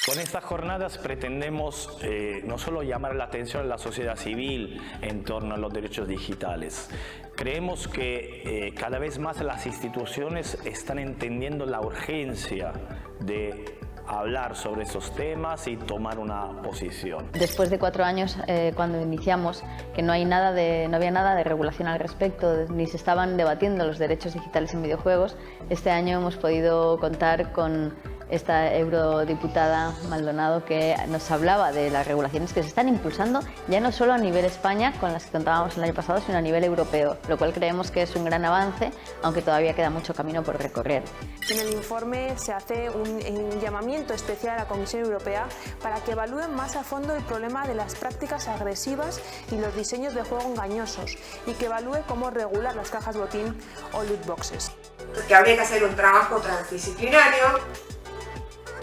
Con estas jornadas pretendemos no solo llamar la atención de la sociedad civil en torno a los derechos digitales. Creemos que cada vez más las instituciones están entendiendo la urgencia de hablar sobre esos temas y tomar una posición. Después de 4 años, cuando iniciamos, que no había nada de regulación al respecto, ni se estaban debatiendo los derechos digitales en videojuegos, este año hemos podido contar con esta eurodiputada Maldonado, que nos hablaba de las regulaciones que se están impulsando, ya no solo a nivel España, con las que contábamos el año pasado, sino a nivel europeo, lo cual creemos que es un gran avance, aunque todavía queda mucho camino por recorrer. En el informe se hace un llamamiento especial a la Comisión Europea para que evalúen más a fondo el problema de las prácticas agresivas y los diseños de juego engañosos, y que evalúe cómo regular las cajas botín o loot boxes. Que habría que hacer un trabajo transdisciplinario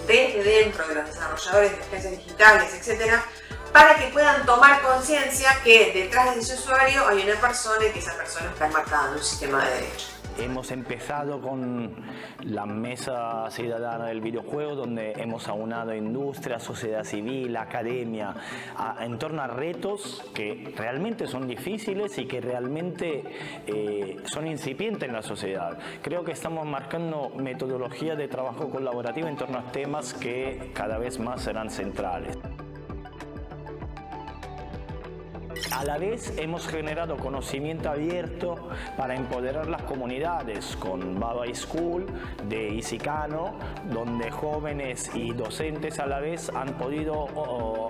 desde dentro de los desarrolladores de experiencias digitales, etcétera, para que puedan tomar conciencia que detrás de ese usuario hay una persona y que esa persona está enmarcada en un sistema de derechos. Hemos empezado con la mesa ciudadana del videojuego, donde hemos aunado industria, sociedad civil, academia, en torno a retos que realmente son difíciles y que realmente son incipientes en la sociedad. Creo que estamos marcando metodología de trabajo colaborativo en torno a temas que cada vez más serán centrales. A la vez hemos generado conocimiento abierto para empoderar las comunidades con Baba School de Isicano, donde jóvenes y docentes a la vez han podido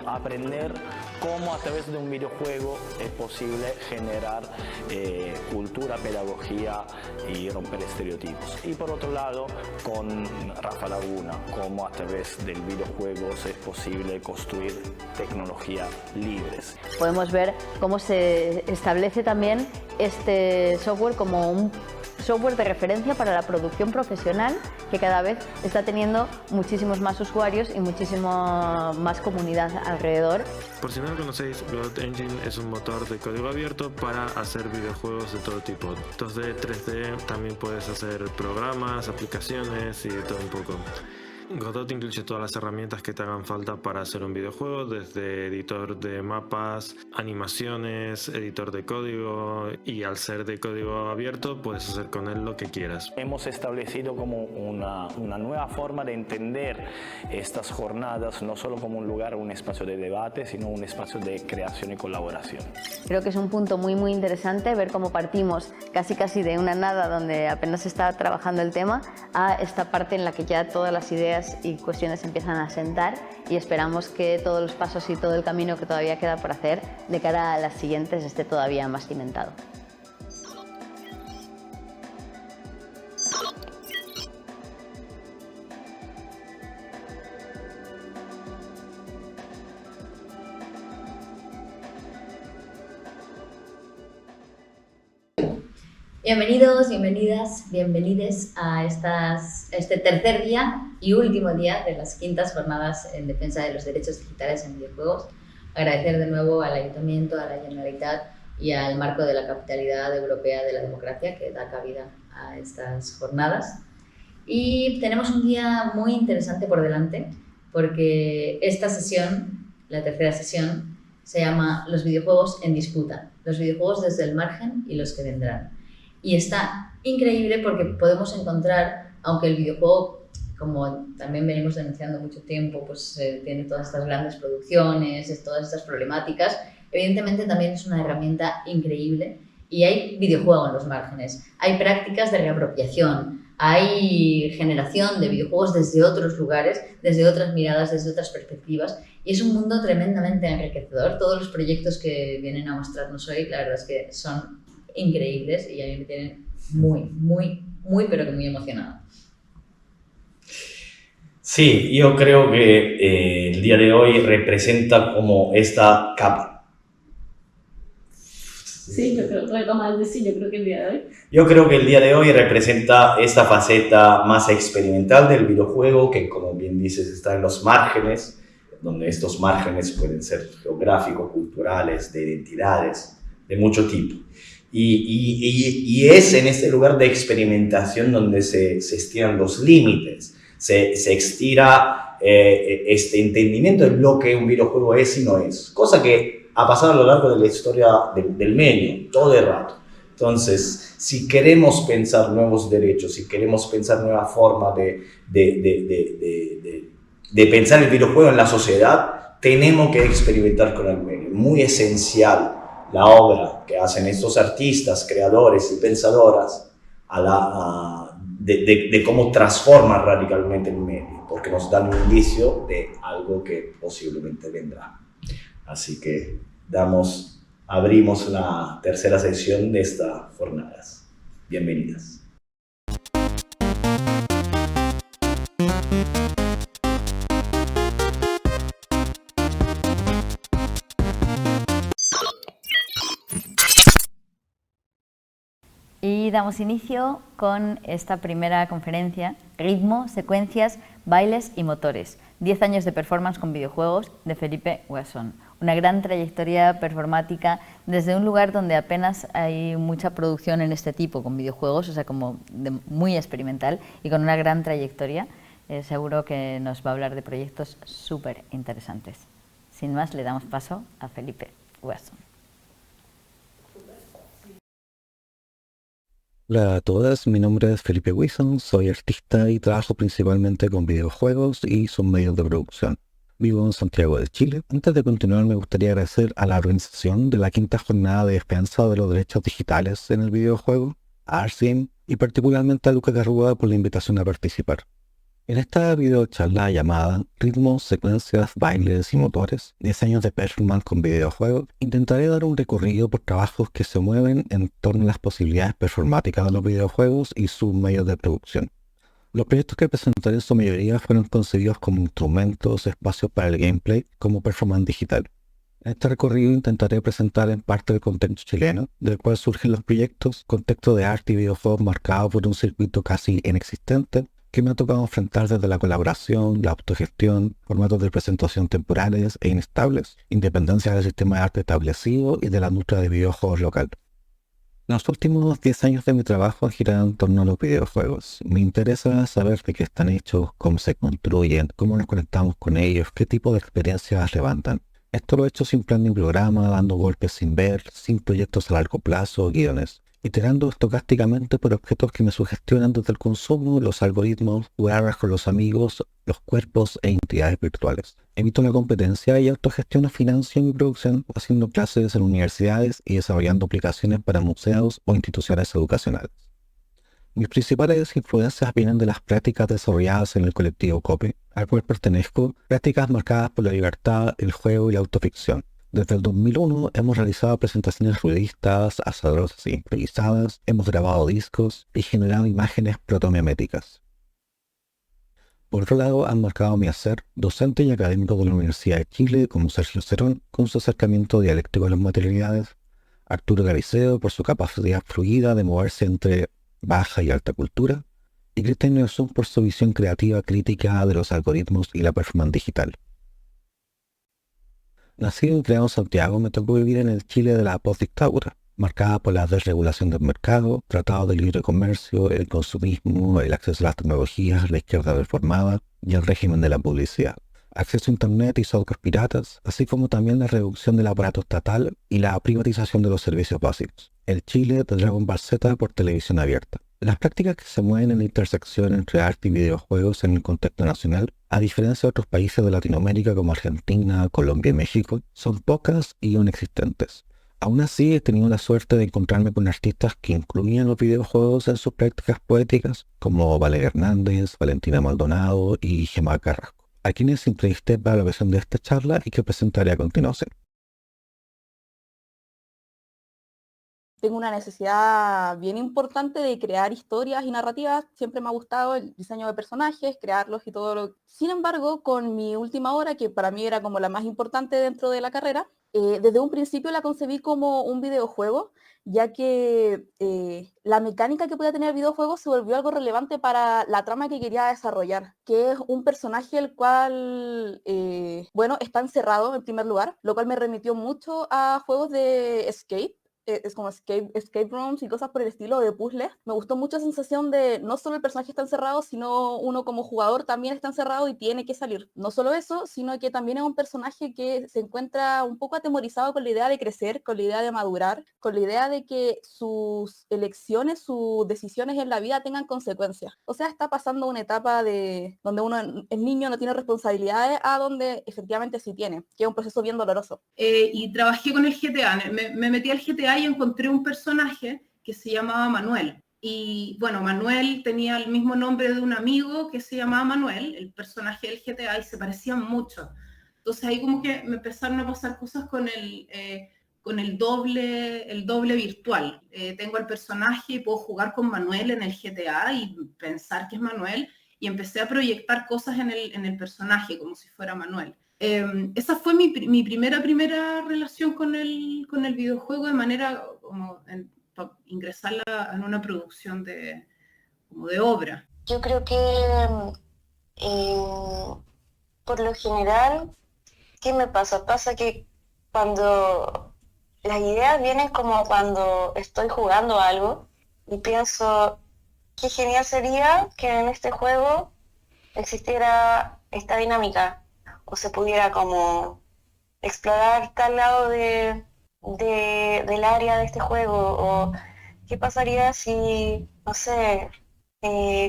aprender cómo a través de un videojuego es posible generar cultura, pedagogía y romper estereotipos. Y por otro lado, con Rafa Laguna, cómo a través del videojuego es posible construir tecnología libres. Podemos ver cómo se establece también este software como un software de referencia para la producción profesional, que cada vez está teniendo muchísimos más usuarios y muchísimo más comunidad alrededor. Por si no lo conocéis, Blood Engine es un motor de código abierto para hacer videojuegos de todo tipo. 2D, 3D, también puedes hacer programas, aplicaciones y de todo un poco. Godot incluye todas las herramientas que te hagan falta para hacer un videojuego, desde editor de mapas, animaciones, editor de código, y al ser de código abierto puedes hacer con él lo que quieras. Hemos establecido como una nueva forma de entender estas jornadas, no solo como un lugar, un espacio de debate, sino un espacio de creación y colaboración. Creo que es un punto muy interesante ver cómo partimos casi de una nada donde apenas se está trabajando el tema, a esta parte en la que ya todas las ideas y cuestiones empiezan a sentar, y esperamos que todos los pasos y todo el camino que todavía queda por hacer de cara a las siguientes esté todavía más cimentado. Bienvenidos, bienvenidas, bienvenides a este tercer día y último día de las quintas jornadas en defensa de los derechos digitales en videojuegos. Agradecer de nuevo al Ayuntamiento, a la Generalitat y al marco de la capitalidad europea de la democracia que da cabida a estas jornadas. Y tenemos un día muy interesante por delante, porque esta sesión, la tercera sesión, se llama Los videojuegos en disputa, los videojuegos desde el margen y los que vendrán. Y está increíble porque podemos encontrar, aunque el videojuego, como también venimos denunciando mucho tiempo, pues tiene todas estas grandes producciones, todas estas problemáticas, evidentemente también es una herramienta increíble, y hay videojuego en los márgenes, hay prácticas de reapropiación, hay generación de videojuegos desde otros lugares, desde otras miradas, desde otras perspectivas, y es un mundo tremendamente enriquecedor. Todos los proyectos que vienen a mostrarnos hoy, la verdad es que son increíbles y a mí me tienen pero que muy emocionada. Sí, yo creo que el día de hoy representa como esta capa. Sí, yo creo que el día de hoy. Yo creo que el día de hoy representa esta faceta más experimental del videojuego, que, como bien dices, está en los márgenes, donde estos márgenes pueden ser geográficos, culturales, de identidades, de mucho tipo. Y es en este lugar de experimentación donde se estiran los límites, se estira este entendimiento de lo que un videojuego es y no es, cosa que ha pasado a lo largo de la historia del medio, todo el rato. Entonces, si queremos pensar nuevos derechos, si queremos pensar nueva forma de pensar el videojuego en la sociedad, tenemos que experimentar con el medio. Muy esencial la obra que hacen estos artistas, creadores y pensadoras de cómo transforman radicalmente el medio, porque nos dan un indicio de algo que posiblemente vendrá. Así que abrimos la tercera sesión de estas jornadas. Bienvenidas. Y damos inicio con esta primera conferencia, Ritmo, Secuencias, Bailes y Motores. 10 años de performance con videojuegos, de Felipe Weasson. Una gran trayectoria performática desde un lugar donde apenas hay mucha producción en este tipo con videojuegos, o sea, como muy experimental y con una gran trayectoria. Seguro que nos va a hablar de proyectos súper interesantes. Sin más, le damos paso a Felipe Weasson. Hola a todas, mi nombre es Felipe Weasson, soy artista y trabajo principalmente con videojuegos y sus medios de producción. Vivo en Santiago de Chile. Antes de continuar, me gustaría agradecer a la organización de la quinta jornada de defensa de los derechos digitales en el videojuego, a Arsim y particularmente a Luca Garrúa por la invitación a participar. En esta videocharla llamada Ritmos, Secuencias, Bailes y Motores, 10 años de performance con videojuegos, intentaré dar un recorrido por trabajos que se mueven en torno a las posibilidades performáticas de los videojuegos y sus medios de producción. Los proyectos que presentaré en su mayoría fueron concebidos como instrumentos, espacios para el gameplay, como performance digital. En este recorrido intentaré presentar en parte el contexto chileno, del cual surgen los proyectos, contexto de arte y videojuegos marcado por un circuito casi inexistente, que me ha tocado enfrentar desde la colaboración, la autogestión, formatos de presentación temporales e inestables, independencia del sistema de arte establecido y de la industria de videojuegos local. Los últimos 10 años de mi trabajo han girado en torno a los videojuegos. Me interesa saber de qué están hechos, cómo se construyen, cómo nos conectamos con ellos, qué tipo de experiencias levantan. Esto lo he hecho sin plan ni programa, dando golpes sin ver, sin proyectos a largo plazo o guiones, iterando estocásticamente por objetos que me sugestionan desde el consumo, los algoritmos, jugar con los amigos, los cuerpos e entidades virtuales. Evito la competencia y autogestiono financio mi producción haciendo clases en universidades y desarrollando aplicaciones para museos o instituciones educacionales. Mis principales influencias vienen de las prácticas desarrolladas en el colectivo COPE, al cual pertenezco, prácticas marcadas por la libertad, el juego y la autoficción. Desde el 2001 hemos realizado presentaciones ruidistas, azarosas e improvisadas, hemos grabado discos y generado imágenes protomiméticas. Por otro lado, han marcado mi hacer docente y académico de la Universidad de Chile, como Sergio Cerón, con su acercamiento dialéctico a las materialidades, Arturo Galiceo por su capacidad fluida de moverse entre baja y alta cultura, y Cristian Nelson por su visión creativa crítica de los algoritmos y la performance digital. Nacido y creado en Santiago, me tocó vivir en el Chile de la postdictadura, marcada por la desregulación del mercado, tratado de libre comercio, el consumismo, el acceso a las tecnologías, la izquierda reformada y el régimen de la publicidad, acceso a internet y software piratas, así como también la reducción del aparato estatal y la privatización de los servicios básicos. El Chile de Dragon Ball Z por televisión abierta. Las prácticas que se mueven en la intersección entre arte y videojuegos en el contexto nacional, a diferencia de otros países de Latinoamérica como Argentina, Colombia y México, son pocas y inexistentes. Aún así, he tenido la suerte de encontrarme con artistas que incluían los videojuegos en sus prácticas poéticas, como Valeria Hernández, Valentina Maldonado y Gemma Carrasco, a quienes entrevisté para la versión de esta charla y que presentaré a continuación. Tengo una necesidad bien importante de crear historias y narrativas. Siempre me ha gustado el diseño de personajes, crearlos y todo lo... Sin embargo, con mi última obra, que para mí era como la más importante dentro de la carrera, desde un principio la concebí como un videojuego, ya que la mecánica que podía tener el videojuego se volvió algo relevante para la trama que quería desarrollar, que es un personaje el cual, bueno, está encerrado en primer lugar, lo cual me remitió mucho a juegos de escape, es como escape rooms y cosas por el estilo de puzzles. Me gustó mucho esa sensación de no solo el personaje está encerrado, sino uno como jugador también está encerrado y tiene que salir. No solo eso, sino que también es un personaje que se encuentra un poco atemorizado con la idea de crecer, con la idea de madurar, con la idea de que sus elecciones, sus decisiones en la vida tengan consecuencias. O sea, está pasando una etapa de donde uno, el niño, no tiene responsabilidades a donde efectivamente sí tiene, que es un proceso bien doloroso. Y trabajé con el GTA, me metí al GTA y encontré un personaje que se llamaba Manuel. Y bueno, Manuel tenía el mismo nombre de un amigo que se llamaba Manuel, el personaje del GTA, y se parecían mucho. Entonces ahí como que me empezaron a pasar cosas con el doble virtual. Tengo el personaje y puedo jugar con Manuel en el GTA y pensar que es Manuel, y empecé a proyectar cosas en el personaje como si fuera Manuel. Esa fue mi primera relación con el videojuego de manera como ingresarla en una producción de obra. Yo creo que por lo general, ¿qué me pasa? Pasa que cuando las ideas vienen como cuando estoy jugando algo y pienso, qué genial sería que en este juego existiera esta dinámica, o se pudiera como explorar tal lado del área de este juego, o qué pasaría si, no sé,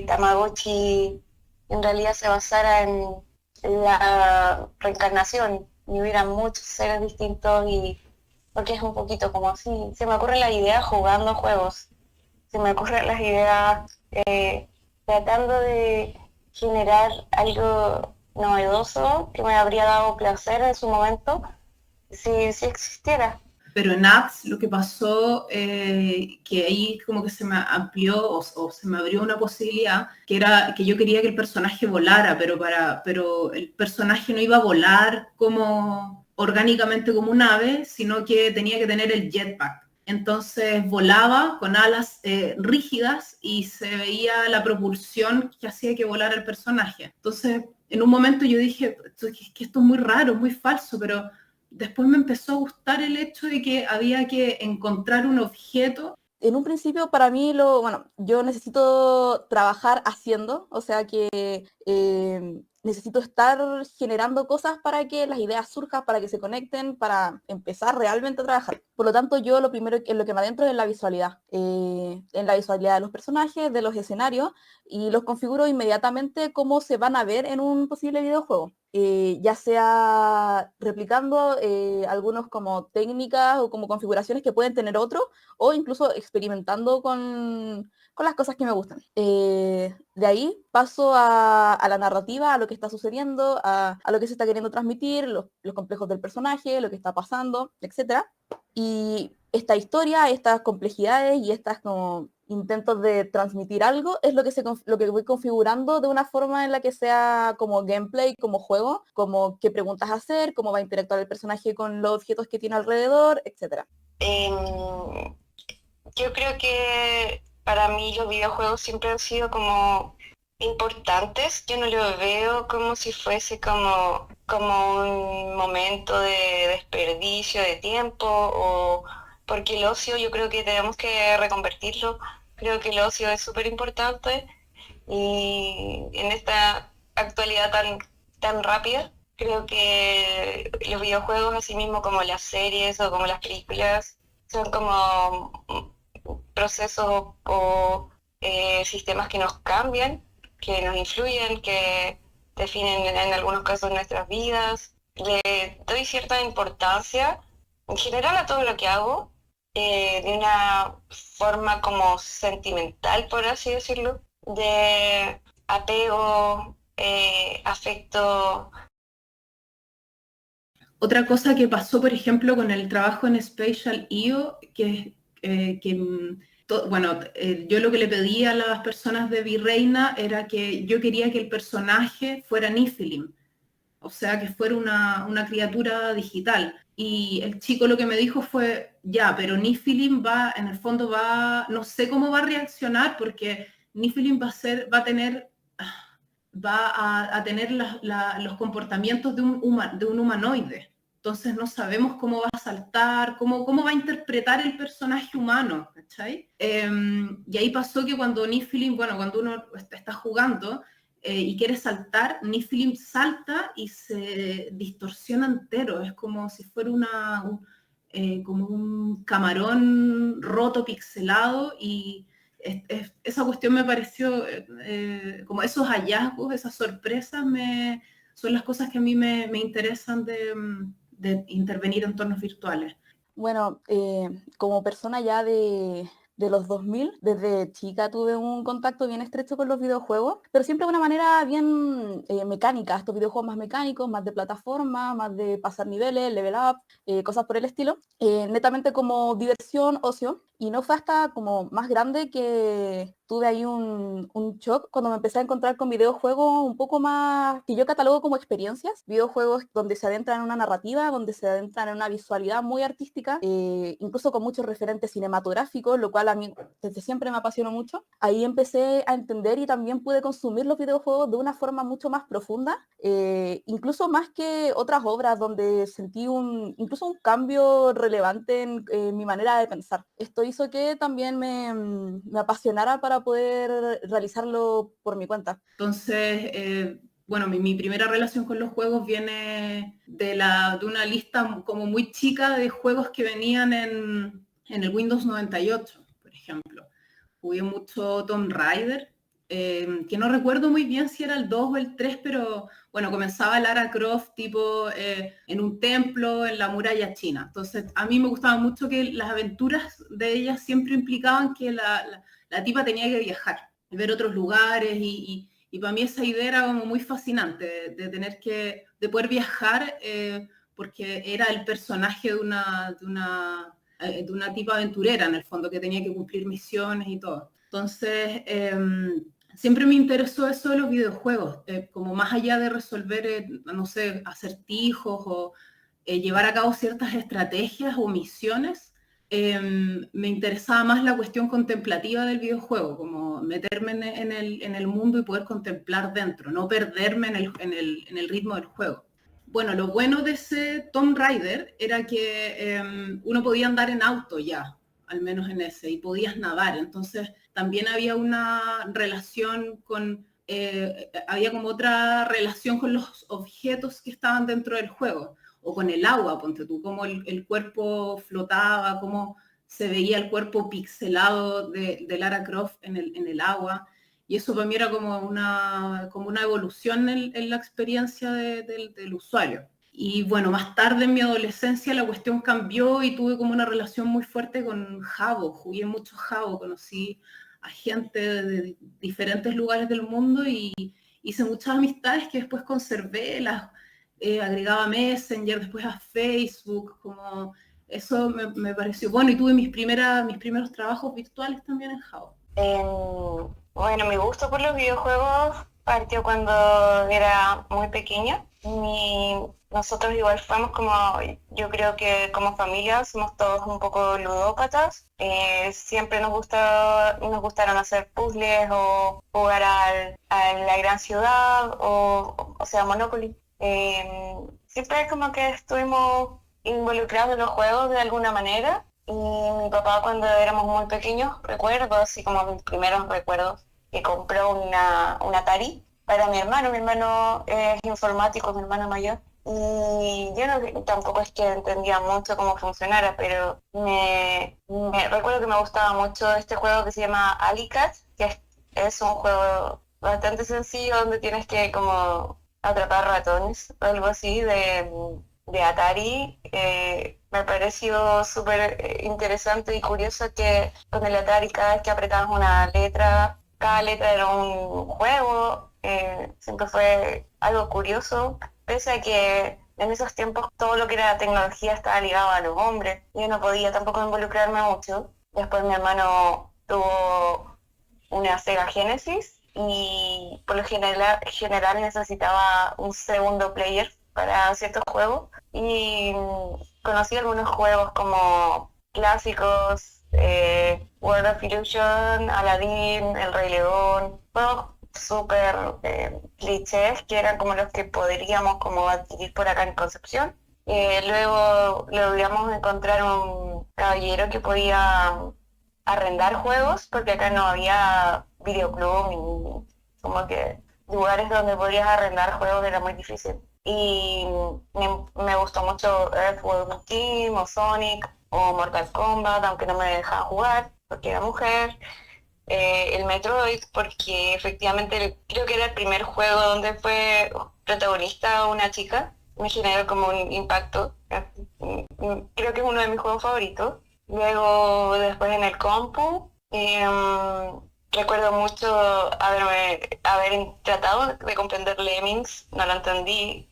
Tamagotchi en realidad se basara en la reencarnación y hubiera muchos seres distintos, y porque es un poquito como así. Se me ocurren las ideas jugando juegos, se me ocurren las ideas tratando de generar algo novedoso que me habría dado placer en su momento si existiera. Pero en apps lo que pasó, que ahí como que se me amplió o se me abrió una posibilidad, que era que yo quería que el personaje volara, pero el personaje no iba a volar como orgánicamente como un ave, sino que tenía que tener el jetpack. Entonces volaba con alas rígidas y se veía la propulsión que hacía que volara el personaje. Entonces, en un momento yo dije, que esto es muy raro, muy falso, pero después me empezó a gustar el hecho de que había que encontrar un objeto. En un principio, para mí, yo necesito trabajar haciendo, o sea que necesito estar generando cosas para que las ideas surjan, para que se conecten, para empezar realmente a trabajar. Por lo tanto, yo lo primero en lo que me adentro es en la visualidad de los personajes, de los escenarios, y los configuro inmediatamente cómo se van a ver en un posible videojuego. Ya sea replicando algunos como técnicas o como configuraciones que pueden tener otros, o incluso experimentando con las cosas que me gustan. De ahí paso a la narrativa, a lo que está sucediendo, a lo que se está queriendo transmitir, los complejos del personaje, lo que está pasando, etc. Y esta historia, estas complejidades y estas como intentos de transmitir algo es lo que voy configurando de una forma en la que sea como gameplay, como juego, como qué preguntas hacer, cómo va a interactuar el personaje con los objetos que tiene alrededor, etc. Yo creo que para mí los videojuegos siempre han sido como importantes. Yo no lo veo como si fuese como un momento de desperdicio de tiempo, o porque el ocio yo creo que tenemos que reconvertirlo. Creo que el ocio es súper importante, y en esta actualidad tan rápida, creo que los videojuegos, así mismo como las series o como las películas, son como procesos o sistemas que nos cambian, que nos influyen, que definen en algunos casos nuestras vidas. Le doy cierta importancia en general a todo lo que hago, de una forma como sentimental, por así decirlo, de apego, afecto. Otra cosa que pasó, por ejemplo, con el trabajo en Spatial IO, yo lo que le pedí a las personas de Virreina era que yo quería que el personaje fuera Nephilim, o sea, que fuera una criatura digital. Y el chico lo que me dijo fue, ya, pero Nephilim en el fondo no sé cómo va a reaccionar, porque Nephilim va a tener los comportamientos de un humanoide. entonces no sabemos cómo va a saltar, cómo va a interpretar el personaje humano, ¿cachai? Y ahí pasó que cuando Nephilim, bueno, cuando uno está jugando y quiere saltar, Nephilim salta y se distorsiona entero, es como si fuera como un camarón roto, pixelado, y esa cuestión me pareció, como esos hallazgos, esas sorpresas, son las cosas que a mí me interesan de intervenir en entornos virtuales. Bueno, como persona ya de los 2000, desde chica tuve un contacto bien estrecho con los videojuegos, pero siempre de una manera bien mecánica, estos videojuegos más mecánicos, más de plataforma, más de pasar niveles, level up, cosas por el estilo, netamente como diversión, ocio, y no fue hasta como más grande que tuve ahí un shock cuando me empecé a encontrar con videojuegos un poco más, que yo catalogo como experiencias, videojuegos donde se adentran en una narrativa, donde se adentran en una visualidad muy artística, incluso con muchos referentes cinematográficos, lo cual a mí desde siempre me apasionó mucho. Ahí empecé a entender y también pude consumir los videojuegos de una forma mucho más profunda, incluso más que otras obras donde sentí incluso un cambio relevante en mi manera de pensar. Esto hizo que también me apasionara para poder realizarlo por mi cuenta. Entonces, bueno, mi primera relación con los juegos viene de una lista como muy chica de juegos que venían en el Windows 98, por ejemplo. Jugué mucho Tomb Raider, que no recuerdo muy bien si era el 2 o el 3, pero bueno, comenzaba Lara Croft tipo en un templo en la muralla china. Entonces, a mí me gustaba mucho que las aventuras de ella siempre implicaban que la tipa tenía que viajar y ver otros lugares, y para mí esa idea era como muy fascinante, de tener de poder viajar, porque era el personaje de una tipa aventurera en el fondo, que tenía que cumplir misiones y todo. Entonces, siempre me interesó eso de los videojuegos, como más allá de resolver, no sé, acertijos o llevar a cabo ciertas estrategias o misiones, me interesaba más la cuestión contemplativa del videojuego, como meterme en el mundo y poder contemplar dentro, no perderme en el ritmo del juego. Bueno, lo bueno de ese Tomb Raider era que uno podía andar en auto ya, al menos en ese, y podías nadar. Entonces también había una relación había como otra relación con los objetos que estaban dentro del juego, o con el agua, ponte tú, cómo el cuerpo flotaba, cómo se veía el cuerpo pixelado de Lara Croft en el agua. Y eso para mí era como una evolución en la experiencia del usuario. Y bueno, más tarde en mi adolescencia la cuestión cambió y tuve como una relación muy fuerte con Jabo. Jugué mucho Jabo, conocí a gente de diferentes lugares del mundo y hice muchas amistades que después conservé, agregaba a Messenger, después a Facebook, como eso me pareció bueno, y tuve mis primeros trabajos virtuales también en Jabo. Bueno, mi gusto por los videojuegos partió cuando era muy pequeña. Nosotros igual fuimos yo creo que como familia somos todos un poco ludópatas. Siempre nos gustaron hacer puzzles o jugar a la gran ciudad o sea, Monopoly. Siempre como que estuvimos involucrados en los juegos de alguna manera. Y mi papá, cuando éramos muy pequeños, recuerdo, así como mis primeros recuerdos, que compró una Atari para mi hermano. Mi hermano es informático, mi hermano mayor. Y yo tampoco es que entendía mucho cómo funcionara, pero me recuerdo que me gustaba mucho este juego que se llama Alicat, que es un juego bastante sencillo donde tienes que como atrapar ratones o algo así de Atari. Me pareció súper interesante y curioso que con el Atari cada vez que apretabas una letra, cada letra era un juego. Siempre fue algo curioso, pese a que en esos tiempos todo lo que era tecnología estaba ligado a los hombres. Yo no podía tampoco involucrarme mucho. Después mi hermano tuvo una Sega Genesis y por lo general necesitaba un segundo player para ciertos juegos, y conocí algunos juegos como clásicos, World of Illusion, Aladdin, El Rey León, juegos súper clichés que eran como los que podríamos como adquirir por acá en Concepción. Luego logramos encontrar un caballero que podía arrendar juegos, porque acá no había videoclub ni como que lugares donde podrías arrendar juegos era muy difícil. Y me gustó mucho Earthworm Team o Sonic o Mortal Kombat, aunque no me dejaban jugar porque era mujer. El Metroid, porque efectivamente creo que era el primer juego donde fue protagonista una chica. Me generó como un impacto. Creo que es uno de mis juegos favoritos. Luego, después en el compu, recuerdo mucho haber tratado de comprender Lemmings, no lo entendí.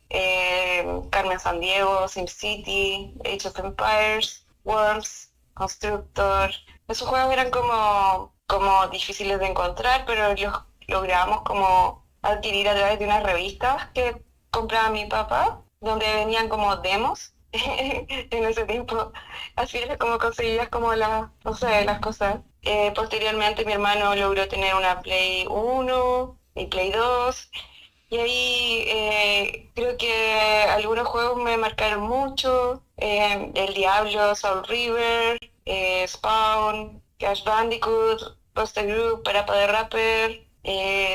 Carmen Sandiego, SimCity, Age of Empires, Worms, Constructor. Esos juegos eran como difíciles de encontrar, pero los logramos como adquirir a través de unas revistas que compraba mi papá, donde venían como demos en ese tiempo. Así era como conseguías como no sé, las cosas. Posteriormente mi hermano logró tener una Play 1 y Play 2, y ahí creo que algunos juegos me marcaron mucho. El Diablo, Soul River, Spawn, Crash Bandicoot, Buster Group, Parappa the Rapper,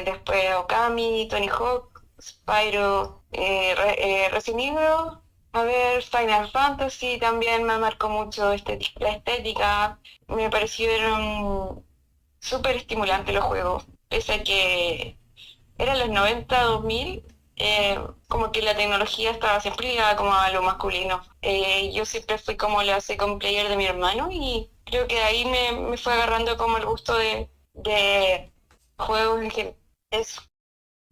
después Okami, Tony Hawk, Spyro, Resident Evil. A ver, Final Fantasy también me marcó mucho la estética. Me parecieron súper estimulantes los juegos, pese a que eran los 90, 2000, como que la tecnología estaba siempre ligada como a lo masculino. Yo siempre fui como la second player de mi hermano y creo que de ahí me fue agarrando como el gusto de juegos en general. Eso.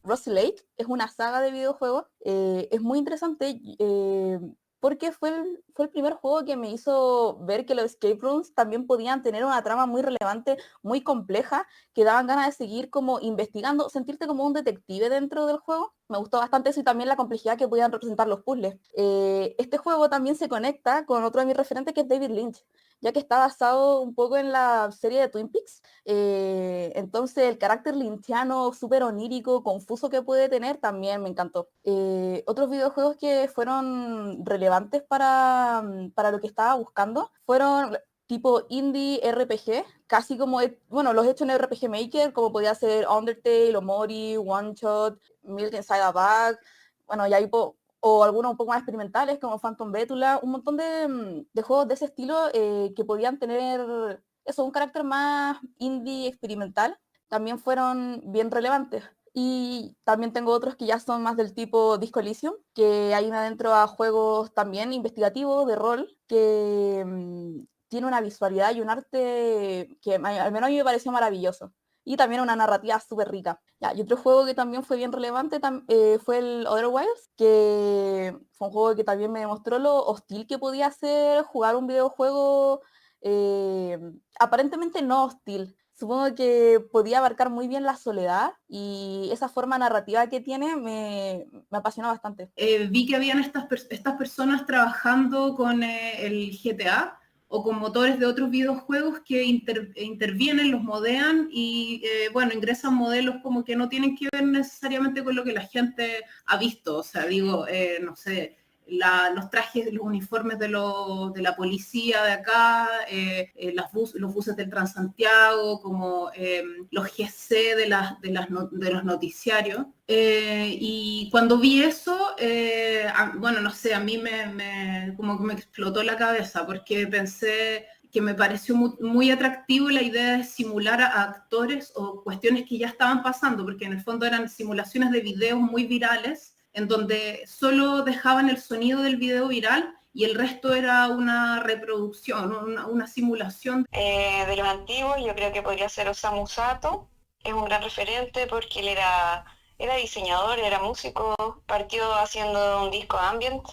Rosy Lake es una saga de videojuegos, es muy interesante porque fue el primer juego que me hizo ver que los escape rooms también podían tener una trama muy relevante, muy compleja, que daban ganas de seguir como investigando, sentirte como un detective dentro del juego. Me gustó bastante eso y también la complejidad que podían representar los puzzles. Este juego también se conecta con otro de mis referentes, que es David Lynch, ya que está basado un poco en la serie de Twin Peaks. Entonces el carácter lynchiano, súper onírico, confuso que puede tener, también me encantó. Otros videojuegos que fueron relevantes para lo que estaba buscando fueron tipo indie RPG, casi como, bueno, los he hecho en RPG Maker, como podía ser Undertale, Omori, One Shot, Milk Inside a Bag, bueno, y ahí o algunos un poco más experimentales como Phantom Bétula, un montón de juegos de ese estilo que podían tener eso, un carácter más indie experimental, también fueron bien relevantes. Y también tengo otros que ya son más del tipo Disco Elysium, que hay adentro a juegos también investigativos de rol, que tiene una visualidad y un arte que al menos a mí me pareció maravilloso. Y también una narrativa súper rica. Ya, y otro juego que también fue bien relevante fue el Other Wilds, que fue un juego que también me demostró lo hostil que podía ser jugar un videojuego aparentemente no hostil. Supongo que podía abarcar muy bien la soledad y esa forma narrativa que tiene me apasionó bastante. Vi que habían estas personas trabajando con el GTA o con motores de otros videojuegos que intervienen, los modean y bueno, ingresan modelos como que no tienen que ver necesariamente con lo que la gente ha visto. O sea, digo, no sé, los trajes, los uniformes de la policía de acá, los buses del Transantiago, como los GC de los noticiarios. Y cuando vi eso, bueno, no sé, a mí como que me explotó la cabeza porque pensé que me pareció muy atractivo la idea de simular a actores o cuestiones que ya estaban pasando, porque en el fondo eran simulaciones de videos muy virales, en donde solo dejaban el sonido del video viral y el resto era una reproducción, una simulación. De los antiguos, yo creo que podría ser Osamu Sato, es un gran referente porque él era diseñador, era músico, partió haciendo un disco ambient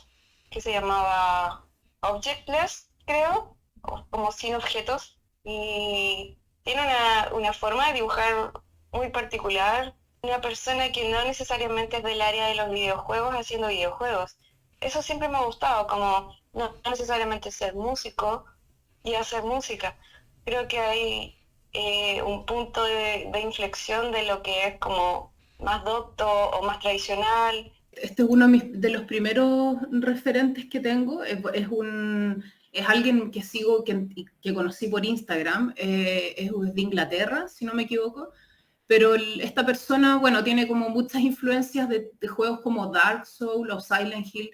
que se llamaba Objectless, creo, como sin objetos, y tiene una forma de dibujar muy particular, una persona que no necesariamente es del área de los videojuegos haciendo videojuegos. Eso siempre me ha gustado, como no necesariamente ser músico y hacer música. Creo que hay un punto de inflexión de lo que es como más docto o más tradicional Este es uno de los primeros referentes que tengo, es alguien que sigo, que conocí por Instagram, es de Inglaterra, si no me equivoco, pero esta persona, bueno, tiene como muchas influencias de juegos como Dark Souls o Silent Hill.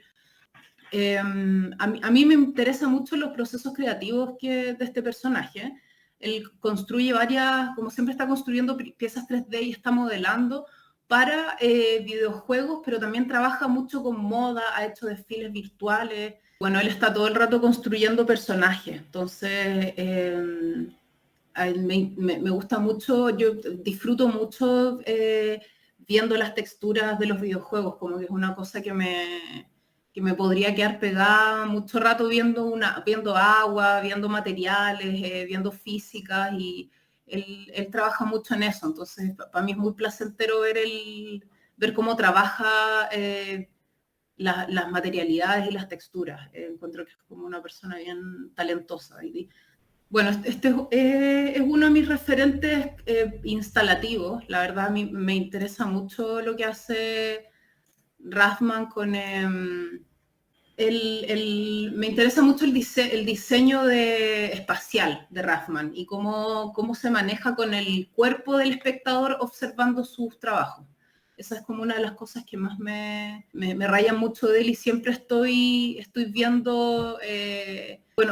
A mí me interesan mucho los procesos creativos de este personaje. Él construye como siempre está construyendo piezas 3D y está modelando para videojuegos, pero también trabaja mucho con moda, ha hecho desfiles virtuales. Bueno, él está todo el rato construyendo personajes, entonces me gusta mucho, yo disfruto mucho viendo las texturas de los videojuegos, como que es una cosa que me podría quedar pegada mucho rato viendo agua, viendo materiales, viendo físicas, y él trabaja mucho en eso, entonces para mí es muy placentero ver cómo trabaja las materialidades y las texturas. Encuentro que es como una persona bien talentosa. Bueno, este es uno de mis referentes instalativos. La verdad, a mí me interesa mucho lo que hace Rathman con... me interesa mucho el diseño espacial de Rathman y cómo se maneja con el cuerpo del espectador observando sus trabajos. Esa es como una de las cosas que más me rayan mucho de él, y siempre estoy viendo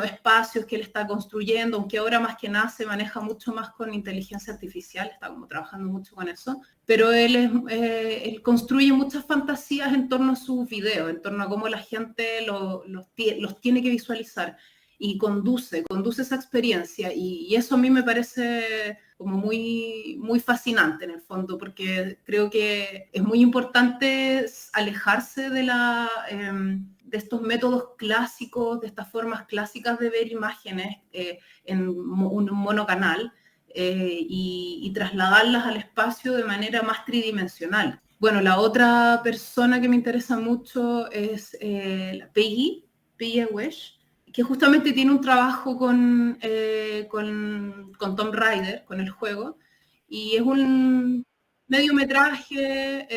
espacios que él está construyendo, aunque ahora más que nada se maneja mucho más con inteligencia artificial, está como trabajando mucho con eso, pero él construye muchas fantasías en torno a sus videos, en torno a cómo la gente los tiene que visualizar, y conduce esa experiencia, y eso a mí me parece como muy, muy fascinante en el fondo, porque creo que es muy importante alejarse de estos métodos clásicos, de estas formas clásicas de ver imágenes en un monocanal, y trasladarlas al espacio de manera más tridimensional. Bueno, la otra persona que me interesa mucho es Peggy Wesh, que justamente tiene un trabajo con Tomb Raider, con el juego, y es un mediometraje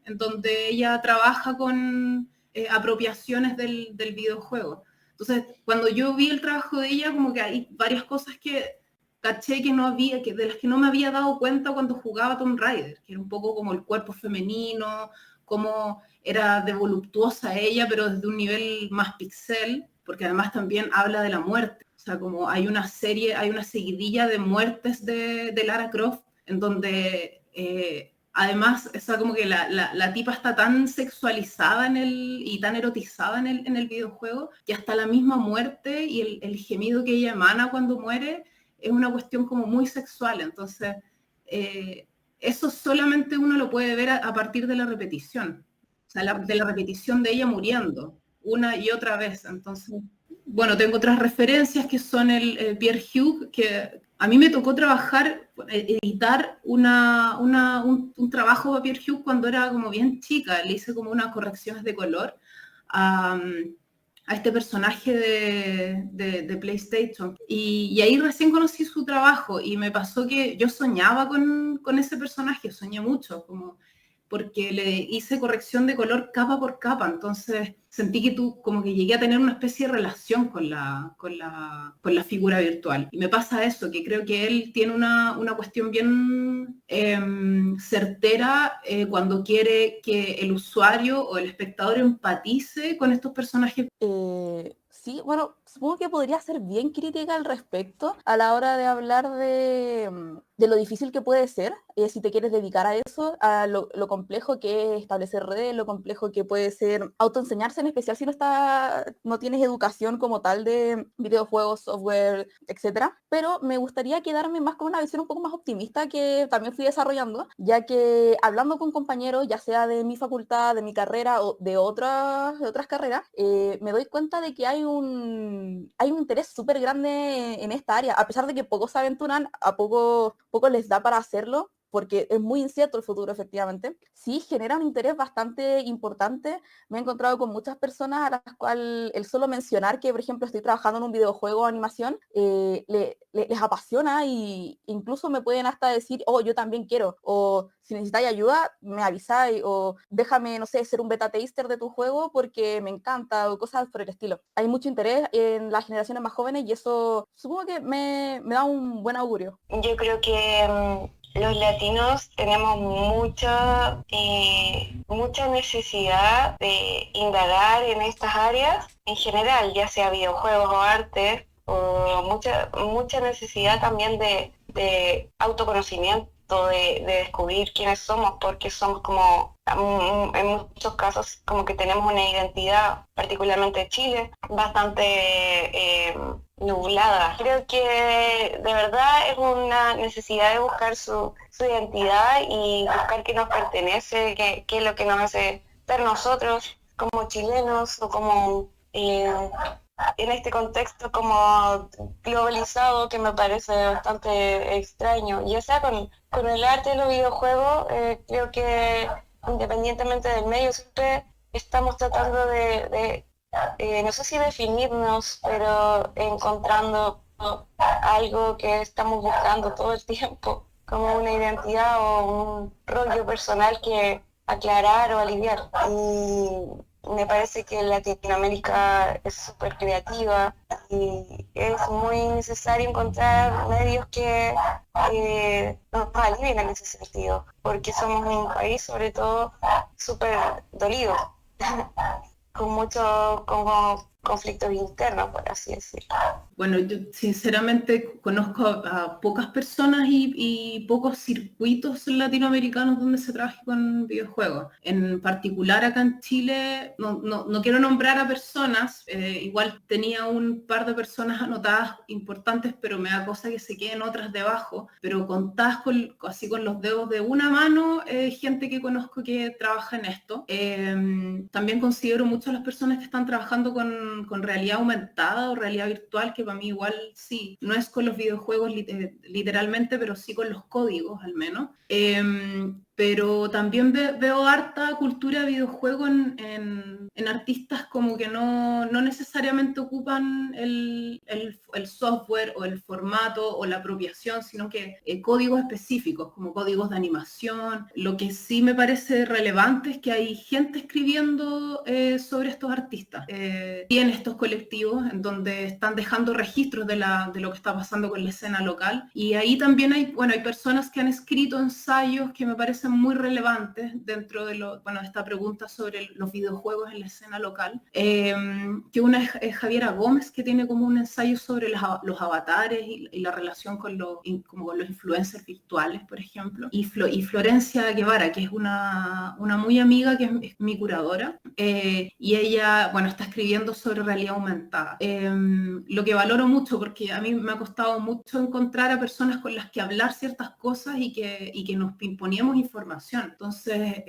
en donde ella trabaja con apropiaciones del videojuego. Entonces, cuando yo vi el trabajo de ella, como que hay varias cosas que caché que no había, de las que no me había dado cuenta cuando jugaba Tomb Raider, que era un poco como el cuerpo femenino, cómo era de voluptuosa ella, pero desde un nivel más pixel, porque además también habla de la muerte. O sea, como hay una seguidilla de muertes de Lara Croft, en donde además, o sea, como que la tipa está tan sexualizada y tan erotizada en el videojuego, que hasta la misma muerte y el gemido que ella emana cuando muere es una cuestión como muy sexual. Entonces, eso solamente uno lo puede ver a partir de la repetición. O sea, de la repetición de ella muriendo una y otra vez. Entonces, bueno, tengo otras referencias que son el Pierre Hughes, que a mí me tocó editar un trabajo de Pierre Hughes cuando era como bien chica. Le hice como unas correcciones de color a este personaje de PlayStation. Y ahí recién conocí su trabajo, y me pasó que yo soñaba con ese personaje, soñé mucho, porque le hice corrección de color capa por capa, entonces sentí que como que llegué a tener una especie de relación con la figura virtual. Y me pasa eso, que creo que él tiene una cuestión bien certera cuando quiere que el usuario o el espectador empatice con estos personajes. Sí, bueno, supongo que podría ser bien crítica al respecto a la hora de hablar de lo difícil que puede ser, si te quieres dedicar a eso, a lo complejo que es establecer redes, lo complejo que puede ser autoenseñarse, en especial si no tienes educación como tal de videojuegos, software, etc. Pero me gustaría quedarme más con una visión un poco más optimista que también fui desarrollando, ya que hablando con compañeros, ya sea de mi facultad, de mi carrera o de otras carreras, me doy cuenta de que hay un interés súper grande en esta área, a pesar de que pocos se aventuran, a poco les da para hacerlo. porque es muy incierto el futuro, efectivamente, sí genera un interés bastante importante. Me he encontrado con muchas personas a las cuales el solo mencionar que, por ejemplo, estoy trabajando en un videojuego o animación, les apasiona, e incluso me pueden hasta decir, oh, yo también quiero, o si necesitáis ayuda, me avisáis, o déjame, no sé, ser un beta taster de tu juego porque me encanta, o cosas por el estilo. Hay mucho interés en las generaciones más jóvenes y eso supongo que me da un buen augurio. Yo creo que los latinos tenemos mucha necesidad de indagar en estas áreas en general, ya sea videojuegos o arte, o mucha necesidad también de autoconocimiento, de descubrir quiénes somos, porque somos como, en muchos casos, como que tenemos una identidad, particularmente en Chile, bastante nublada. Creo que de verdad es una necesidad de buscar su identidad y buscar qué nos pertenece, qué es lo que nos hace ser nosotros como chilenos o como en este contexto como globalizado que me parece bastante extraño. Ya sea con el arte y los videojuegos, creo que independientemente del medio siempre estamos tratando de no sé si definirnos, pero encontrando algo que estamos buscando todo el tiempo, como una identidad o un rollo personal que aclarar o aliviar. Y me parece que Latinoamérica es súper creativa y es muy necesario encontrar medios que nos alivien en ese sentido, porque somos un país sobre todo súper dolido, con muchos como conflictos internos, por así decirlo. Bueno, yo sinceramente conozco a pocas personas y pocos circuitos latinoamericanos donde se trabaje con videojuegos. En particular acá en Chile, no quiero nombrar a personas, igual tenía un par de personas anotadas importantes, pero me da cosa que se queden otras debajo, pero contadas así con los dedos de una mano, gente que conozco que trabaja en esto. También considero mucho a las personas que están trabajando con realidad aumentada o realidad virtual, que para mí igual sí, no es con los videojuegos literalmente, pero sí con los códigos al menos. Pero también veo harta cultura de videojuego en artistas como que no necesariamente ocupan el software o el formato o la apropiación, sino que códigos específicos, como códigos de animación. Lo que sí me parece relevante es que hay gente escribiendo sobre estos artistas. Tienen estos colectivos en donde están dejando registros de lo que está pasando con la escena local, y ahí también hay personas que han escrito ensayos que me parecen muy relevantes dentro de esta pregunta sobre los videojuegos en la escena local, que una es Javiera Gómez, que tiene como un ensayo sobre los avatares y la relación con los influencers virtuales, por ejemplo, y Florencia Guevara, que es una muy amiga, que es mi curadora, y ella, está escribiendo sobre realidad aumentada. Lo que valoro mucho, porque a mí me ha costado mucho encontrar a personas con las que hablar ciertas cosas y que nos imponíamos información. Entonces,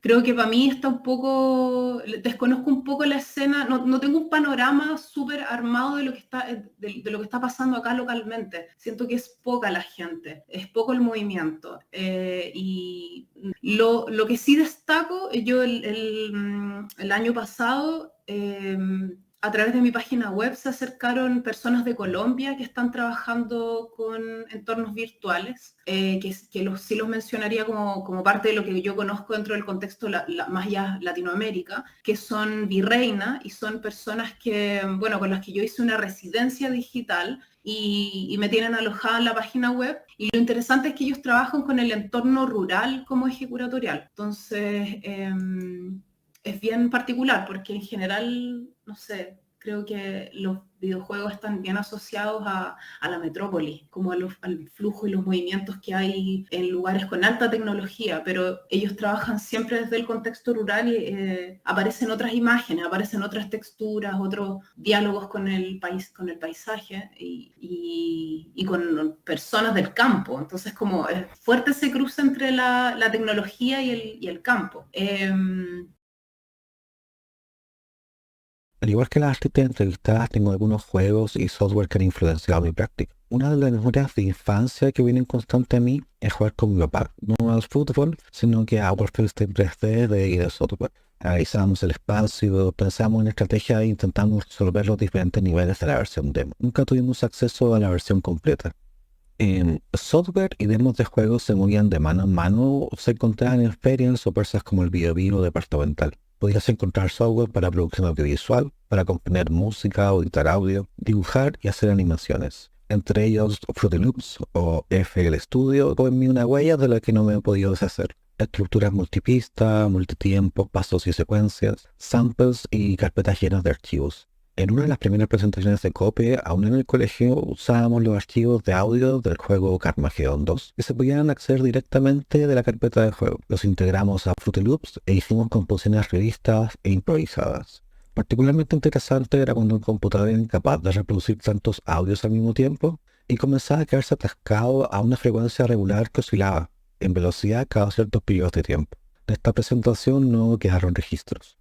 creo que para mí está un poco, desconozco un poco la escena, no tengo un panorama súper armado de lo que está pasando acá localmente. Siento que es poca la gente, es poco el movimiento. Y lo que sí destaco, yo el año pasado, a través de mi página web se acercaron personas de Colombia que están trabajando con entornos virtuales, sí los mencionaría como parte de lo que yo conozco dentro del contexto más ya Latinoamérica, que son Virreina, y son personas que, con las que yo hice una residencia digital y me tienen alojada en la página web. Y lo interesante es que ellos trabajan con el entorno rural como eje curatorial. Entonces, es bien particular porque en general, no sé, creo que los videojuegos están bien asociados a la metrópoli, como al flujo y los movimientos que hay en lugares con alta tecnología, pero ellos trabajan siempre desde el contexto rural y aparecen otras imágenes, aparecen otras texturas, otros diálogos con el paisaje y con personas del campo. Entonces, como es fuerte ese cruce entre la tecnología y el campo. Al igual que las artistas entrevistadas, tengo algunos juegos y software que han influenciado mi práctica. Una de las memorias de infancia que vienen constante a mí es jugar con mi papá, no al fútbol, sino que a Warfare 3D de ID Software. Analizamos el espacio, pensamos en estrategia e intentamos resolver los diferentes niveles de la versión demo. Nunca tuvimos acceso a la versión completa. Software y demos de juegos se movían de mano en mano o se encontraban en ferias o persas como el Video departamental. Podías encontrar software para producción audiovisual, para componer música o editar audio, dibujar y hacer animaciones. Entre ellos Fruity Loops o FL Studio, o en mí una huella de la que no me he podido deshacer. Estructuras multipista, multitiempo, pasos y secuencias, samples y carpetas llenas de archivos. En una de las primeras presentaciones de COPE, aún en el colegio, usábamos los archivos de audio del juego Carmageddon 2, que se podían acceder directamente de la carpeta de juego. Los integramos a Fruity Loops e hicimos composiciones realistas e improvisadas. Particularmente interesante era cuando un computador era incapaz de reproducir tantos audios al mismo tiempo y comenzaba a quedarse atascado a una frecuencia regular que oscilaba en velocidad cada ciertos periodos de tiempo. De esta presentación no quedaron registros.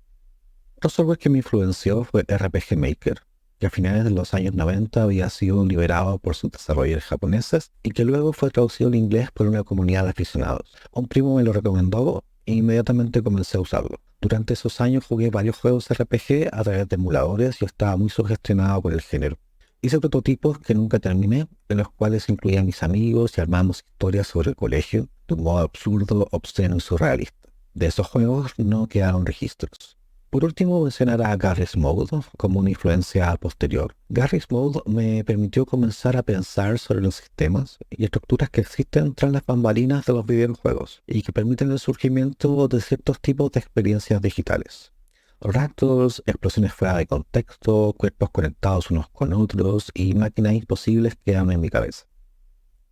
Otro software que me influenció fue RPG Maker, que a finales de los años 90 había sido liberado por sus desarrolladores japoneses y que luego fue traducido al inglés por una comunidad de aficionados. Un primo me lo recomendó e inmediatamente comencé a usarlo. Durante esos años jugué varios juegos RPG a través de emuladores y estaba muy sugestionado por el género. Hice prototipos que nunca terminé, en los cuales incluía a mis amigos y armamos historias sobre el colegio de un modo absurdo, obsceno y surrealista. De esos juegos no quedaron registros. Por último, mencionar a Garry's Mode como una influencia posterior. Garry's Mode me permitió comenzar a pensar sobre los sistemas y estructuras que existen tras las bambalinas de los videojuegos y que permiten el surgimiento de ciertos tipos de experiencias digitales. Ractors, explosiones fuera de contexto, cuerpos conectados unos con otros y máquinas imposibles quedan en mi cabeza.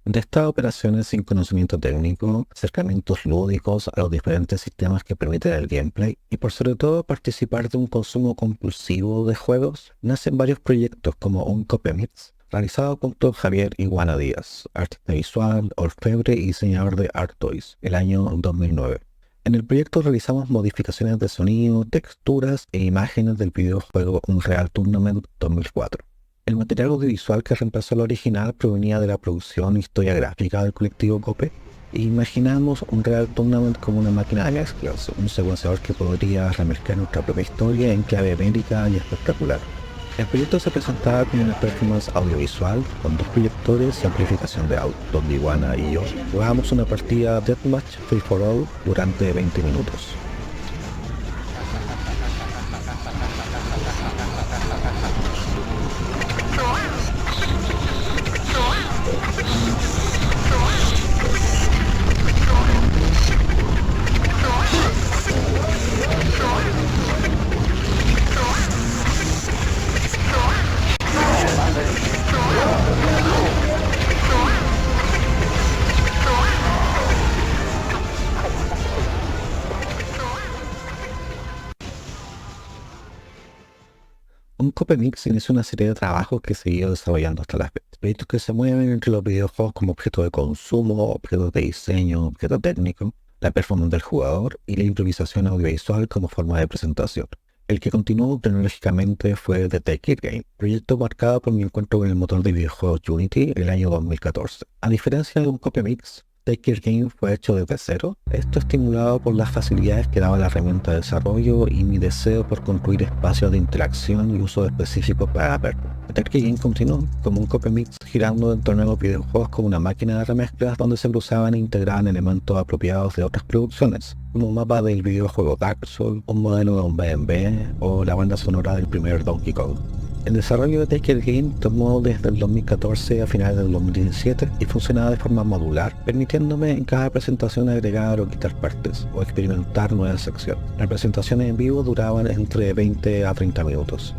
De estas operaciones sin conocimiento técnico, acercamientos lúdicos a los diferentes sistemas que permiten el gameplay y por sobre todo participar de un consumo compulsivo de juegos, nacen varios proyectos como un Copy Mix, realizado junto a Javier Iguana Díaz, artista visual, orfebre y diseñador de Art Toys, el año 2009. En el proyecto realizamos modificaciones de sonido, texturas e imágenes del videojuego Unreal Tournament 2004. El material audiovisual que reemplazó al original provenía de la producción Historia Gráfica del colectivo COPE e imaginamos un Unreal Tournament como una máquina de mezclas, un secuenciador que podría remezclar nuestra propia historia en clave médica y espectacular. El proyecto se presentaba como una performance audiovisual con 2 proyectores y amplificación de audio, donde Iguana y yo jugábamos una partida Deathmatch Free for All durante 20 minutos. Un Copemix inicia una serie de trabajos que se ido desarrollando hasta las fecha. Proyectos que se mueven entre los videojuegos como objeto de consumo, objetos de diseño, objeto técnico, la performance del jugador y la improvisación audiovisual como forma de presentación. El que continuó tecnológicamente fue The Take It Game, proyecto marcado por mi encuentro con el motor de videojuegos Unity en el año 2014. A diferencia de un Copemix, Take It Game fue hecho desde cero, esto estimulado por las facilidades que daba la herramienta de desarrollo y mi deseo por construir espacios de interacción y uso específicos para verlo. Take It Game continuó como un Copemix girando en torno a los videojuegos como una máquina de remezclas donde se cruzaban e integraban elementos apropiados de otras producciones, como un mapa del videojuego Dark Souls, un modelo de un B&B o la banda sonora del primer Donkey Kong. El desarrollo de Take It Game tomó desde el 2014 a finales del 2017 y funcionaba de forma modular, permitiéndome en cada presentación agregar o quitar partes o experimentar nuevas secciones. Las presentaciones en vivo duraban entre 20 a 30 minutos.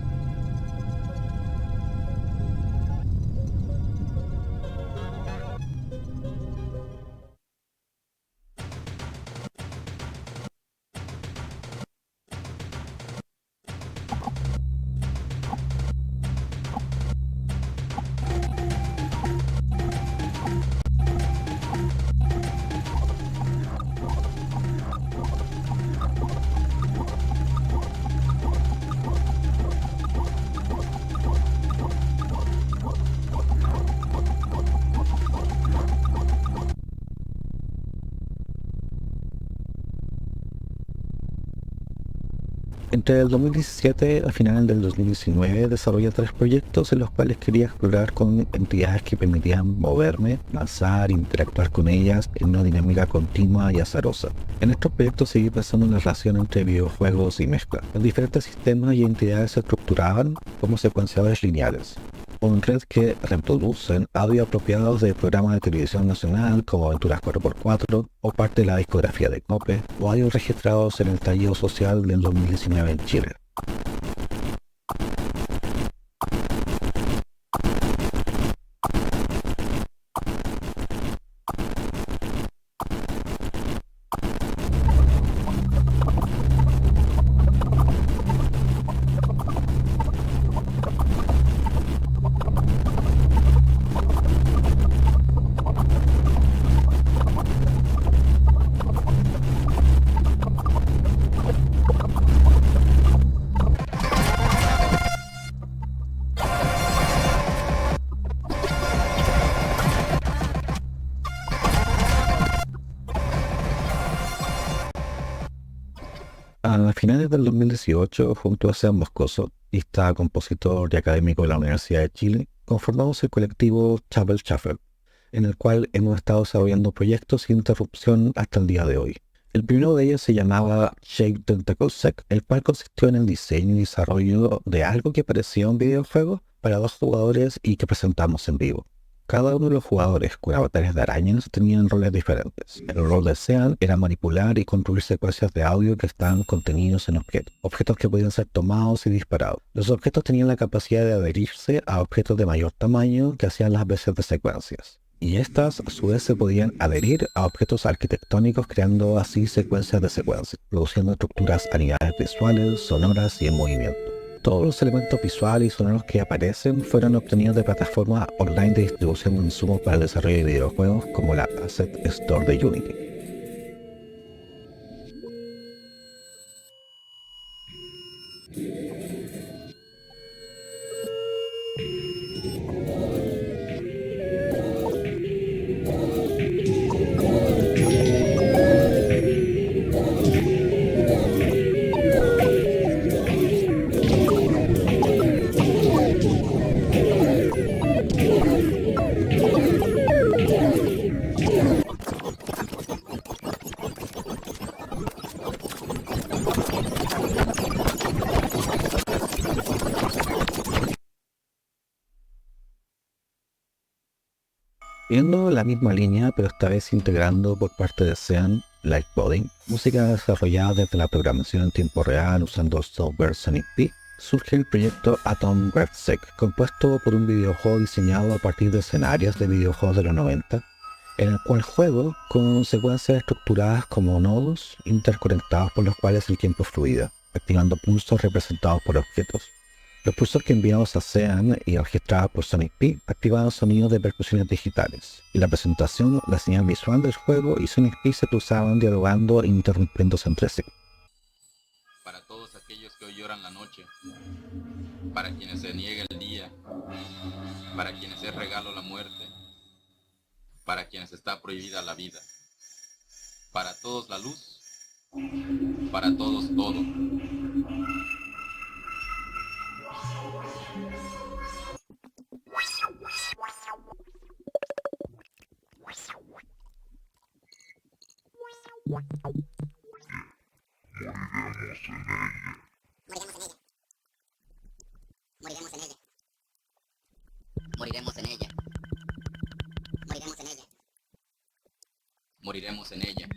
Entre el 2017 a finales del 2019 desarrollé 3 proyectos en los cuales quería explorar con entidades que permitían moverme, lanzar, interactuar con ellas en una dinámica continua y azarosa. En estos proyectos seguí pensando en la relación entre videojuegos y mezcla. Los diferentes sistemas y entidades se estructuraban como secuenciadores lineales, con red que reproducen audio apropiados de programas de televisión nacional como Aventuras 4x4 o parte de la discografía de Cope, o audio registrados en el estallido social del 2019 en Chile. A finales del 2018, junto a Sean Moscoso, artista, compositor y académico de la Universidad de Chile, conformamos el colectivo Chapel Shuffle, en el cual hemos estado desarrollando proyectos sin interrupción hasta el día de hoy. El primero de ellos se llamaba Shape Tentacle Sec, el cual consistió en el diseño y desarrollo de algo que parecía un videojuego para 2 jugadores y que presentamos en vivo. Cada uno de los jugadores con avatares de arañas tenían roles diferentes. El rol de Sean era manipular y construir secuencias de audio que estaban contenidos en objetos que podían ser tomados y disparados. Los objetos tenían la capacidad de adherirse a objetos de mayor tamaño que hacían las veces de secuencias. Y estas a su vez se podían adherir a objetos arquitectónicos, creando así secuencias de secuencias, produciendo estructuras a niveles visuales, sonoras y en movimiento. Todos los elementos visuales y sonoros que aparecen fueron obtenidos de plataformas online de distribución de insumos para el desarrollo de videojuegos como la Asset Store de Unity. Siguiendo la misma línea, pero esta vez integrando por parte de Sean Lightcoding, música desarrollada desde la programación en tiempo real usando software Sonic P, surge el proyecto Atom Sec, compuesto por un videojuego diseñado a partir de escenarios de videojuegos de los 90, en el cual juego con secuencias estructuradas como nodos interconectados por los cuales el tiempo fluida, activando pulsos representados por objetos. Los pulsos que enviados a Sean y registrados por Sonic P activaban sonidos de percusiones digitales. En la presentación, la señal visual del juego y Sonic P se cruzaban dialogando e interrumpiéndose entre sí. Para todos aquellos que hoy lloran la noche, para quienes se niega el día, para quienes es regalo la muerte, para quienes está prohibida la vida, para todos la luz, para todos todo. Moriremos en ella. Moriremos en ella.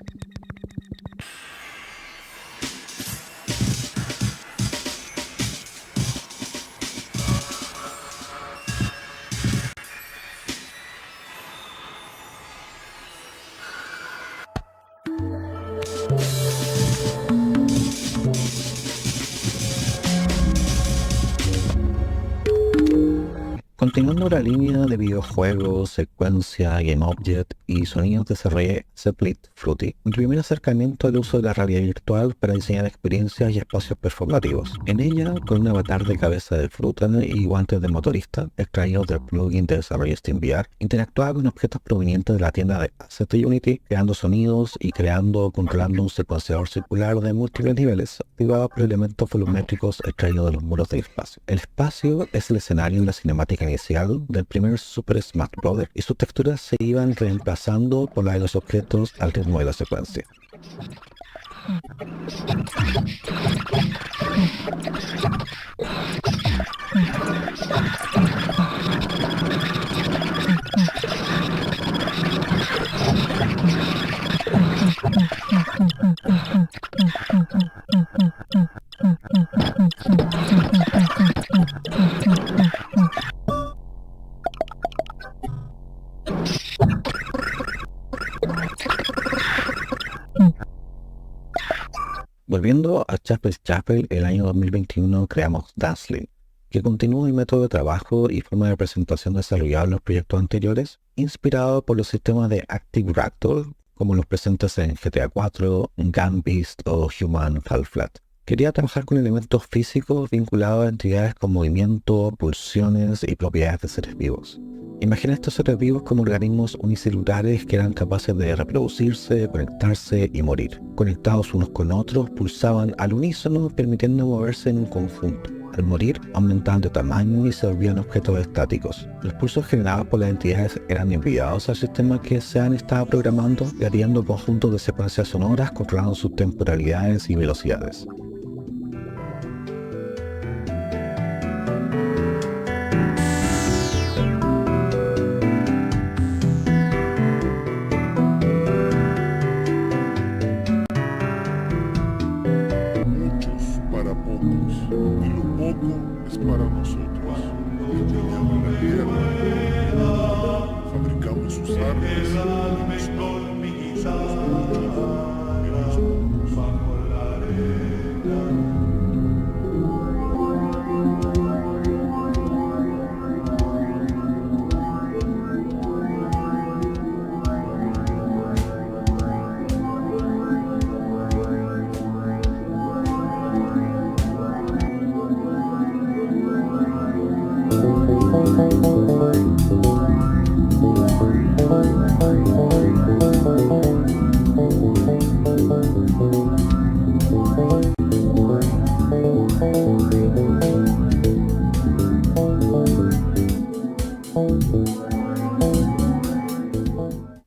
Continuando la línea de videojuegos, secuencia, game object y sonidos, desarrollé Split Fruity, mi primer acercamiento al uso de la realidad virtual para diseñar experiencias y espacios performativos. En ella, con un avatar de cabeza de fruta y guantes de motorista, extraídos del plugin de desarrollo SteamVR, interactuaba con objetos provenientes de la tienda de Asset de Unity, creando sonidos y controlando un secuenciador circular de múltiples niveles, activado por elementos volumétricos extraídos de los muros del espacio. El espacio es el escenario de la cinemática inicial del primer Super Smash Bros. Y sus texturas se iban reemplazando por las de los objetos al ritmo de la secuencia. Volviendo a Chapel's Chapel, el año 2021 creamos Dazzling, que continúa el método de trabajo y forma de presentación desarrollado en los proyectos anteriores, inspirado por los sistemas de Active Ragdoll, como los presentes en GTA 4, Gunbeast o Human Fall Flat. Quería trabajar con elementos físicos vinculados a entidades con movimiento, pulsiones y propiedades de seres vivos. Imagina estos seres vivos como organismos unicelulares que eran capaces de reproducirse, conectarse y morir. Conectados unos con otros, pulsaban al unísono, permitiendo moverse en un conjunto. Al morir, aumentaban de tamaño y se volvían objetos estáticos. Los pulsos generados por las entidades eran enviados al sistema que SEAN estaba programando, creando conjuntos de secuencias sonoras controlando sus temporalidades y velocidades.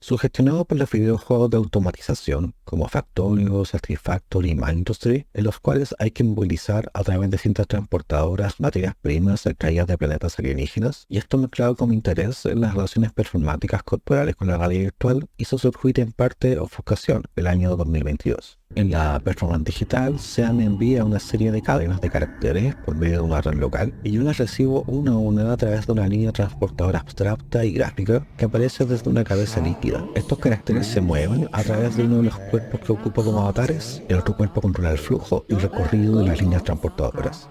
Sugestionado por los videojuegos de automatización como Factorio, Satisfactory y Mindustry, en los cuales hay que movilizar a través de cintas transportadoras materias primas extraídas de planetas alienígenas, y esto mezclado con mi interés en las relaciones performáticas corporales con la realidad virtual, hizo surgir en parte Ofuscación el año 2022. En la performance digital, SEAN envía una serie de cadenas de caracteres por medio de una red local y yo las recibo una a una a través de una línea transportadora abstracta y gráfica que aparece desde una cabeza líquida. Estos caracteres se mueven a través de uno de los cuerpos que ocupo como avatares, el otro cuerpo controla el flujo y el recorrido de las líneas transportadoras.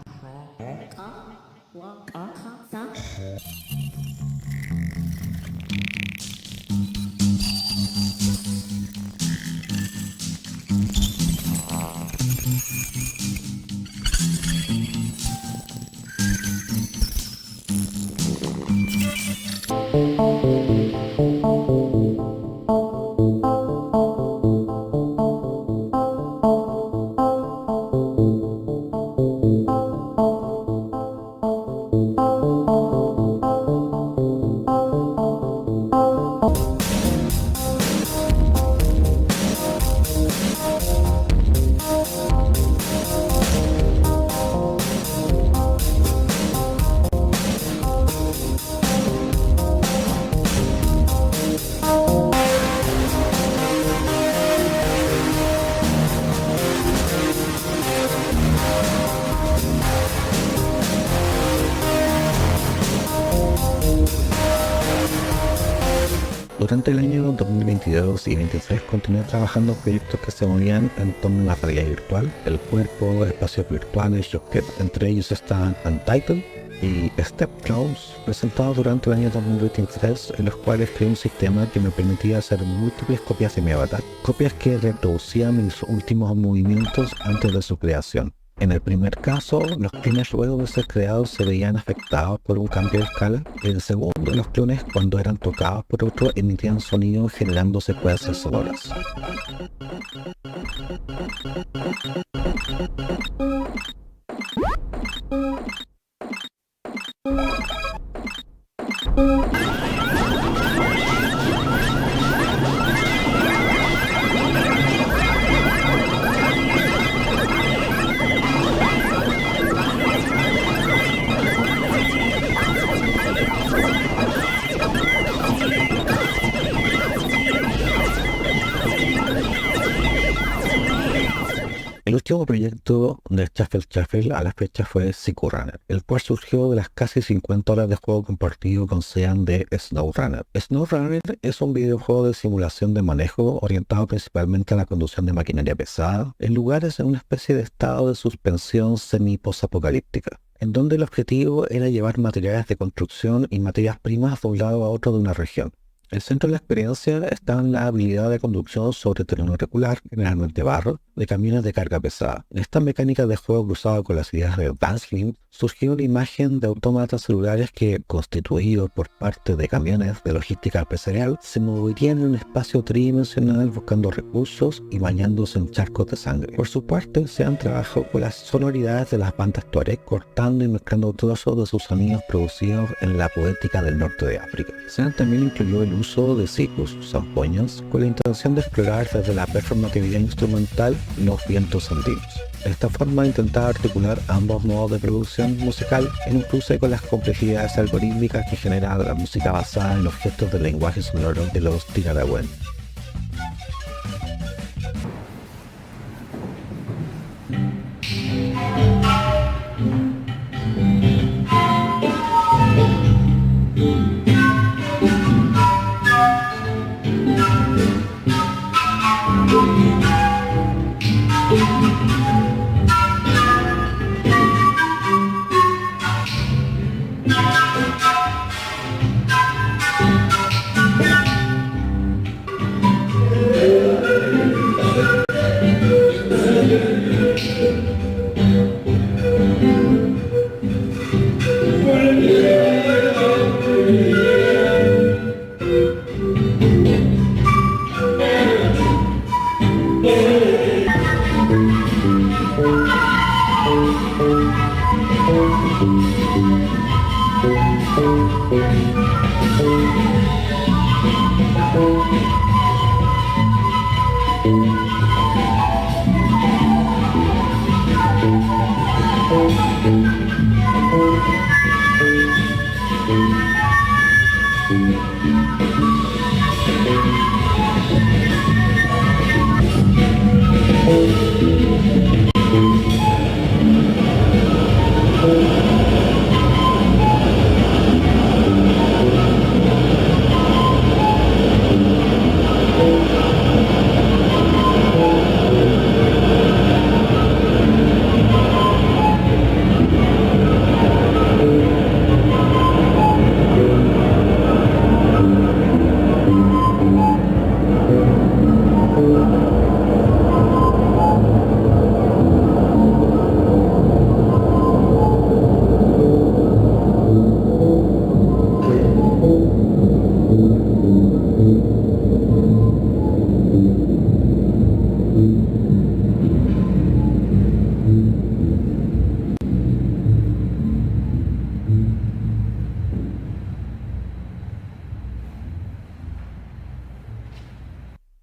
Durante el año 2022 y 2023 continué trabajando en proyectos que se movían en torno a la realidad virtual, el cuerpo, espacios virtuales y objetos. Entre ellos están Untitled, y Stepclones, presentados durante el año 2023, en los cuales creé un sistema que me permitía hacer múltiples copias de mi avatar, copias que reproducían mis últimos movimientos antes de su creación. En el primer caso, los clones luego de ser creados se veían afectados por un cambio de escala. En el segundo, los clones cuando eran tocados por otro emitían sonido generando secuencias sonoras. El último proyecto de Shuffle a la fecha fue SnowRunner, el cual surgió de las casi 50 horas de juego compartido con Sean de SnowRunner. SnowRunner es un videojuego de simulación de manejo orientado principalmente a la conducción de maquinaria pesada en lugares en una especie de estado de suspensión semi-posapocalíptica, en donde el objetivo era llevar materiales de construcción y materias primas de un lado a otro de una región. El centro de la experiencia está en la habilidad de conducción sobre terreno irregular, generalmente barro, de camiones de carga pesada. En esta mecánica de juego cruzada con las ideas de Dancing, surgió la imagen de autómatas celulares que, constituidos por parte de camiones de logística empresarial, se moverían en un espacio tridimensional buscando recursos y bañándose en charcos de sangre. Por su parte, Sean trabajó con las sonoridades de las bandas tuareg, cortando y mezclando trozos de sus sonidos producidos en la poética del norte de África. Sean también incluyó el uso de ciclos, zampoñas, con la intención de explorar desde la performatividad instrumental los vientos andinos. De esta forma intentaba articular ambos modos de producción musical en un cruce con las complejidades algorítmicas que genera la música basada en objetos del lenguaje sonoro de los Tirarawen.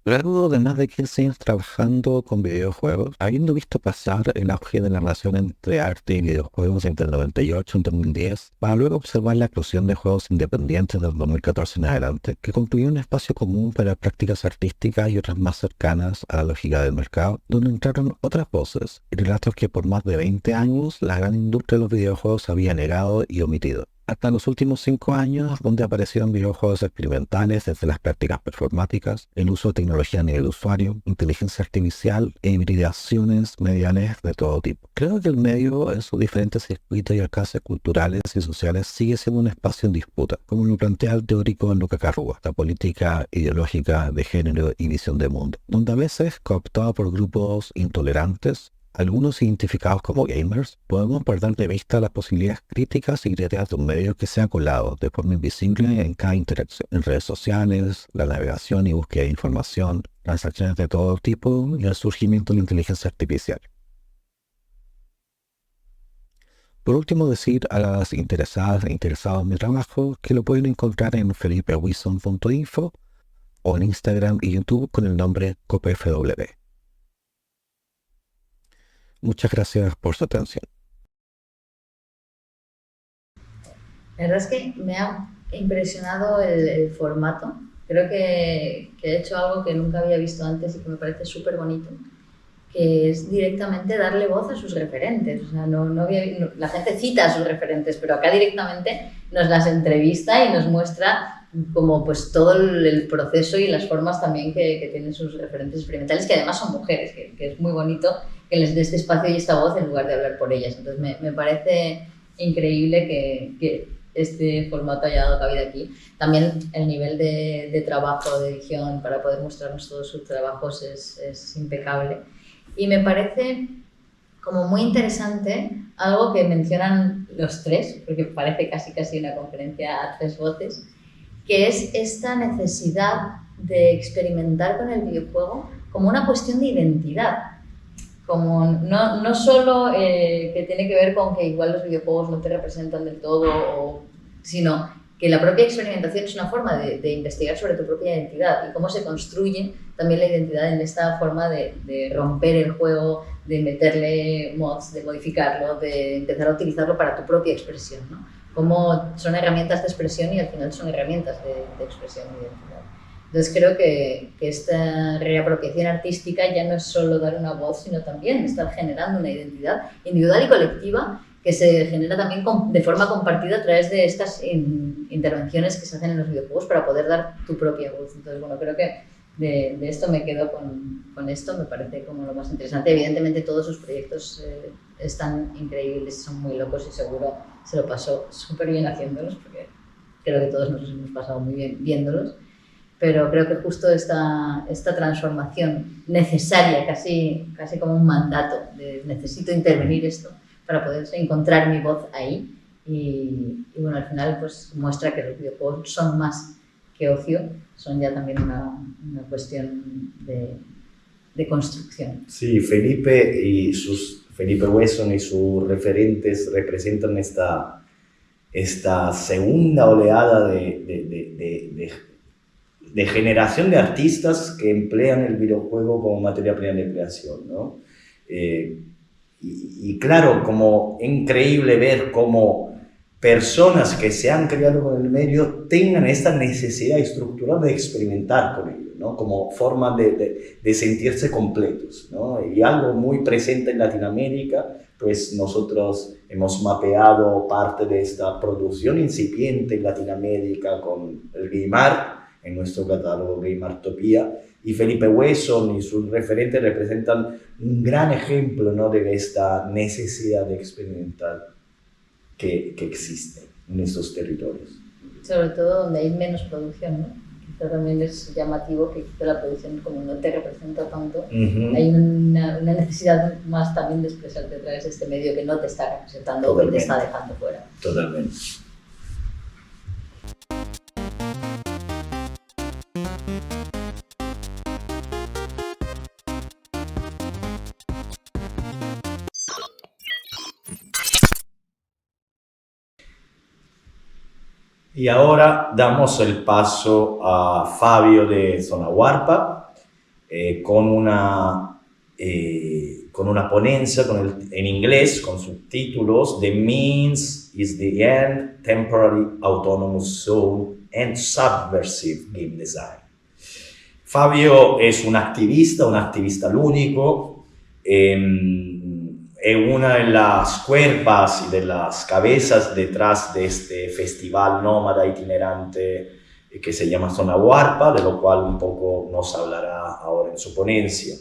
Luego de más de 15 años trabajando con videojuegos, habiendo visto pasar el auge de la relación entre arte y videojuegos entre el 98 y el 2010, para luego observar la eclosión de juegos independientes del 2014 en adelante, que concluyó un espacio común para prácticas artísticas y otras más cercanas a la lógica del mercado, donde entraron otras voces y relatos que por más de 20 años la gran industria de los videojuegos había negado y omitido. hasta los últimos 5 años, donde aparecieron videojuegos experimentales desde las prácticas performáticas, el uso de tecnología a nivel usuario, inteligencia artificial e hibridaciones mediales de todo tipo. Creo que el medio, en sus diferentes circuitos y alcances culturales y sociales, sigue siendo un espacio en disputa, como lo plantea el teórico Luca Carrúa, la política ideológica de género y visión de mundo, donde a veces, cooptado por grupos intolerantes, algunos identificados como gamers, podemos perder de vista las posibilidades críticas y creativas de un medio que se ha colado de forma invisible en cada interacción, en redes sociales, la navegación y búsqueda de información, transacciones de todo tipo y el surgimiento de la inteligencia artificial. Por último, decir a las interesadas e interesados en mi trabajo que lo pueden encontrar en felipeweasson.info o en Instagram y YouTube con el nombre copfw. Muchas gracias por su atención. La verdad es que me ha impresionado el formato. Creo que he hecho algo que nunca había visto antes y que me parece súper bonito, que es directamente darle voz a sus referentes. O sea, la gente cita a sus referentes, pero acá directamente nos las entrevista y nos muestra como pues todo el proceso y las formas también que tienen sus referentes experimentales, que además son mujeres, que es muy bonito que les dé este espacio y esta voz en lugar de hablar por ellas. Entonces me parece increíble que este formato haya dado cabida aquí. También el nivel de trabajo, de edición, para poder mostrarnos todos sus trabajos es impecable. Y me parece como muy interesante algo que mencionan los tres, porque parece casi una conferencia a tres voces, que es esta necesidad de experimentar con el videojuego como una cuestión de identidad. Como no solo que tiene que ver con que igual los videojuegos no te representan del todo, sino que la propia experimentación es una forma de investigar sobre tu propia identidad y cómo se construye también la identidad en esta forma de romper el juego, de meterle mods, de modificarlo, de empezar a utilizarlo para tu propia expresión, ¿no? Cómo son herramientas de expresión y al final son herramientas de expresión y identidad. Entonces creo que esta reapropiación artística ya no es solo dar una voz, sino también estar generando una identidad individual y colectiva que se genera también de forma compartida a través de estas intervenciones que se hacen en los videojuegos para poder dar tu propia voz. Entonces, bueno, creo que de esto me quedo con esto, me parece como lo más interesante. Evidentemente todos sus proyectos están increíbles, son muy locos y seguro se lo pasó súper bien haciéndolos, porque creo que todos nos hemos pasado muy bien viéndolos. Pero creo que justo esta transformación necesaria, casi como un mandato, de necesito intervenir esto para poder encontrar mi voz ahí. Y bueno, al final pues muestra que los videojuegos son más que ocio, son ya también una cuestión de construcción. Sí, Felipe Weasson y sus referentes representan esta segunda oleada de generación de artistas que emplean el videojuego como materia prima de creación, ¿no? Y claro, como increíble ver cómo personas que se han criado con el medio tengan esta necesidad estructural de experimentar con ello, ¿no? Como forma de sentirse completos, ¿no? Y algo muy presente en Latinoamérica, pues nosotros hemos mapeado parte de esta producción incipiente en Latinoamérica con el Gameart, en nuestro catálogo Gameartopía, y Felipe Weasson y sus referentes representan un gran ejemplo, ¿no? De esta necesidad de experimentar que existe en estos territorios. Sobre todo donde hay menos producción, ¿no? Quizá también es llamativo que quizá la producción, como no te representa tanto, hay una necesidad más también de expresarte a través de este medio que no te está representando o que te está dejando fuera. Totalmente. Y ahora damos el paso a Fabio de Zona Huarpa con una ponencia en inglés con subtítulos The Means is the End, Temporary Autonomous Zone and Subversive Game Design. Fabio es un activista lúdico, una de las cuerpas y de las cabezas detrás de este festival nómada itinerante que se llama Zona Huarpa, de lo cual un poco nos hablará ahora en su ponencia.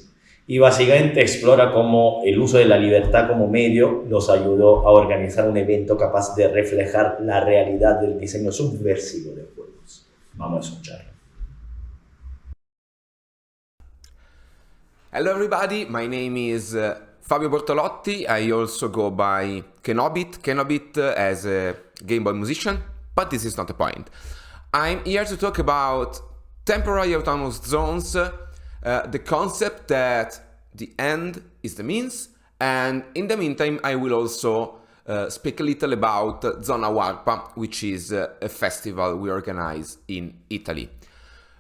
Y básicamente explora cómo el uso de la libertad como medio nos ayudó a organizar un evento capaz de reflejar la realidad del diseño subversivo de juegos. Vamos a escucharlo. Hello everybody, my name is Fabio Bortolotti. I also go by Kenobit as a Game Boy musician, but this is not the point. I'm here to talk about temporary autonomous zones, the concept that the end is the means, and in the meantime I will also speak a little about Zona Huarpa, which is a festival we organize in Italy.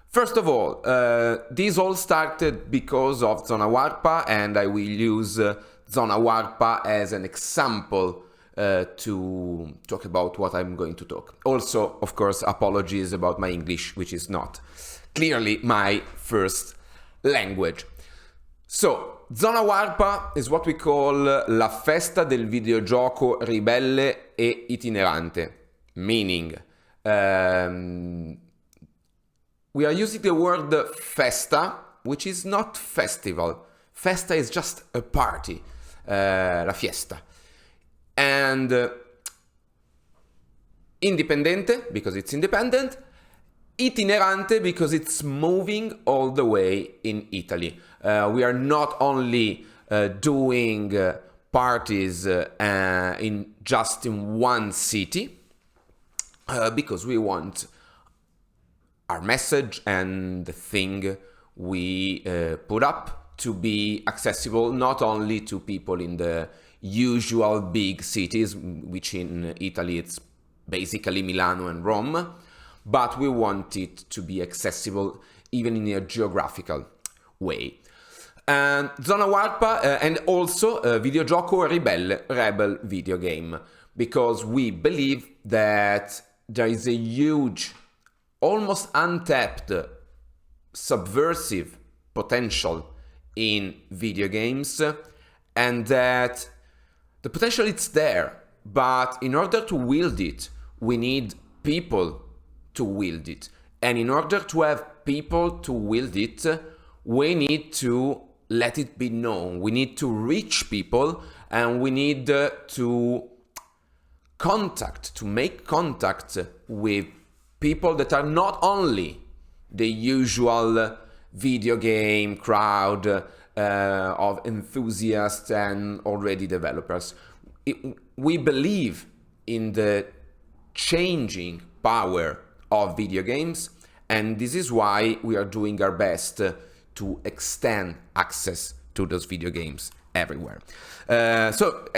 First of all, this all started because of Zona Huarpa, and I will use Zona Huarpa as an example to talk about what I'm going to talk. Also, of course, apologies about my English, which is not clearly my first language. So, Zona Huarpa is what we call la festa del videogioco ribelle e itinerante, meaning we are using the word festa, which is not festival. Festa is just a party, la fiesta. And indipendente, because it's independent. Itinerante, because it's moving all the way in Italy. We are not only doing parties in one city, because we want our message and the thing we put up to be accessible not only to people in the usual big cities, which in Italy it's basically Milano and Rome, but we want it to be accessible even in a geographical way. And Zona Huarpa and also Videogioco Ribelle, rebel video game, because we believe that there is a huge, almost untapped, subversive potential in video games, and that the potential is there, but in order to wield it, we need people to wield it. And in order to have people to wield it, we need to let it be known. We need to reach people, and we need to make contact with people that are not only the usual video game crowd of enthusiasts and already developers. We believe in the changing power of video games, and this is why we are doing our best to extend access to those video games everywhere. So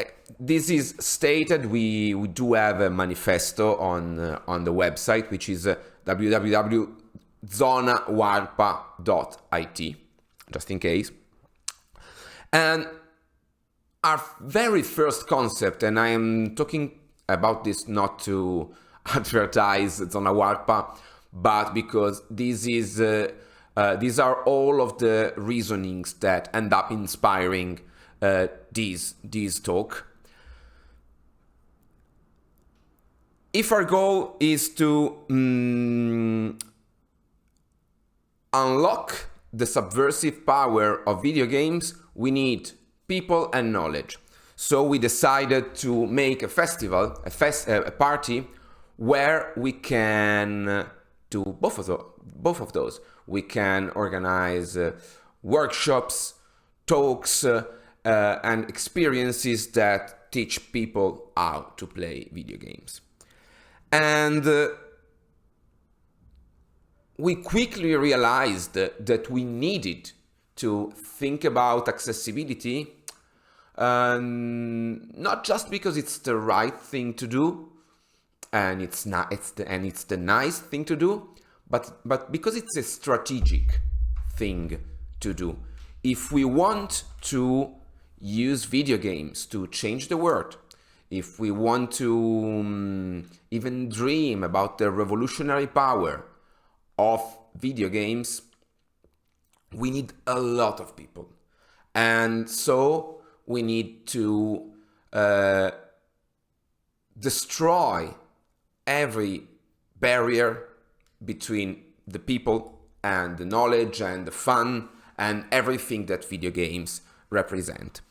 this is stated. We do have a manifesto on the website, which is www.zonahuarpa.it, just in case. And our very first concept, and I am talking about this not to advertise Zona Huarpa, but because this is these are all of the reasonings that end up inspiring this talk. If our goal is to unlock the subversive power of video games, we need people and knowledge. So we decided to make a festival, a party, where we can do both of those. We can organize workshops, talks, and experiences that teach people how to play video games. And we quickly realized that we needed to think about accessibility, not just because it's the right thing to do, and it's the nice thing to do, but because it's a strategic thing to do. If we want to use video games to change the world, if we want to even dream about the revolutionary power of video games, we need a lot of people. And so we need to destroy every barrier between the people and the knowledge and the fun and everything that video games represent.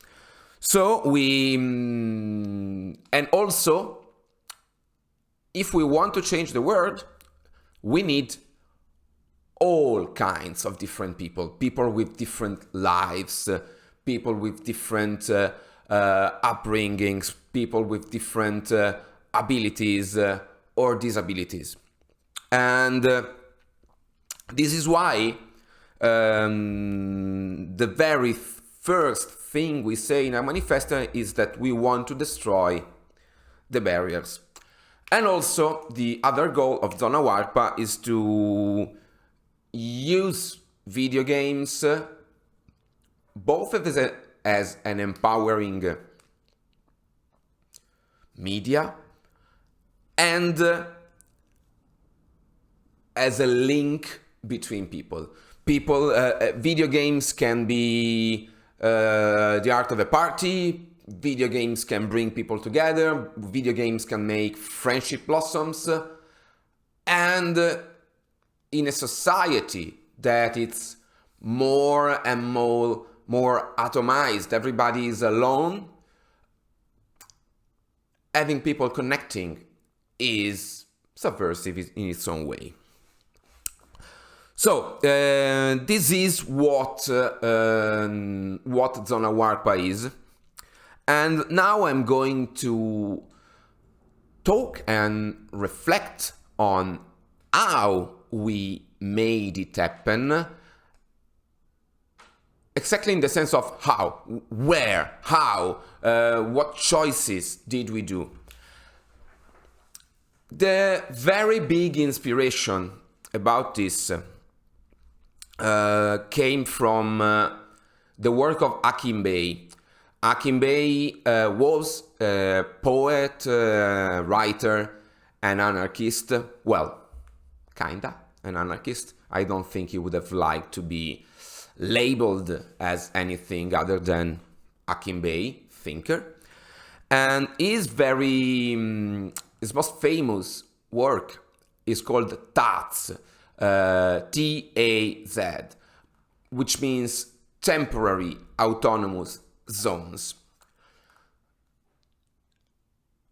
So and also, if we want to change the world, we need all kinds of different people with different lives, people with different upbringings, people with different abilities or disabilities. And this is why the very first thing we say in our manifesto is that we want to destroy the barriers. And also, the other goal of Zona Warpa is to use video games both as an empowering media and as a link between people. Video games can be the art of a party. Video games can bring people together. Video games can make friendship blossoms. And in a society that it's more and more atomized, everybody is alone, having people connecting is subversive in its own way. So this is what Zona Warpa is. And now I'm going to talk and reflect on how we made it happen, exactly in the sense of how, where, how, what choices did we do. The very big inspiration about this came from the work of Hakim Bey. Hakim Bey was a poet, writer, an anarchist. Well, kinda an anarchist. I don't think he would have liked to be labeled as anything other than Hakim Bey, thinker. And his most famous work is called TAZ, T-A-Z, which means temporary autonomous zones.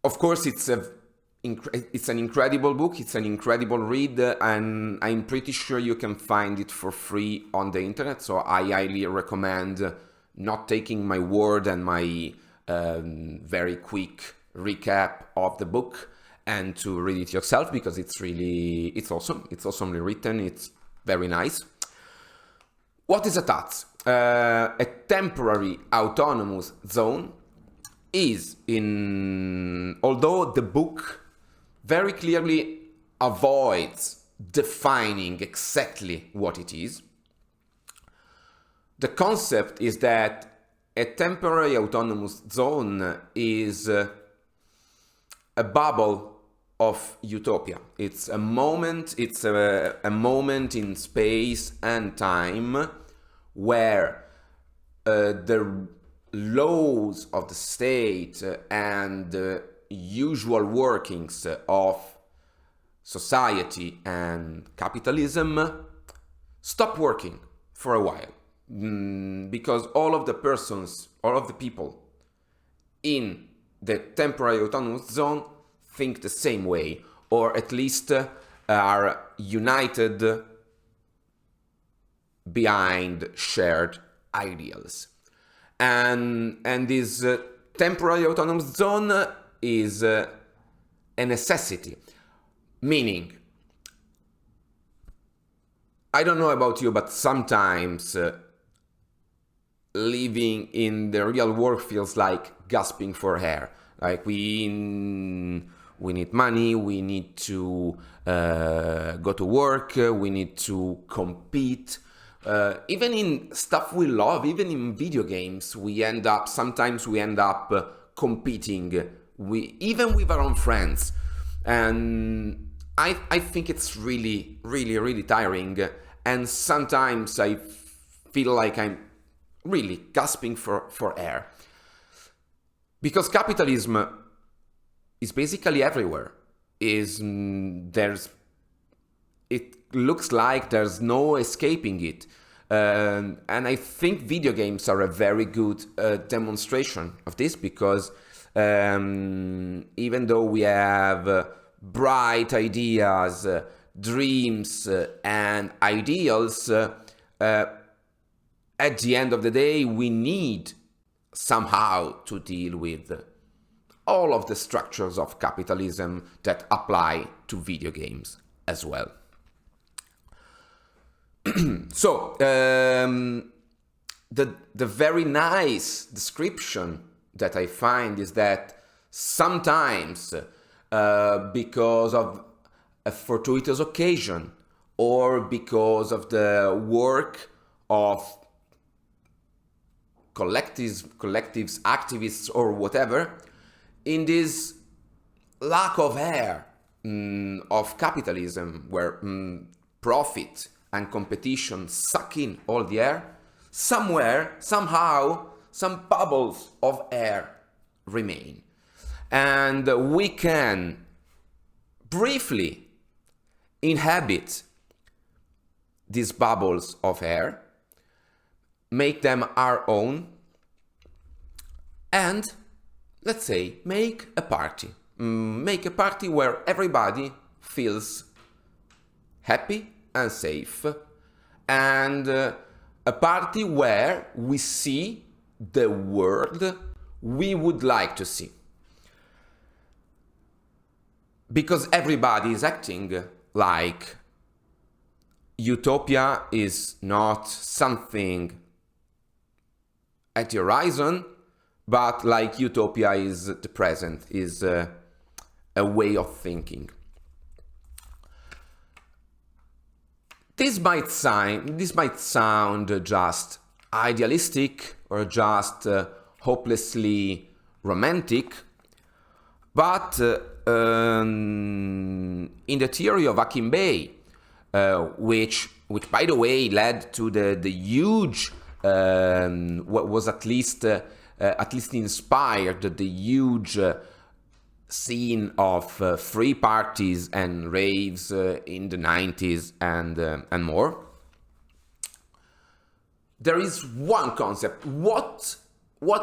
Of course, it's an incredible book, it's an incredible read, and I'm pretty sure you can find it for free on the internet, so I highly recommend not taking my word and my very quick recap of the book and to read it yourself, because it's awesome, it's awesomely written, it's very nice. What is a TAZ? A temporary autonomous zone is, although the book very clearly avoids defining exactly what it is, the concept is that a temporary autonomous zone is a bubble of utopia. It's a moment in space and time where the laws of the state and the usual workings of society and capitalism stop working for a while, because all of the people in the temporary autonomous zone think the same way, or at least are united behind shared ideals. And this temporary autonomous zone is a necessity, meaning, I don't know about you, but sometimes living in the real world feels like gasping for air. Like we need money, we need to go to work, we need to compete. Even in stuff we love, even in video games, sometimes we end up competing, even with our own friends. And I think it's really, really, really tiring. And sometimes I feel like I'm really gasping for air. Because capitalism is basically everywhere. It looks like there's no escaping it. And I think video games are a very good demonstration of this, because even though we have bright ideas, dreams, and ideals, at the end of the day, we need somehow to deal with all of the structures of capitalism that apply to video games as well. So, the very nice description that I find is that sometimes, because of a fortuitous occasion, or because of the work of collectives, activists, or whatever, in this lack of air of capitalism, where profit and competition suck in all the air, somewhere, somehow, some bubbles of air remain. And we can briefly inhabit these bubbles of air, make them our own, and, let's say, make a party. Make a party where everybody feels happy and safe, and a party where we see the world we would like to see. Because everybody is acting like utopia is not something at the horizon, but like utopia is the present, is a way of thinking. This might sound just idealistic or just hopelessly romantic, but in the theory of Akínbé, which by the way led to the huge, what was at least inspired the huge scene of free parties and raves in the 90s and more. There is one concept. What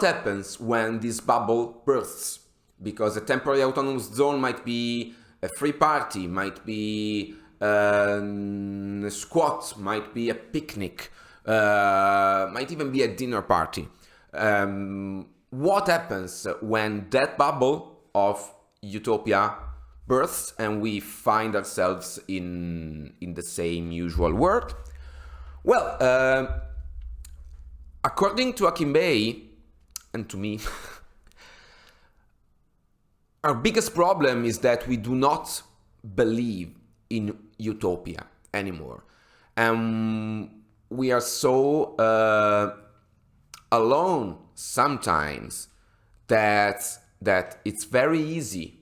happens when this bubble bursts? Because a temporary autonomous zone might be a free party, might be a squat, might be a picnic, might even be a dinner party. What happens when that bubble of utopia bursts and we find ourselves in the same usual world? Well, according to Akínbé, and to me, our biggest problem is that we do not believe in utopia anymore. And we are so alone sometimes that it's very easy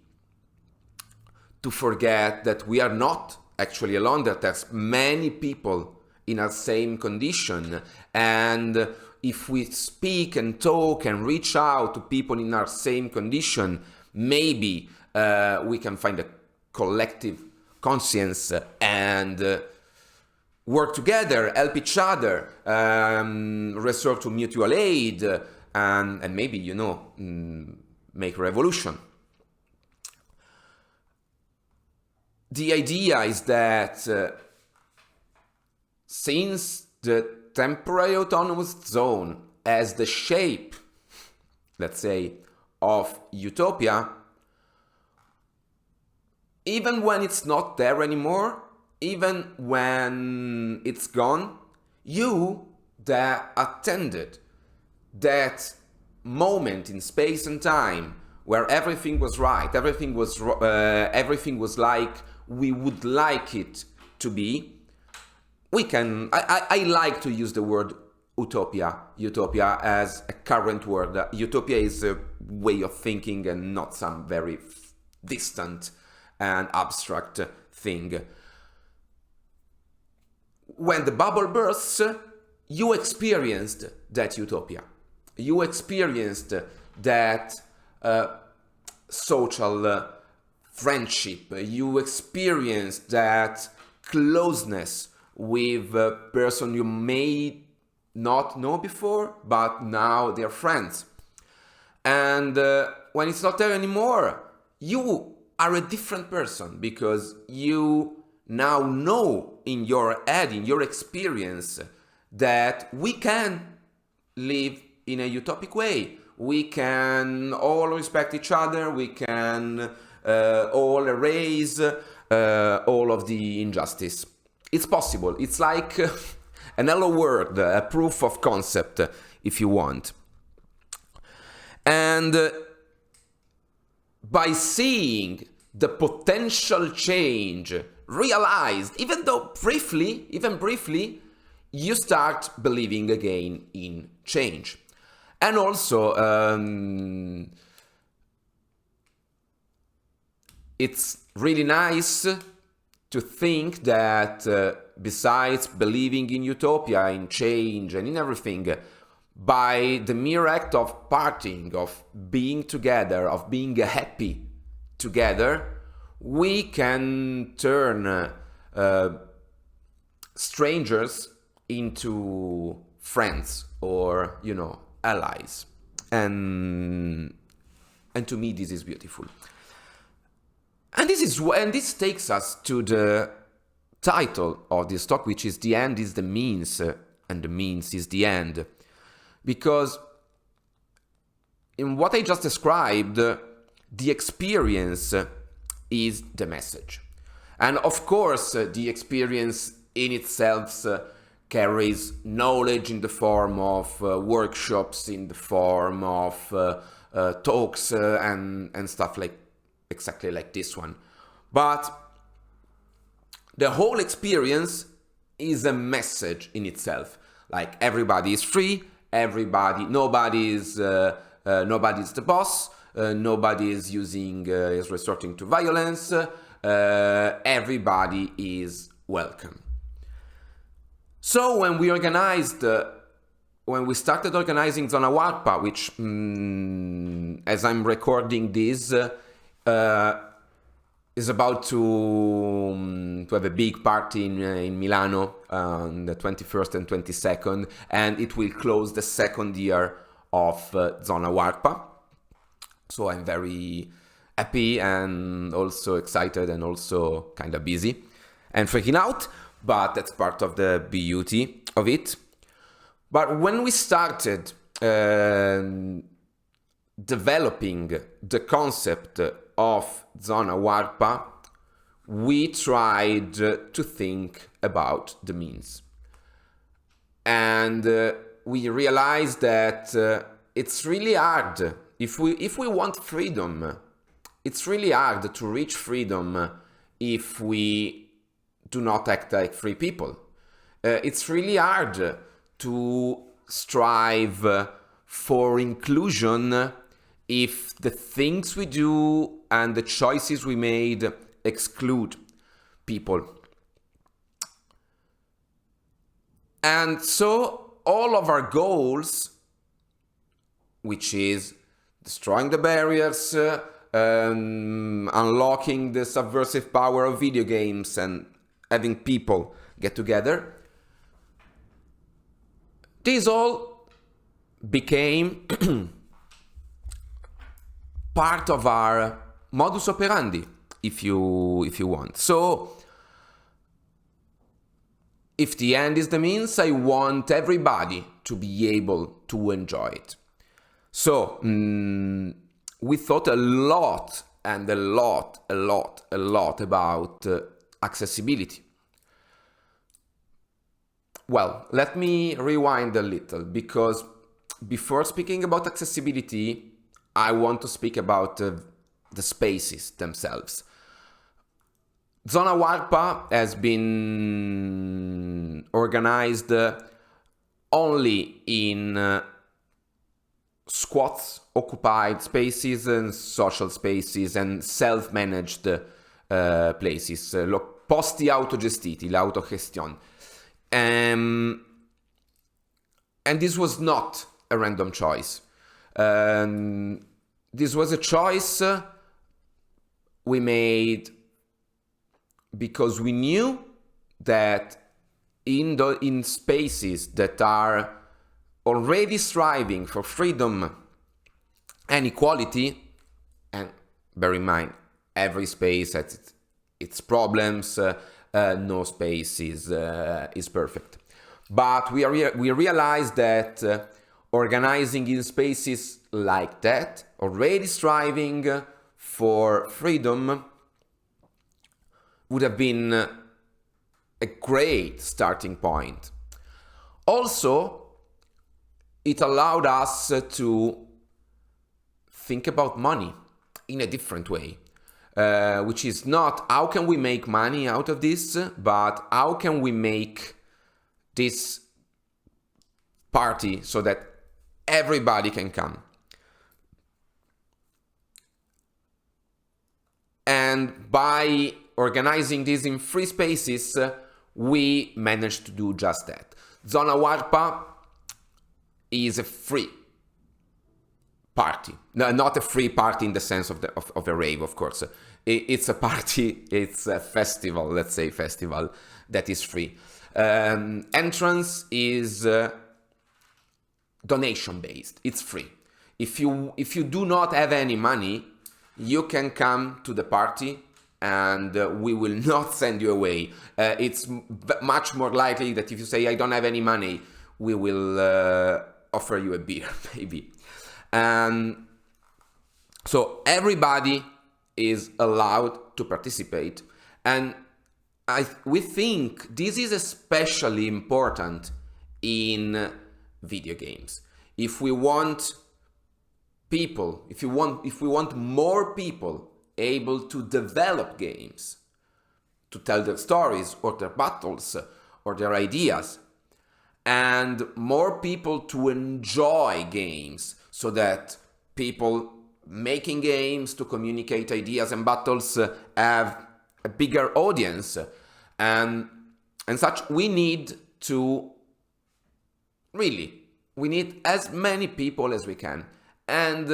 to forget that we are not actually alone, that there's many people in our same condition. And if we speak and talk and reach out to people in our same condition, maybe we can find a collective conscience and work together, help each other, resort to mutual aid, and maybe, make a revolution. The idea is that since the temporary autonomous zone has the shape, let's say, of utopia, even when it's not there anymore, even when it's gone, you that attended that moment in space and time where everything was right, everything was like we would like it to be. I like to use the word utopia as a current word. Utopia is a way of thinking and not some very distant and abstract thing. When the bubble bursts, you experienced that utopia. You experienced that social friendship. You experience that closeness with a person you may not know before, but now they're friends. And when it's not there anymore, you are a different person, because you now know in your head, in your experience, that we can live in a utopic way. We can all respect each other. We can all erase all of the injustice. It's possible. It's like an hello world, a proof of concept, if you want. And by seeing the potential change realized, even briefly, you start believing again in change. And also, it's really nice to think that besides believing in utopia, in change, and in everything, by the mere act of partying, of being together, of being happy together, we can turn strangers into friends, or, allies. And to me, this is beautiful. And this takes us to the title of this talk, which is "The End is the Means, and the Means is the End." Because in what I just described, the experience is the message. And of course, the experience in itself carries knowledge in the form of workshops, in the form of talks and stuff exactly like this one. But the whole experience is a message in itself. Like, everybody is free, nobody's the boss, nobody is is resorting to violence, everybody is welcome. So when we started organizing Zona Warpa, which as I'm recording this, is about to have a big party in Milano on the 21st and 22nd, and it will close the second year of Zona Warpa. So I'm very happy and also excited and also kind of busy and freaking out, but that's part of the beauty of it. But when we started developing the concept of Zona Warpa, we tried to think about the means. And we realized that it's really hard, if we want freedom, it's really hard to reach freedom if we do not act like free people. It's really hard to strive for inclusion if the things we do and the choices we made exclude people. And so all of our goals, which is destroying the barriers, unlocking the subversive power of video games and having people get together, these all became part of our modus operandi, if you want. So, if the end is the means, I want everybody to be able to enjoy it. So, we thought a lot about accessibility. Well, let me rewind a little, because before speaking about accessibility, I want to speak about the spaces themselves. Zona Warpa has been organized only in squats, occupied spaces and social spaces and self-managed places, posti autogestiti, l'autogestione. And this was not a random choice. this was a choice we made because we knew that in spaces that are already striving for freedom and equality, and bear in mind, every space has its problems, no space is perfect. But we realized that organizing in spaces like that, already striving for freedom, would have been a great starting point. Also, it allowed us to think about money in a different way, which is not how can we make money out of this, but how can we make this party so that everybody can come. And by organizing this in free spaces, we managed to do just that. Zona Warpa is a free party. No, not a free party in the sense of a rave, of course. It's a party, it's a festival, let's say festival, that is free. Entrance is donation-based, it's free. If you do not have any money, you can come to the party and we will not send you away. It's much more likely that if you say, I don't have any money, we will offer you a beer, maybe. So everybody is allowed to participate. And we think this is especially important in video games. If we want people, if we want more people able to develop games, to tell their stories or their battles or their ideas, and more people to enjoy games so that people making games to communicate ideas and battles have a bigger audience and such, we need as many people as we can. And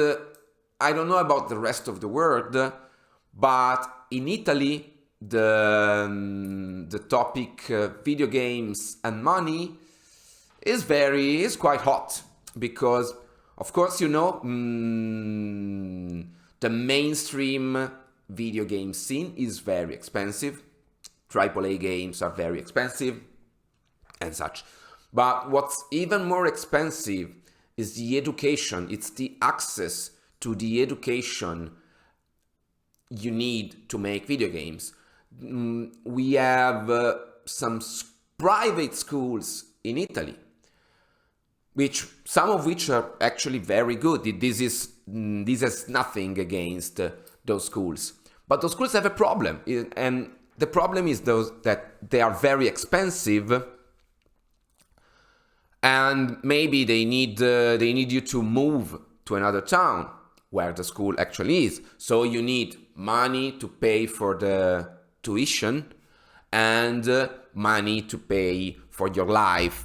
I don't know about the rest of the world, but in Italy, the topic video games and money is quite hot because, of course, you know, the mainstream video game scene is very expensive. AAA games are very expensive and such. But what's even more expensive is the education. It's the access to the education you need to make video games. We have some private schools in Italy, some of which are actually very good. This has nothing against those schools, but those schools have a problem, and the problem is that they are very expensive, and maybe they need you to move to another town where the school actually is. So you need money to pay for the tuition and money to pay for your life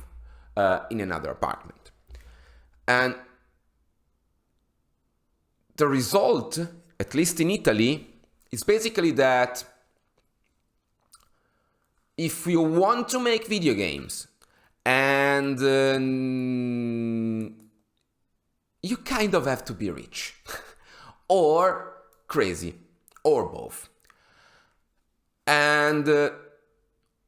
in another apartment. And the result, at least in Italy, is basically that if you want to make video games and you kind of have to be rich or crazy or both. And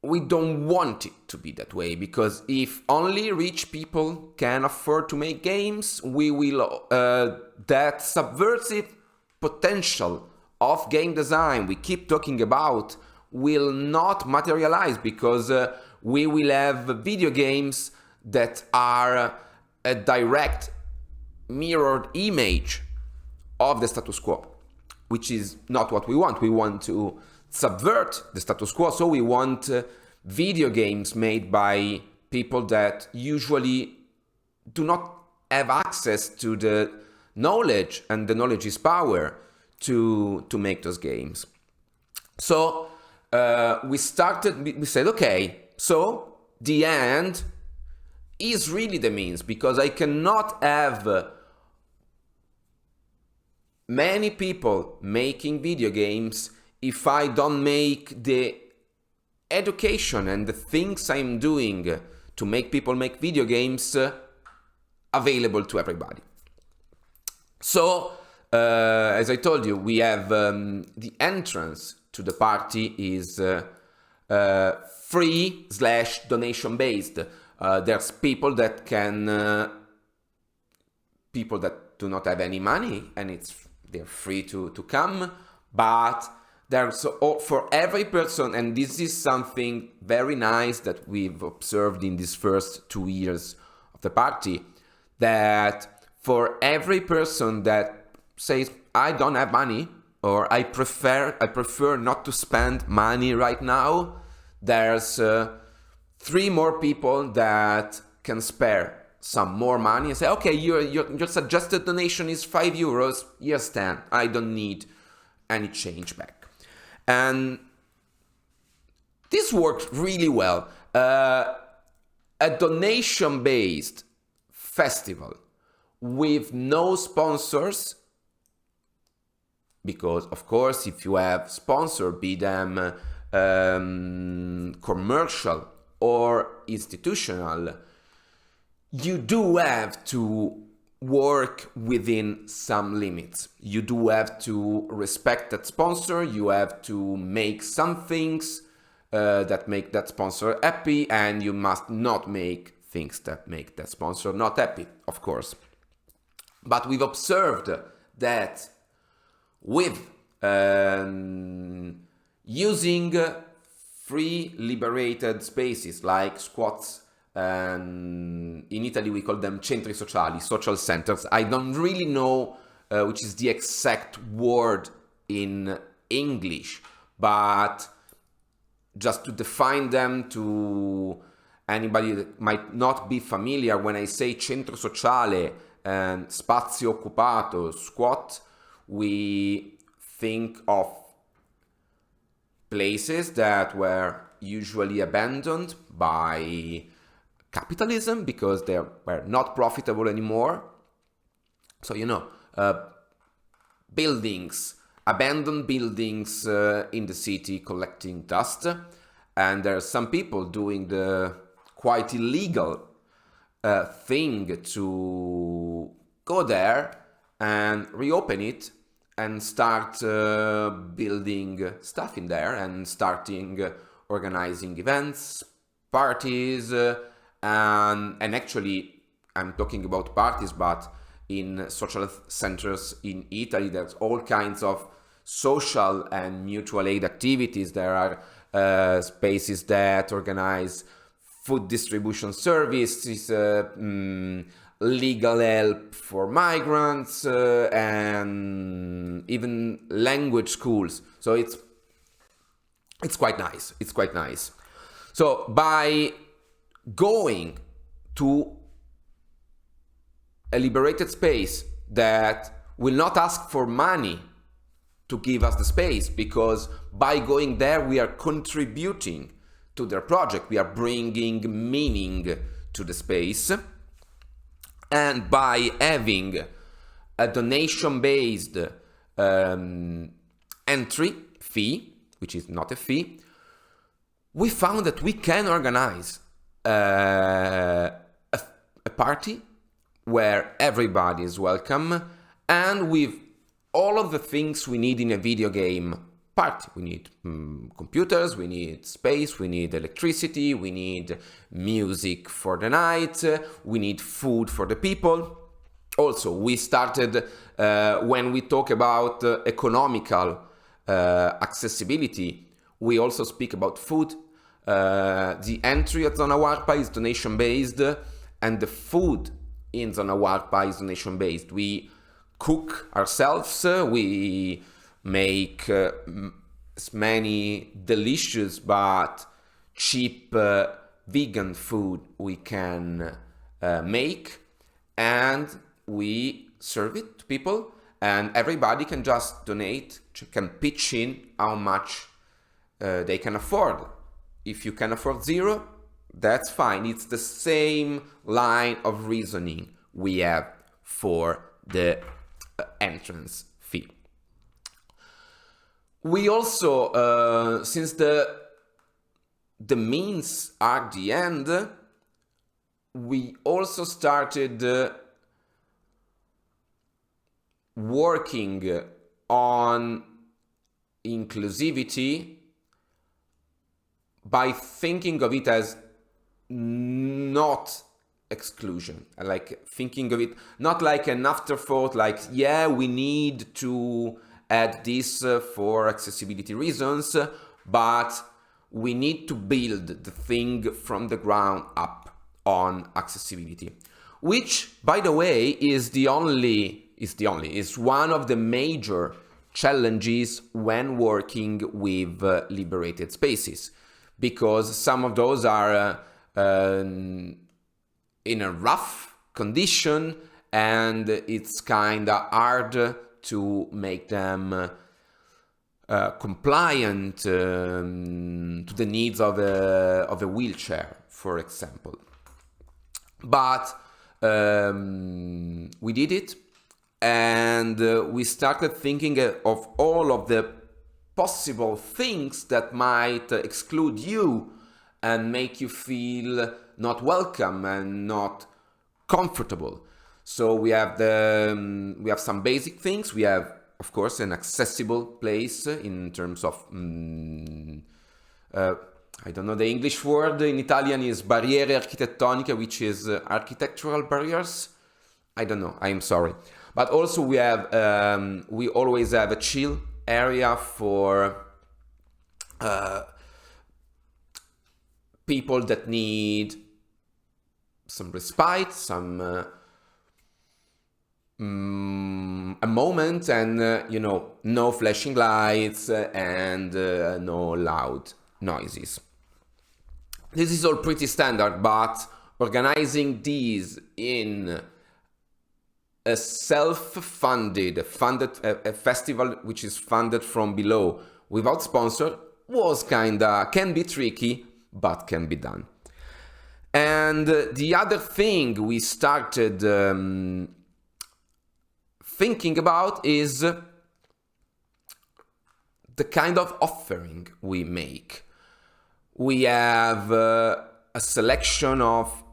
we don't want it to be that way, because if only rich people can afford to make games, we will that subversive potential of game design we keep talking about will not materialize, because we will have video games that are a direct mirrored image of the status quo, which is not what we want. We want to subvert the status quo, so we want video games made by people that usually do not have access to the knowledge, and the knowledge is power, to make those games. So we said, okay, so the end is really the means, because I cannot have many people making video games if I don't make the education and the things I'm doing to make people make video games available to everybody. So, as I told you, we have the entrance to the party is free/donation based. There's people that people that do not have any money, and they're free to come, but there's for every person, and this is something very nice that we've observed in these first 2 years of the party, that for every person that says, I don't have money, or I prefer not to spend money right now, there's 3 more people that can spare some more money and say, okay, your suggested donation is €5, here's 10, I don't need any change back. And this worked really well. A donation-based festival with no sponsors, because of course if you have sponsor, be them commercial or institutional, you do have to work within some limits. You do have to respect that sponsor, you have to make some things that make that sponsor happy, and you must not make things that make that sponsor not happy, of course. But we've observed that with using free liberated spaces like squats, in Italy we call them centri sociali, social centers. I don't really know which is the exact word in English, but just to define them to anybody that might not be familiar, when I say centro sociale and spazio occupato, squat, we think of places that were usually abandoned by capitalism because they were not profitable anymore. So, buildings, abandoned buildings in the city collecting dust. And there are some people doing the quite illegal thing to go there and reopen it and start building stuff in there and organizing events, parties, and actually I'm talking about parties, but in social centers in Italy there's all kinds of social and mutual aid activities. There are spaces that organize food distribution services, legal help for migrants, and even language schools. So it's quite nice. It's quite nice. So by going to a liberated space that will not ask for money to give us the space, because by going there we are contributing to their project, we are bringing meaning to the space. And by having a donation-based entry fee, which is not a fee, we found that we can organize a party where everybody is welcome, and with all of the things we need in a video game party. We need computers, we need space, we need electricity, we need music for the night, we need food for the people. Also, we started, when we talk about economical accessibility, we also speak about food. The entry at Zona Warpa is donation-based, and the food in Zona Warpa is donation-based. We cook ourselves, we make as many delicious but cheap vegan food we can make, and we serve it to people, and everybody can just donate, can pitch in how much they can afford. If you can afford zero, that's fine. It's the same line of reasoning we have for the entrance fee. we also, since the means are the end, we also started working on inclusivity by thinking of it as not exclusion, like thinking of it not like an afterthought, like, yeah, we need to add this for accessibility reasons, but we need to build the thing from the ground up on accessibility, which, by the way, is one of the major challenges when working with liberated spaces, because some of those are in a rough condition, and it's kind of hard to make them compliant to the needs of a wheelchair, for example. But we did it, and we started thinking of all of the possible things that might exclude you and make you feel not welcome and not comfortable. So we have some basic things. We have, of course, an accessible place in terms of I don't know the English word. In Italian is barriere architettoniche, which is architectural barriers. I don't know. I am sorry. But also we always have a chill area for people that need some respite, some a moment, and no flashing lights and no loud noises. This is all pretty standard, but organizing these in a self-funded, a festival which is funded from below without sponsor can be tricky, but can be done. And the other thing we started thinking about is the kind of offering we make. We have a selection of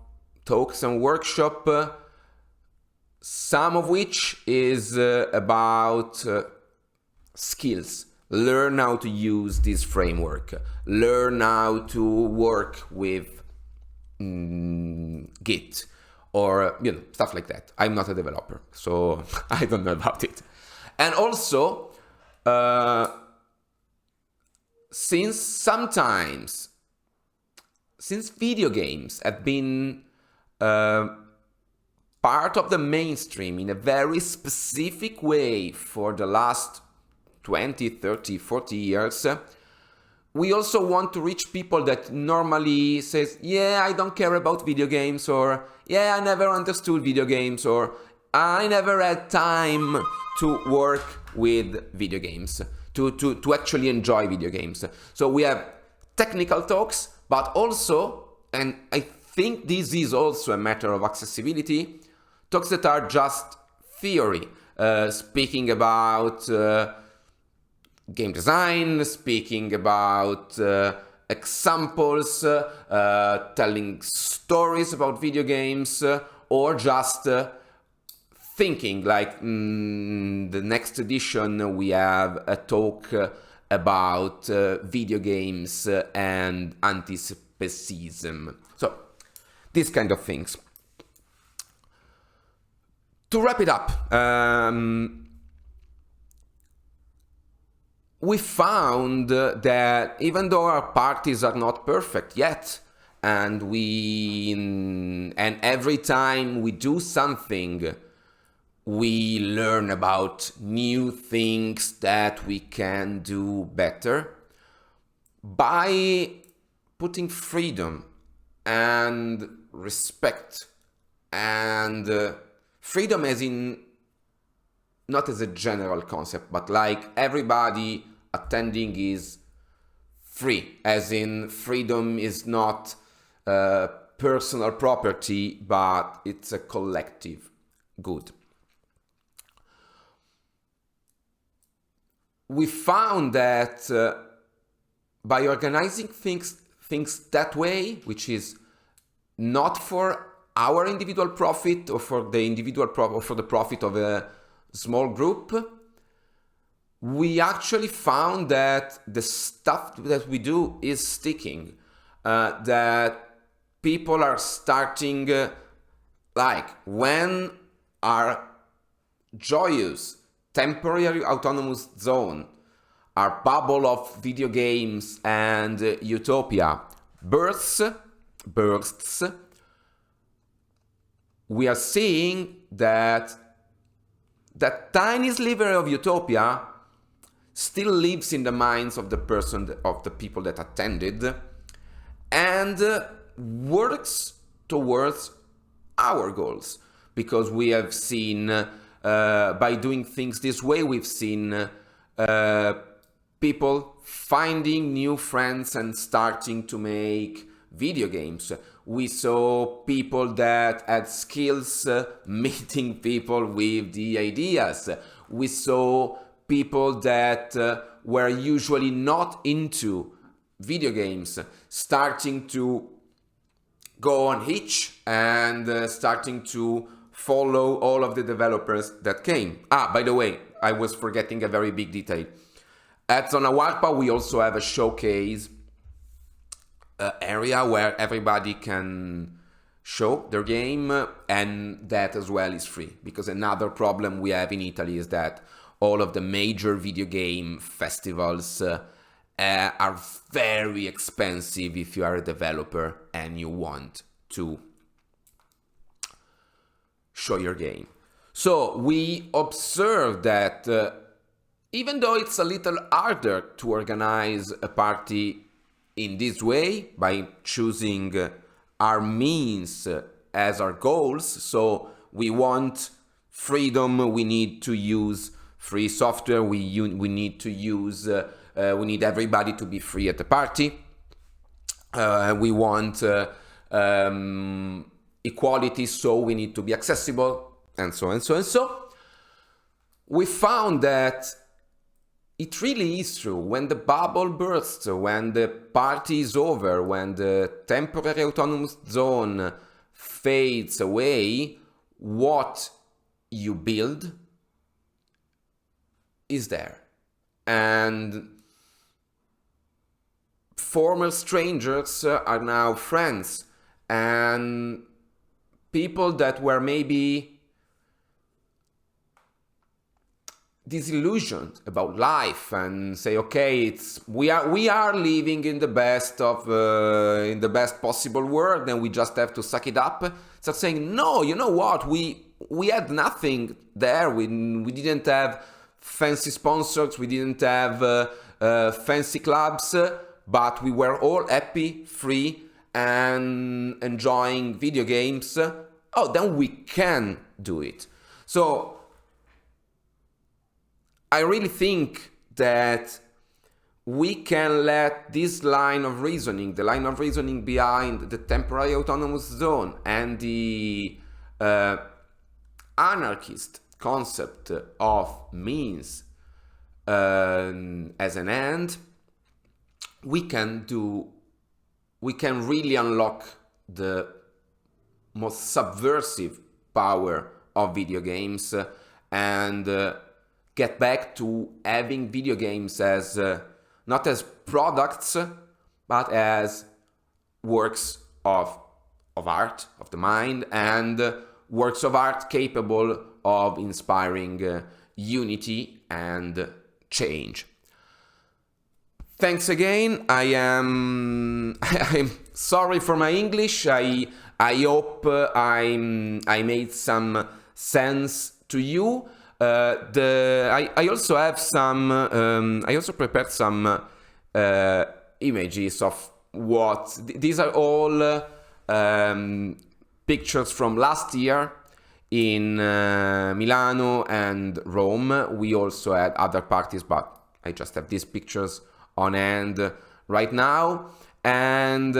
talks and workshops, some of which is about skills. Learn how to use this framework. Learn how to work with Git or stuff like that. I'm not a developer, so I don't know about it. And also, since video games have been part of the mainstream in a very specific way for the last 20, 30, 40 years, we also want to reach people that normally says, yeah, I don't care about video games, or yeah, I never understood video games, or I never had time to work with video games, to actually enjoy video games. So we have technical talks, but also, and I think this is also a matter of accessibility, talks that are just theory, speaking about game design, speaking about examples, telling stories about video games, or just thinking, like the next edition we have a talk about video games and anti-specism. So these kind of things. To wrap it up, we found that even though our parties are not perfect yet, and every time we do something, we learn about new things that we can do better, by putting freedom and respect, and freedom as in, not as a general concept, but like everybody attending is free, as in freedom is not personal property, but it's a collective good. we found that by organizing things that way, which is not for our individual profit or for the individual or for the profit of a small group, we actually found that the stuff that we do is sticking, that people are starting, like when our joyous temporary autonomous zone, our bubble of video games and utopia bursts, we are seeing that that tiny sliver of utopia still lives in the minds of the people that attended, and works towards our goals. Because we have seen, by doing things this way, we've seen people finding new friends and starting to make video games. We saw people that had skills meeting people with the ideas. We saw people that were usually not into video games starting to go on Hitch and starting to follow all of the developers that came. By the way, I was forgetting a very big detail. At Zona Warpa, we also have a showcase area where everybody can show their game, and that as well is free. Because another problem we have in Italy is that all of the major video game festivals are very expensive if you are a developer and you want to show your game. So we observed that even though it's a little harder to organize a party in this way, by choosing our means as our goals, so we want freedom, we need to use free software, we need to use, we need everybody to be free at the party, we want equality, so we need to be accessible, and so and so and so. We found that it really is true. When the bubble bursts, when the party is over, when the temporary autonomous zone fades away, what you build is there. And former strangers are now friends, and people that were maybe disillusioned about life and say, okay, we are living in the best possible world, and we just have to suck it up. Start saying, no, you know what? We had nothing there. We didn't have fancy sponsors. We didn't have fancy clubs, but we were all happy, free, and enjoying video games. Oh, then we can do it. So I really think that we can let this line of reasoning, the line of reasoning behind the temporary autonomous zone and the anarchist concept of means as an end, we can really unlock the most subversive power of video games and get back to having video games as not as products, but as works of art, of the mind, and works of art capable of inspiring unity and change. Thanks again. I'm sorry for my English. I hope I made some sense to you. I also have some. I also prepared some images of what these are all pictures from last year in Milano and Rome. We also had other parties, but I just have these pictures on hand right now, and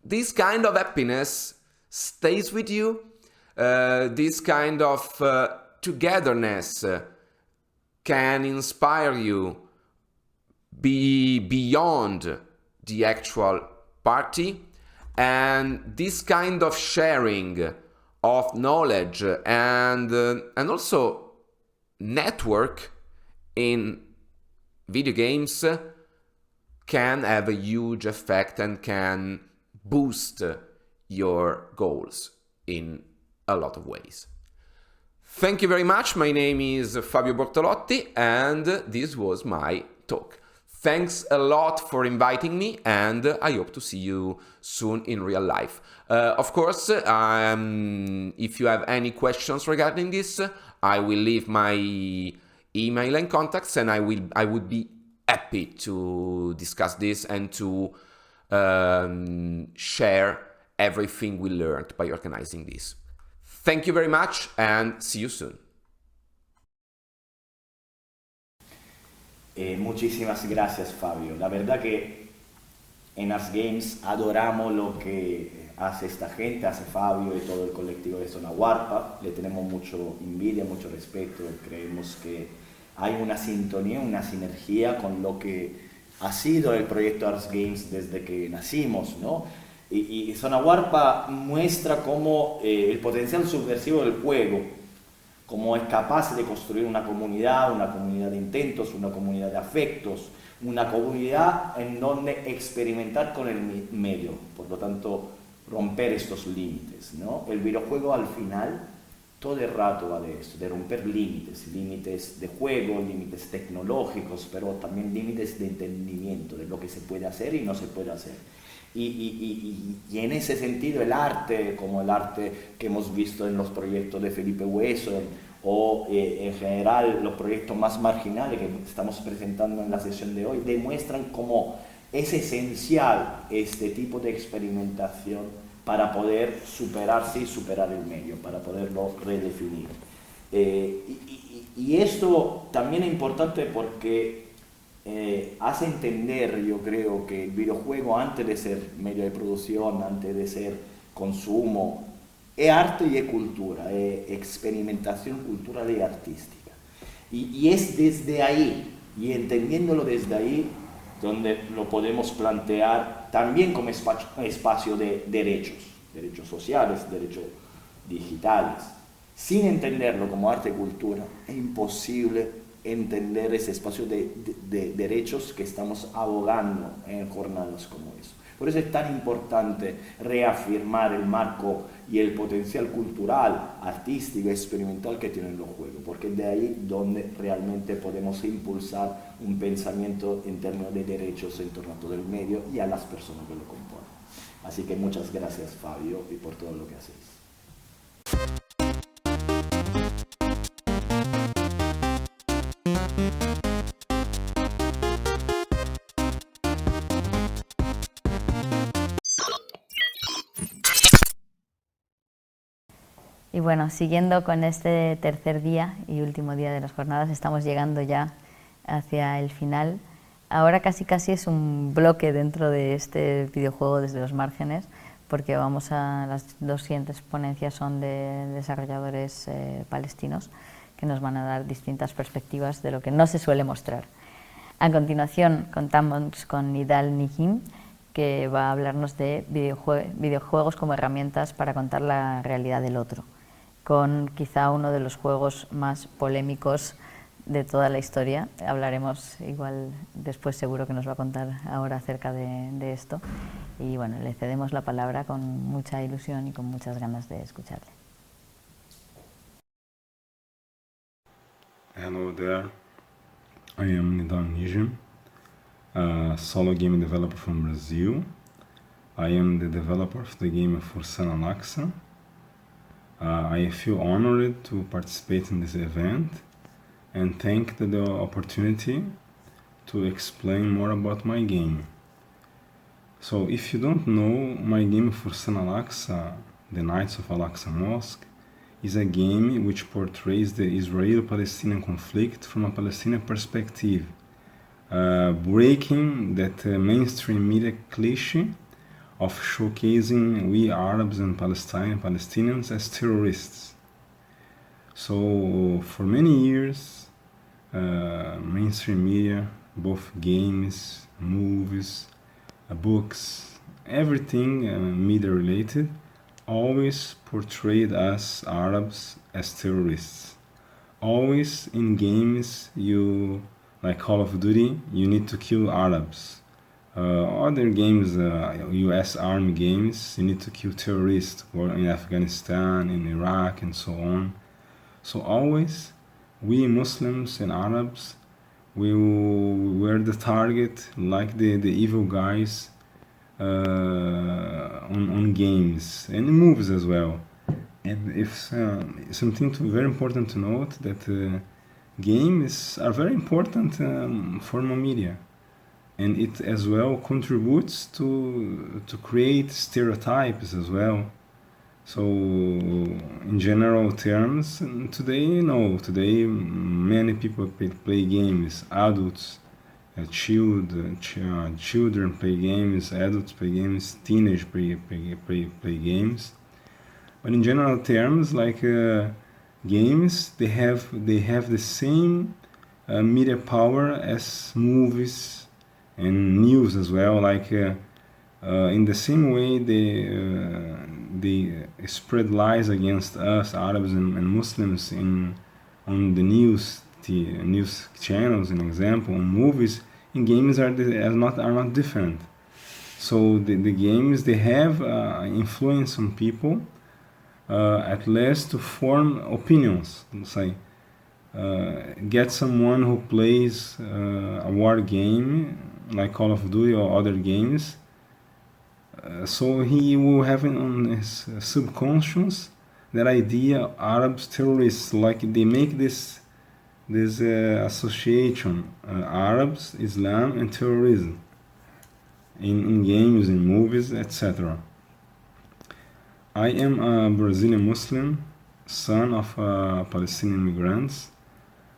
this kind of happiness stays with you. This kind of togetherness can inspire you be beyond the actual party, and this kind of sharing of knowledge and also network in video games can have a huge effect and can boost your goals in a lot of ways. Thank you very much. My name is Fabio Bortolotti, and this was my talk. Thanks a lot for inviting me, and I hope to see you soon in real life. Of course, if you have any questions regarding this, I will leave my email and contacts, and I would be happy to discuss this and to share everything we learned by organizing this. Thank you very much, and see you soon. Muchísimas gracias, Fabio. La verdad que en Ars Games adoramos lo que hace esta gente, hace Fabio y todo el colectivo de Zona Huarpa. Le tenemos mucho envidia, mucho respeto. Creemos que hay una sintonía, una sinergia con lo que ha sido el proyecto Ars Games desde que nacimos, ¿no? Y Zona Huarpa muestra cómo el potencial subversivo del juego, cómo es capaz de construir una comunidad de intentos, una comunidad de afectos, una comunidad en donde experimentar con el medio, por lo tanto romper estos límites, ¿no? El videojuego al final todo el rato va de esto, de romper límites de juego, límites tecnológicos, pero también límites de entendimiento de lo que se puede hacer y no se puede hacer. Y en ese sentido el arte, como el arte que hemos visto en los proyectos de Felipe Weasson o en general los proyectos más marginales que estamos presentando en la sesión de hoy, demuestran cómo es esencial este tipo de experimentación para poder superarse y superar el medio, para poderlo redefinir. Y esto también es importante porque hace entender, yo creo, que el videojuego, antes de ser medio de producción, antes de ser consumo, es arte y es cultura, es experimentación cultural y artística. Y es desde ahí, y entendiéndolo desde ahí, donde lo podemos plantear también como espacio de derechos sociales, derechos digitales. Sin entenderlo como arte y cultura, es imposible entender ese espacio de derechos que estamos abogando en jornadas como eso. Por eso es tan importante reafirmar el marco y el potencial cultural, artístico, experimental que tienen los juegos, porque es de ahí donde realmente podemos impulsar un pensamiento en términos de derechos en torno a todo el medio y a las personas que lo componen. Así que muchas gracias, Fabio, y por todo lo que hacéis. Y bueno, siguiendo con este tercer día y último día de las jornadas, estamos llegando ya hacia el final. Ahora casi es un bloque dentro de este videojuego desde los márgenes, porque las dos siguientes ponencias son de desarrolladores palestinos que nos van a dar distintas perspectivas de lo que no se suele mostrar. A continuación contamos con Nidal Nihim, que va a hablarnos de videojuegos como herramientas para contar la realidad del otro, con quizá uno de los juegos más polémicos de toda la historia. Hablaremos igual después, seguro que nos va a contar ahora acerca de esto. Y bueno, le cedemos la palabra con mucha ilusión y con muchas ganas de escucharle. Hello there, I am Nidal Nijim, a solo game developer from Brazil. I am the developer of the game Forçana Laxa. I feel honored to participate in this event and thank the opportunity to explain more about my game. So if you don't know, my game Forçana Laxa, The Knights of Al-Aqsa Mosque, is a game which portrays the Israeli-Palestinian conflict from a Palestinian perspective, breaking that mainstream media cliché of showcasing we Arabs and Palestinians as terrorists. So for many years, mainstream media, both games, movies, books, everything media related, always portrayed us Arabs as terrorists. Always in games, you, like Call of Duty, you need to kill Arabs. Other games, US Army games, you need to kill terrorists, or in Afghanistan, in Iraq, and so on. So always, we Muslims and Arabs, we were the target, like the evil guys on games and movies as well. And if something very important to note that games are very important form of media, and it as well contributes to create stereotypes as well. So in general terms, today many people play games, adults, children play games, adults play games, teenagers play games. But in general terms, like games, they have the same media power as movies and news as well. Like in the same way, they spread lies against us Arabs and Muslims on the news channels. An example, in movies, in games are not different. So the games, they have influence on people. At least to form opinions. Say, get someone who plays a war game like Call of Duty or other games, so he will have on his subconscious that idea Arabs terrorists, like they make this association, Arabs, Islam, and terrorism in games, in movies, etc. I am a Brazilian Muslim, son of Palestinian immigrants.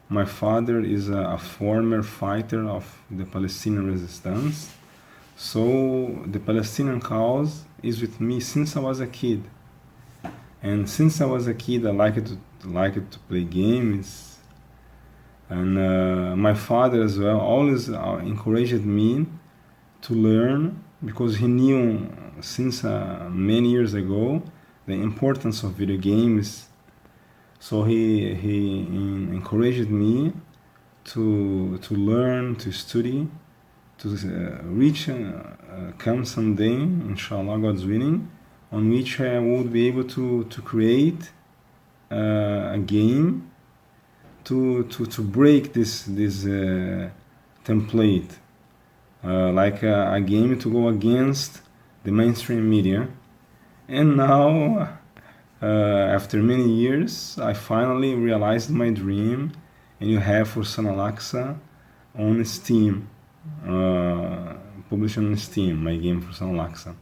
My father is a former fighter of the Palestinian resistance. So the Palestinian cause is with me since I was a kid. And since I was a kid, I liked to play games. And my father as well always encouraged me to learn, because he knew since many years ago the importance of video games. So he encouraged me to learn, to study, to reach come someday, inshallah, God's willing, on which I would be able to create a game to break this template. Like a game to go against the mainstream media. And now, after many years, I finally realized my dream, and you have Fursan Al-Aqsa on Steam, published on Steam, my game Fursan Al-Aqsa.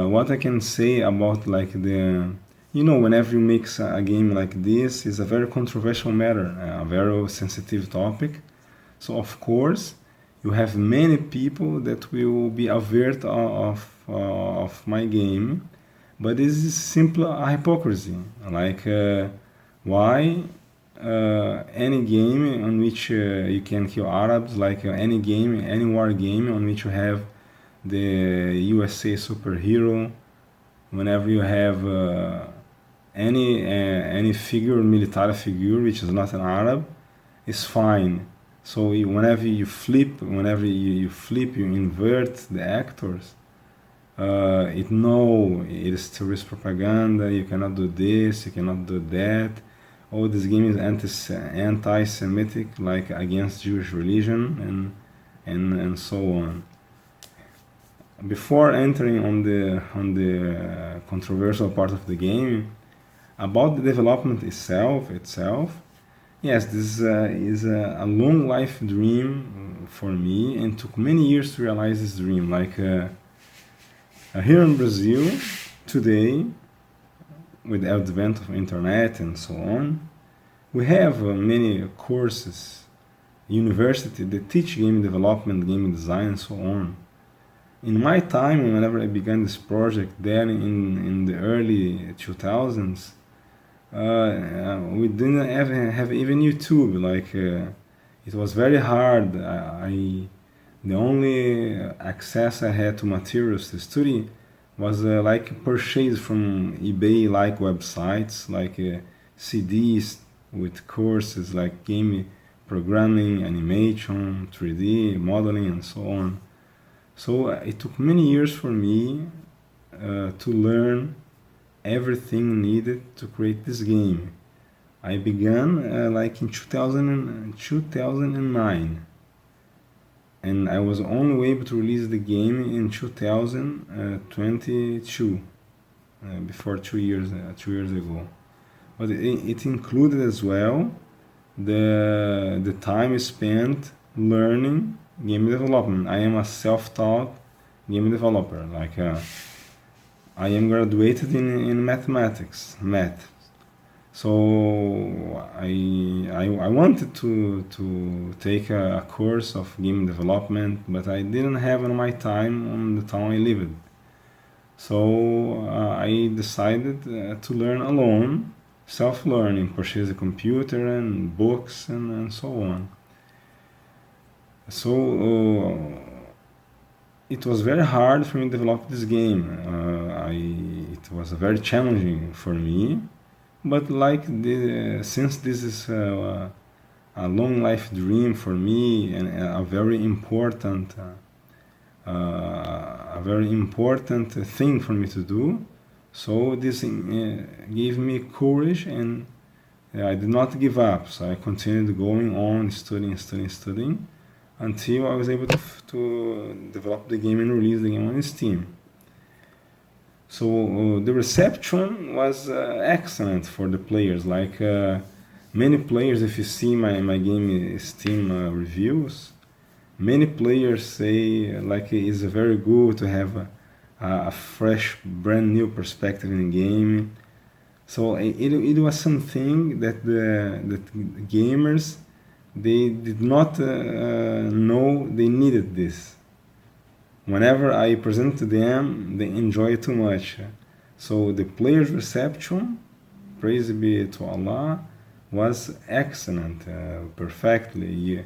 What I can say about like whenever you make a game like this, is a very controversial matter, a very sensitive topic. So of course, you have many people that will be averse of my game, but this is simply a hypocrisy. Like why any game on which you can kill Arabs, like any game, any war game on which you have the USA superhero, whenever you have any figure, military figure which is not an Arab, is fine. So whenever you flip, you invert the actors, it is terrorist propaganda, you cannot do this, you cannot do that. Oh, this game is anti-Semitic, like against Jewish religion, and so on. Before entering on the controversial part of the game, about the development itself, yes, this is a long life dream for me, and took many years to realize this dream. Like here in Brazil today, with the advent of internet and so on, we have many courses, university that teach game development, game design, and so on. In my time, whenever I began this project, then in the early 2000s, we didn't have even YouTube. Like it was very hard. The only access I had to materials to study was like purchased from eBay, like websites, like CDs with courses like game programming, animation, 3D, modeling, and so on. So it took many years for me to learn everything needed to create this game. I began like in 2009, and I was only able to release the game in 2022, before 2 years ago. But it included as well the time spent learning game development. I am a self-taught game developer. Like I am graduated in math. So I wanted to take a course of game development, but I didn't have my time on the town I lived. So I decided to learn alone, self-learning, purchase a computer and books and so on. So it was very hard for me to develop this game. It was very challenging for me, but like since this is a long life dream for me and a very important thing for me to do, so this gave me courage, and I did not give up. So I continued going on, studying, until I was able to develop the game and release the game on Steam. So the reception was excellent for the players. Like many players, if you see my game Steam reviews, many players say like it's very good to have a fresh, brand new perspective in the game. So it was something that the gamers, they did not know they needed this. Whenever I present to them, they enjoy it too much. So the players' reception, praise be to Allah, was excellent, perfectly.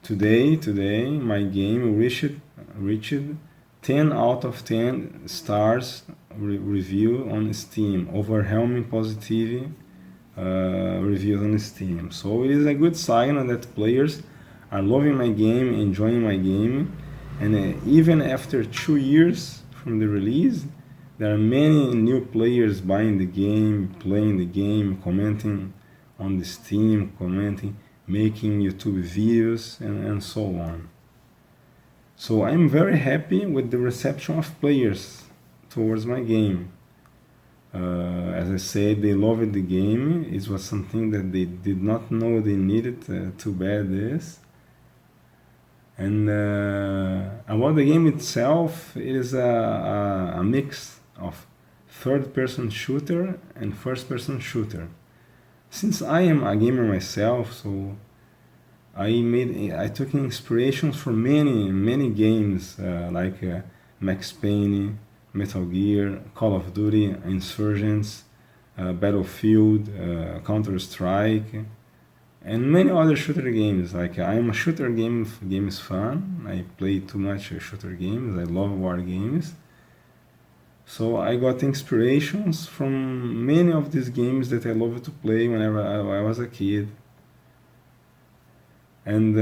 Today, my game reached 10 out of 10 stars review on Steam, overwhelming positive reviews on Steam. So it is a good sign that players are loving my game, enjoying my game, and even after 2 years from the release, there are many new players buying the game, playing the game, commenting on the Steam, making YouTube videos, and so on. So I'm very happy with the reception of players towards my game. As I said, they loved the game. It was something that they did not know they needed to bear this. And about the game itself, it is a mix of third-person shooter and first-person shooter. Since I am a gamer myself, so I took inspirations from many games like Max Payne, Metal Gear, Call of Duty, Insurgents, Battlefield, Counter-Strike, and many other shooter games. Like I'm a shooter games fan. I play too much shooter games. I love war games. So I got inspirations from many of these games that I loved to play whenever I was a kid. And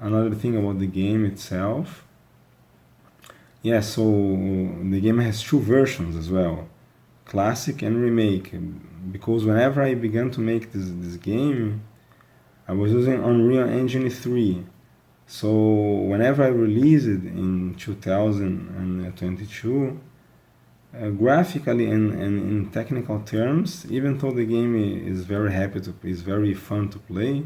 another thing about the game itself. Yeah, so the game has 2 versions as well, classic and remake. Because whenever I began to make this game, I was using Unreal Engine 3. So whenever I released it in 2022, graphically and in technical terms, even though the game is very fun to play,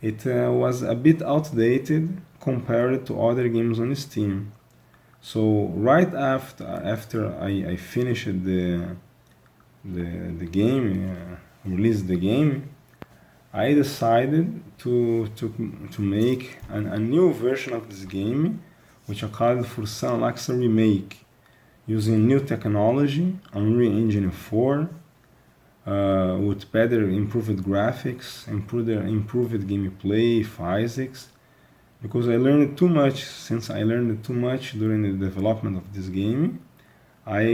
it was a bit outdated compared to other games on Steam. So right after I finished the game, released the game, I decided to make a new version of this game, which I called Fursan Al-Aqsa Remake, using new technology, Unreal Engine 4, with better improved graphics, improved gameplay, physics, because I learned too much. Since I learned too much during the development of this game, I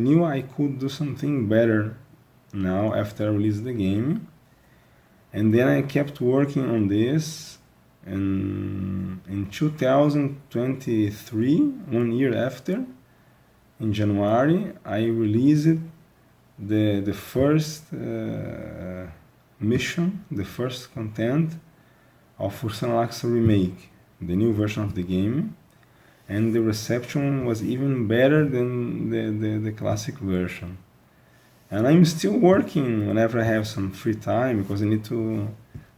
knew I could do something better now after I released the game. And then I kept working on this, and in 2023, 1 year after, in January, I released the first mission, the first content of Fursana Remake, the new version of the game, and the reception was even better than the classic version. And I'm still working whenever I have some free time, because I need to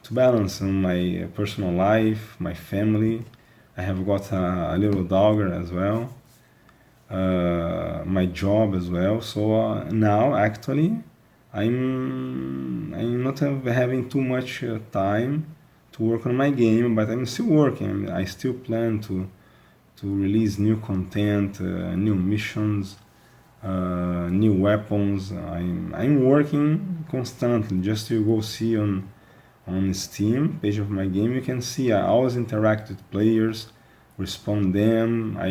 balance my personal life, my family. I have got a little dog as well, my job as well. So now actually I'm not having too much time to work on my game, but I'm still working. I still plan to release new content, new missions, new weapons. I'm working constantly. Just to go see on Steam page of my game, you can see I always interact with players, respond them, I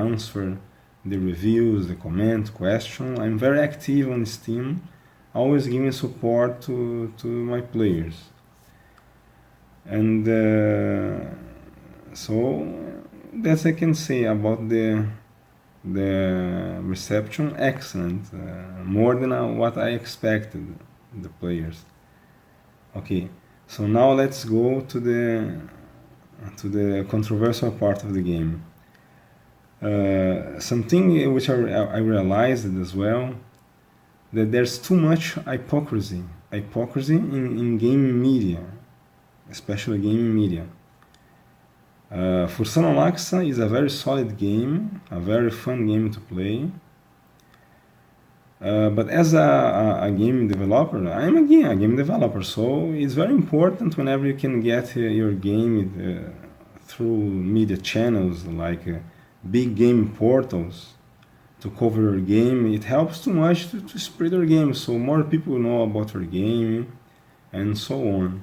answer the reviews, the comment, question. I'm very active on Steam, always giving support to my players. And so that's I can say about the reception. Excellent, more than what I expected, the players. Okay, so now let's go to the controversial part of the game. Something which I realized as well, that there's too much hypocrisy in game media, especially gaming media. Fursana Laxa is a very solid game, a very fun game to play. But as a game developer, I'm a game developer, so it's very important whenever you can get your game through media channels like big game portals to cover your game. It helps too much to spread your game, so more people know about your game, and so on.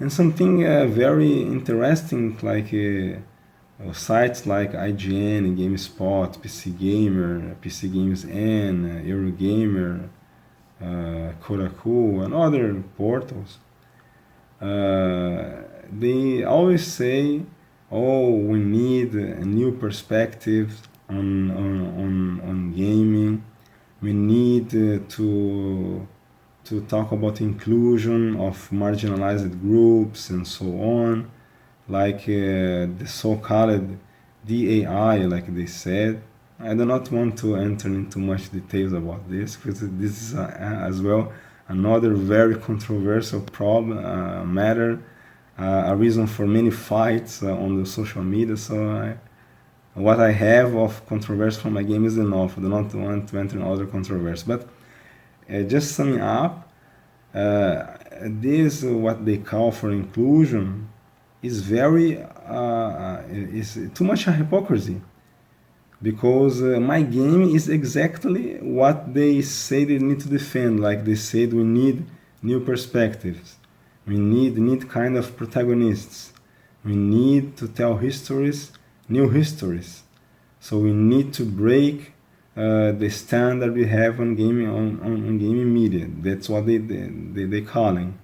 And something very interesting, like sites like IGN, GameSpot, PC Gamer, PC Games N, Eurogamer, Kotaku, and other portals, they always say, "Oh, we need a new perspective on gaming. We need to talk about inclusion of marginalized groups and so on, like the so-called DAI, like they said." I do not want to enter into much details about this, because this is as well another very controversial matter, a reason for many fights on the social media. So what I have of controversy from my game is enough. I do not want to enter in other controversy. But just summing up, this what they call for inclusion is is too much hypocrisy, because my game is exactly what they say they need to defend. Like they said, we need new perspectives, we need kind of protagonists, we need to tell histories, new histories. So we need to break the standard we have on gaming on gaming media. That's what they calling.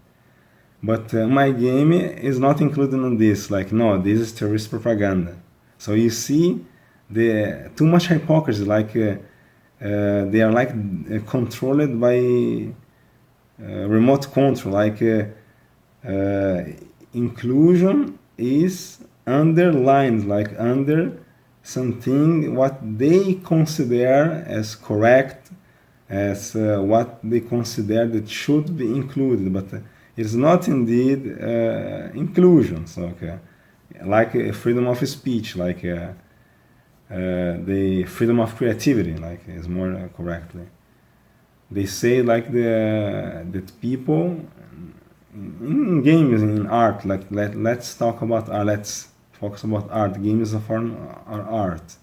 But my game is not included in this. Like, no, this is terrorist propaganda. So you see the too much hypocrisy. Like they are like controlled by remote control. Like inclusion is underlined, like under something what they consider as correct, as what they consider that should be included, but it's not indeed inclusion. So, okay, like freedom of speech, like the freedom of creativity, like is more correctly. They say like that people in games, in art, like let's talk about art, let's focus about art. Games are art.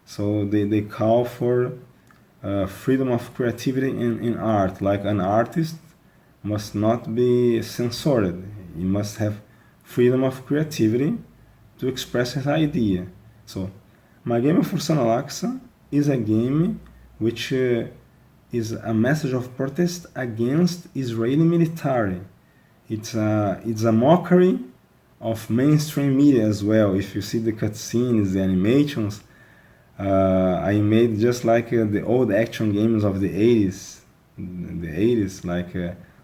So they call for freedom of creativity in art. Like an artist must not be censored. He must have freedom of creativity to express his idea. So, my game for Sanalaxa is a game which is a message of protest against Israeli military. It's a mockery of mainstream media as well. If you see the cutscenes, the animations, I made just like the old action games of the 80s, like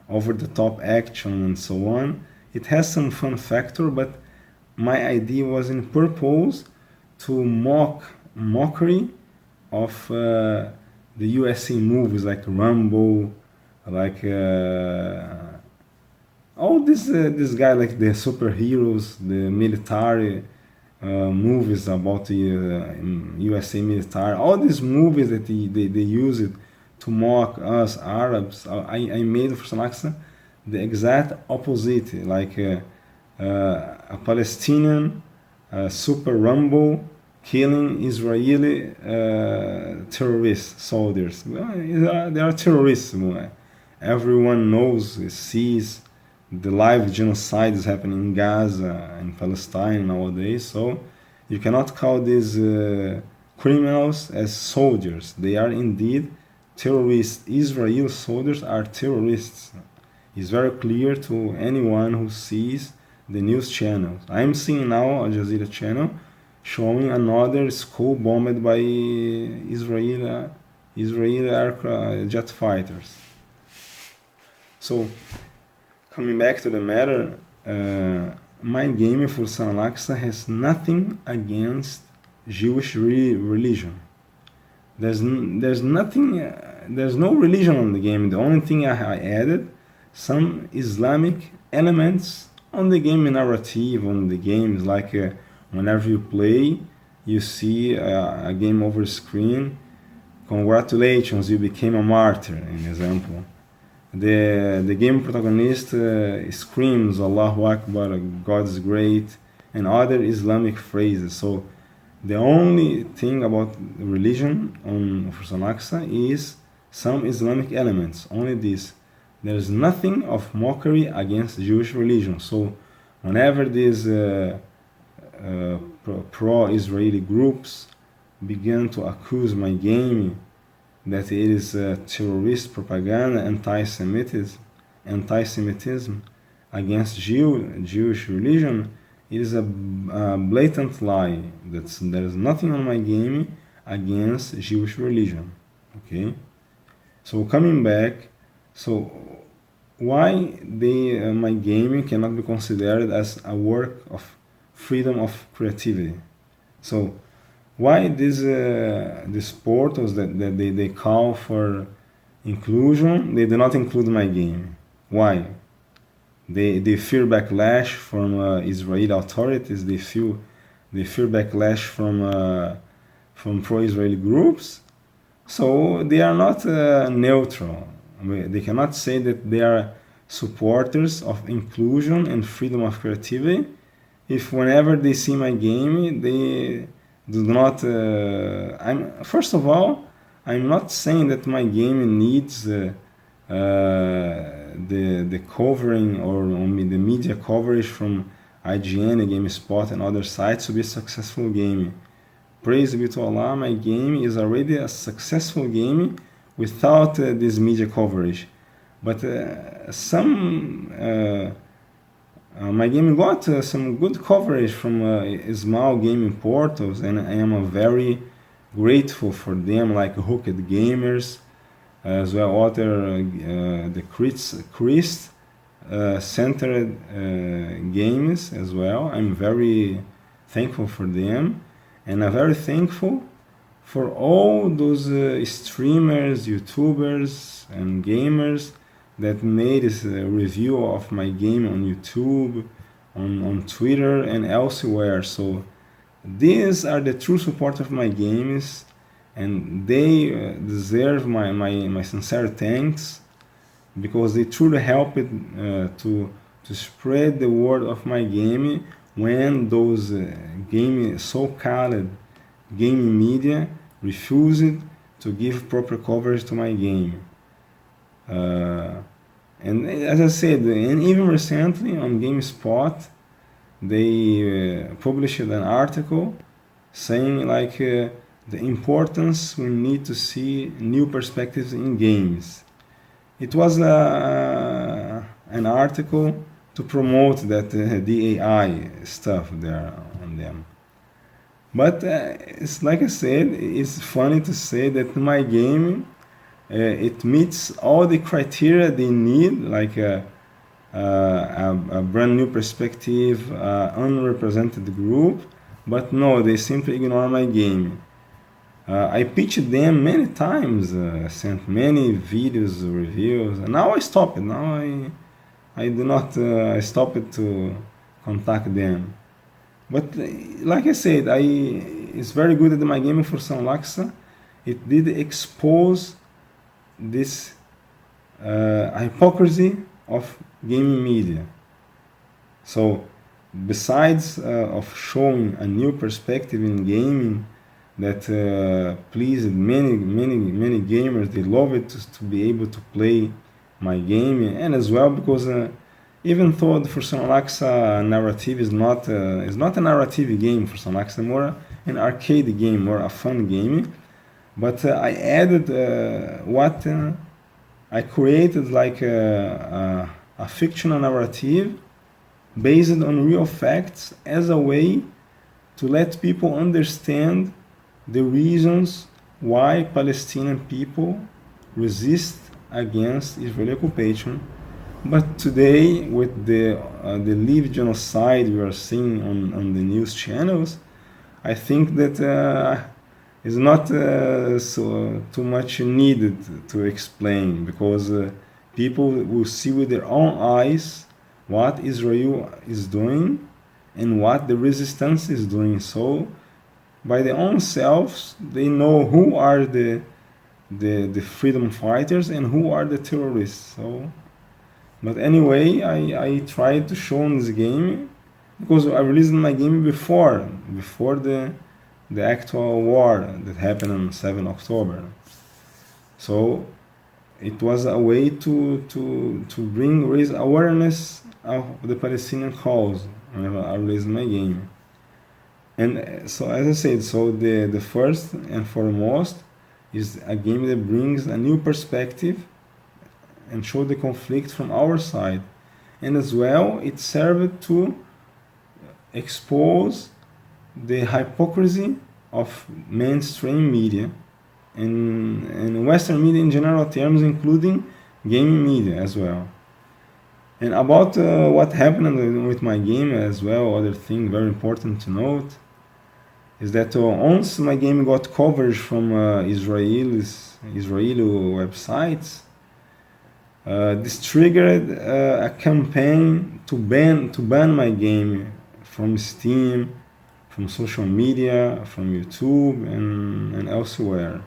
over-the-top action and so on. It has some fun factor, but my idea was in purpose to mockery of the USA movies like Rambo, like all this guy, like the superheroes, the military movies about the USA military, all these movies that they use it to mock us Arabs. I made for Sanaxa the exact opposite, like a Palestinian super Rambo killing Israeli terrorist soldiers. They are terrorists. Everyone knows, sees the live genocide is happening in Gaza and Palestine nowadays. So you cannot call these criminals as soldiers. They are indeed terrorists. Israeli soldiers are terrorists. It's very clear to anyone who sees the news channels. I'm seeing now a Al Jazeera channel showing another school bombed by Israeli jet fighters. So, coming back to the matter, my game for Sanalaxa has nothing against Jewish religion. There's nothing, there's no religion on the game. The only thing I added some Islamic elements on the game narrative, on the games, like whenever you play, you see a game over screen. Congratulations, you became a martyr, an example. The game protagonist screams Allahu Akbar, God is great, and other Islamic phrases. So the only thing about religion on Fursanaksa is some Islamic elements, only this. There is nothing of mockery against Jewish religion. So whenever these pro-Israeli groups began to accuse my game that it is terrorist propaganda, anti-Semitism against Jewish religion, it is a blatant lie. There is nothing on my game against Jewish religion. Okay, so coming back, so why my game cannot be considered as a work of freedom of creativity? So why these portals that they call for inclusion, they do not include my game? Why? They fear backlash from Israeli authorities. They fear backlash from pro-Israeli groups. So they are not neutral. They cannot say that they are supporters of inclusion and freedom of creativity if whenever they see my game, they do not. First of all, I'm not saying that my game needs the covering or the media coverage from IGN, GameSpot, and other sites to be a successful game. Praise be to Allah, my game is already a successful game without this media coverage. But my game got some good coverage from small gaming portals, and I am very grateful for them, like Hooked Gamers, as well other the Christ centered games as well. I'm very thankful for them, and I'm very thankful for all those streamers, YouTubers, and gamers that made this review of my game on YouTube, on Twitter, and elsewhere. So these are the true support of my games, and they deserve my sincere thanks, because they truly helped to spread the word of my game when those so-called gaming media refused to give proper coverage to my game. And as I said, and even recently on GameSpot, they published an article saying like the importance we need to see new perspectives in games. It was an article to promote that the AI stuff there on them. But it's like I said, it's funny to say that my game it meets all the criteria they need, like a brand new perspective, unrepresented group, but no, they simply ignore my game. I pitched them many times, sent many videos, reviews, and now I stopped it. Now I do not, I stopped to contact them. But like I said, it's very good that my game for San Laksa, it did expose this hypocrisy of gaming media. So besides of showing a new perspective in gaming that pleased many gamers, they love it to be able to play my game, and as well because even though for San Laksa narrative is not a narrative game for San Laksa, more an arcade game, more a fun game. But I added I created like a fictional narrative based on real facts as a way to let people understand the reasons why Palestinian people resist against Israeli occupation. But today, with the live genocide we are seeing on the news channels, I think that is not too much needed to explain, because people will see with their own eyes what Israel is doing and what the resistance is doing. So by their own selves, they know who are the freedom fighters and who are the terrorists. So, but anyway, I tried to show in this game, because I released my game before the actual war that happened on 7 October. So it was a way to raise awareness of the Palestinian cause whenever I released my game. And so, as I said, so the first and foremost is a game that brings a new perspective and show the conflict from our side. And as well, it served to expose the hypocrisy of mainstream media and Western media in general terms, including gaming media as well. And about what happened with my game as well, other thing very important to note is that once my game got coverage from Israeli websites, this triggered a campaign to ban my game from Steam, from social media, from YouTube, and elsewhere.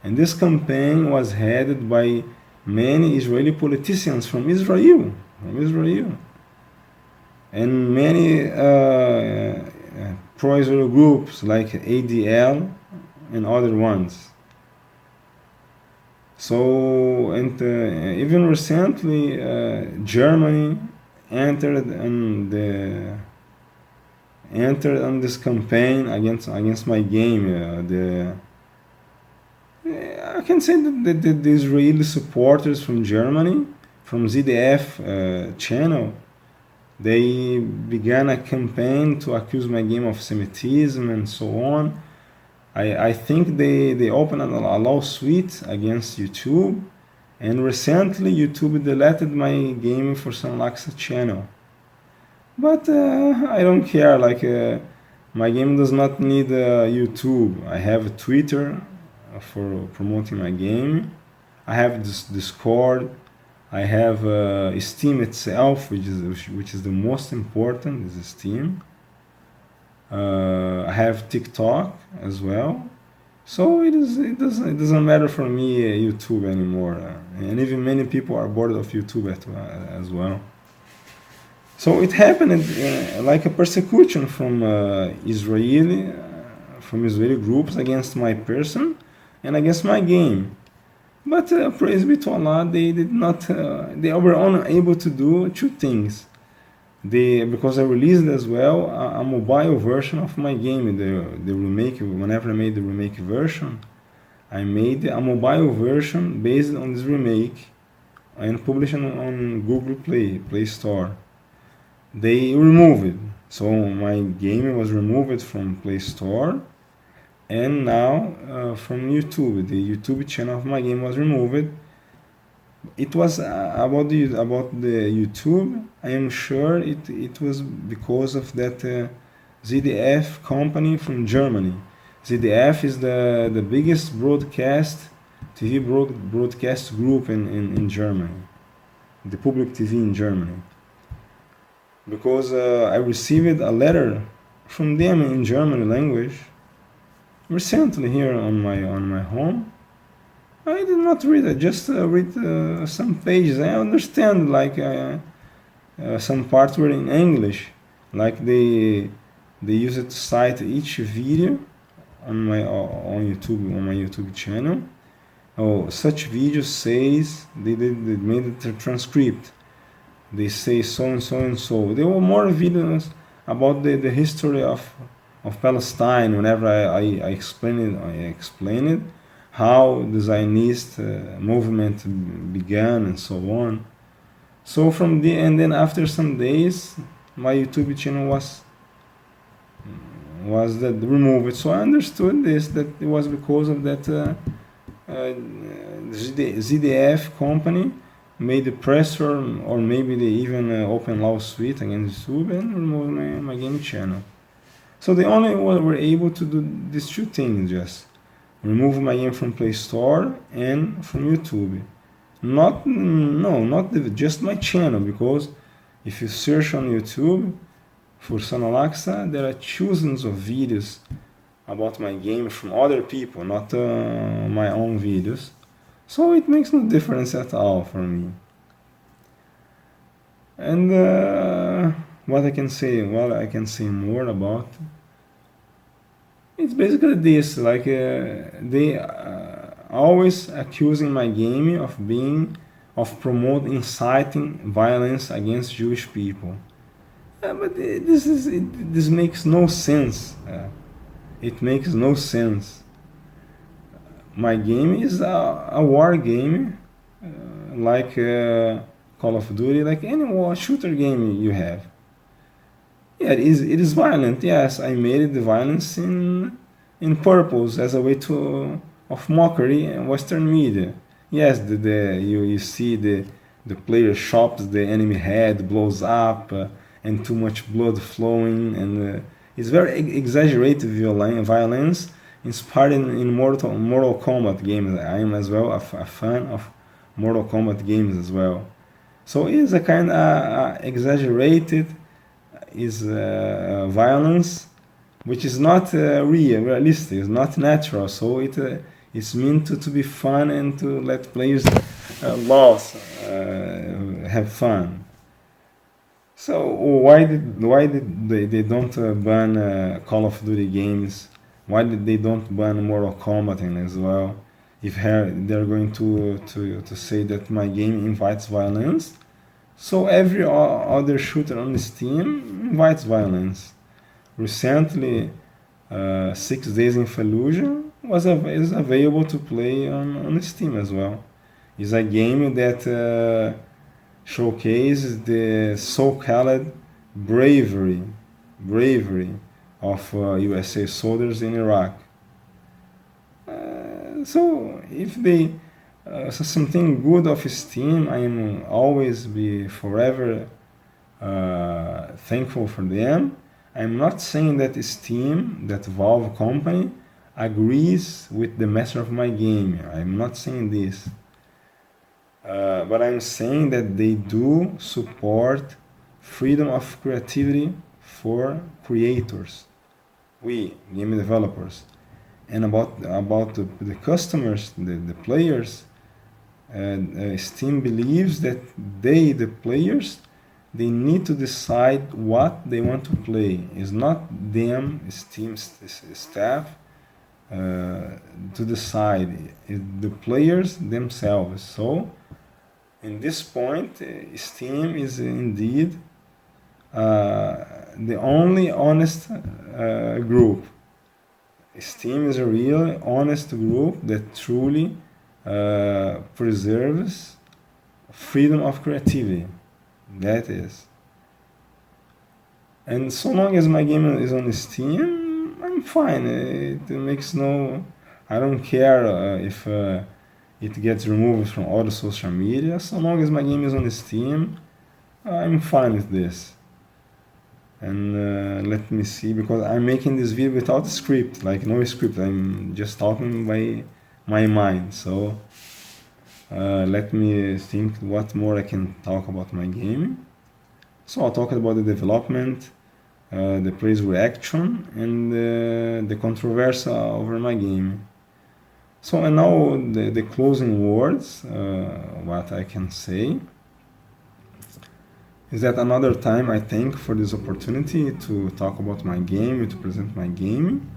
And this campaign was headed by many Israeli politicians from Israel, and many pro-Israel groups like ADL and other ones. So, and even recently, Germany entered on this campaign against my game. I can say that the Israeli supporters from Germany, from ZDF channel, they began a campaign to accuse my game of Semitism and so on. I think they opened a lawsuit against YouTube, and recently YouTube deleted my game for San Laksa channel. But I don't care, like my game does not need YouTube. I have Twitter for promoting my game. I have this Discord. I have Steam itself, which is the most important, is Steam. I have TikTok as well. So it doesn't matter for me YouTube anymore. And even many people are bored of YouTube as well. So it happened like a persecution from Israeli groups against my person, and against my game. But praise be to Allah, they did not. They were only able to do two things. Because I released as well a mobile version of my game, the remake. Whenever I made the remake version, I made a mobile version based on this remake and published on Google Play Store. They removed it, so my game was removed from Play Store, and now from YouTube. The YouTube channel of my game was removed. It was about the YouTube. I am sure it was because of that ZDF company from Germany. ZDF is the biggest TV broadcast group in Germany, the public TV in Germany. Because I received a letter from them in German language recently here on my home. I did not read it, just read some pages. I understand, like some parts were in English, like they use it to cite each video on my YouTube channel. Oh, such video says they made the transcript. They say so and so and so. There were more videos about the history of Palestine. Whenever I explain it, how the Zionist movement began and so on. So and then after some days, my YouTube channel was removed. So I understood that it was because of that ZDF company made the pressure, or maybe they even open lawsuit against YouTube and remove my game channel. So they only were able to do these two things, just remove my game from Play Store and from YouTube. Not just my channel, because if you search on YouTube for San Alexa, there are thousands of videos about my game from other people, not my own videos. So it makes no difference at all for me. And what I can say more about, it's basically this, like they always accusing my game of promoting, inciting violence against Jewish people. But this makes no sense. It makes no sense. My game is a war game, like Call of Duty, like any war shooter game you have. Yeah, it is violent. Yes, I made the violence in purpose as a way of mockery and Western media. Yes, you see the player chops the enemy head, blows up, and too much blood flowing, and it's very exaggerated violence, inspired in Mortal Kombat games. I am as well a fan of Mortal Kombat games as well. So it is a kind of exaggerated violence, which is not realistic, it's not natural. So it's meant to be fun and to let players have fun. So why did they don't ban Call of Duty games? Why did they don't ban Mortal Kombat as well? If they're going to say that my game invites violence, so every other shooter on Steam invites violence. Recently, 6 Days in Fallujah is available to play on Steam as well. It's a game that showcases the so-called bravery of USA soldiers in Iraq. So if they something good of Steam, I am always be forever thankful for them. I'm not saying that Steam, that Valve company, agrees with the master of my game. I'm not saying this. But I'm saying that they do support freedom of creativity for creators, we game developers, and about the customers, the players. Steam believes that the players, they need to decide what they want to play. It's not them, Steam's staff, to decide the players themselves. So, in this point, Steam is indeed the only honest group. Steam is a really honest group that truly preserves freedom of creativity. That is. And so long as my game is on Steam, I'm fine. It makes no... I don't care if it gets removed from all the social media. So long as my game is on Steam, I'm fine with this. And let me see, because I'm making this video without a script, like no script. I'm just talking by my mind. So let me think what more I can talk about my game. So I'll talk about the development, the players' reaction, and the controversy over my game. So and now the closing words, what I can say is that another time I thank for this opportunity to talk about my game, to present my game.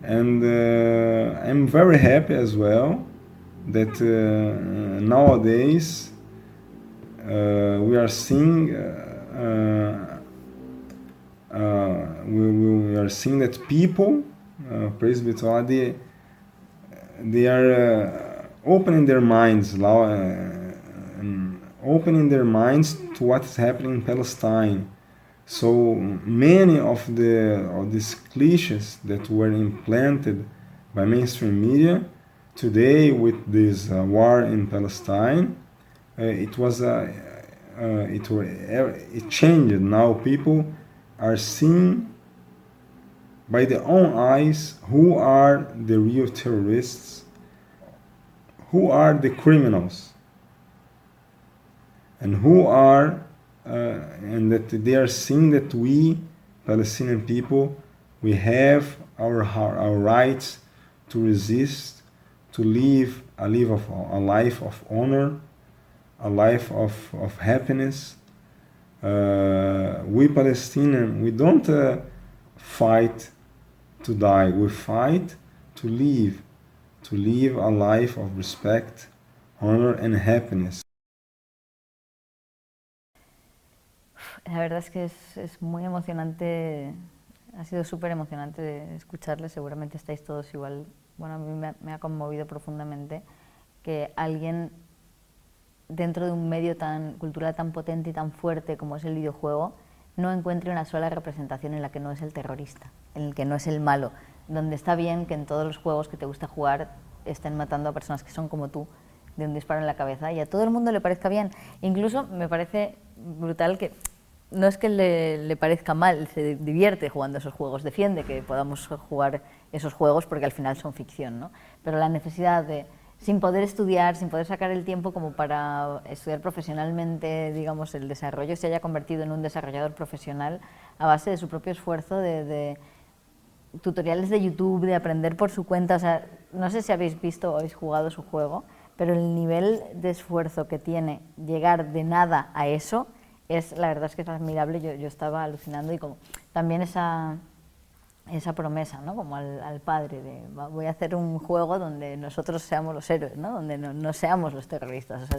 And I'm very happy as well that nowadays we are seeing we are seeing that people, praise be to Allah, they are opening their minds now, opening their minds to what is happening in Palestine. So many of these cliches that were implanted by mainstream media today with this war in Palestine, it changed. Now people are seeing by their own eyes who are the real terrorists, who are the criminals, and who are, and that they are seeing that we, Palestinian people, we have our rights to resist, to live a life of honor, a life of happiness. We Palestinians, we don't fight to die, we fight to live a life of respect, honor and happiness. La verdad es que es muy emocionante, ha sido súper emocionante escucharle, seguramente estáis todos igual. Bueno, a mí me ha conmovido profundamente que alguien dentro de un medio cultural tan potente y tan fuerte como es el videojuego no encuentre una sola representación en la que no es el terrorista, en el que no es el malo, donde está bien que en todos los juegos que te gusta jugar estén matando a personas que son como tú, de un disparo en la cabeza, y a todo el mundo le parezca bien. Incluso me parece brutal que no es que le parezca mal, se divierte jugando esos juegos, defiende que podamos jugar esos juegos porque al final son ficción, ¿no? Pero la necesidad de, sin poder estudiar, sin poder sacar el tiempo como para estudiar profesionalmente, digamos, el desarrollo, se haya convertido en un desarrollador profesional a base de su propio esfuerzo, de tutoriales de YouTube, de aprender por su cuenta. O sea, no sé si habéis visto o habéis jugado su juego, pero el nivel de esfuerzo que tiene llegar de nada a eso, la verdad es que es admirable. Yo estaba alucinando, y como también esa promesa, ¿no? Como al padre de voy a hacer un juego donde nosotros seamos los héroes, ¿no? Donde no seamos los terroristas. O sea,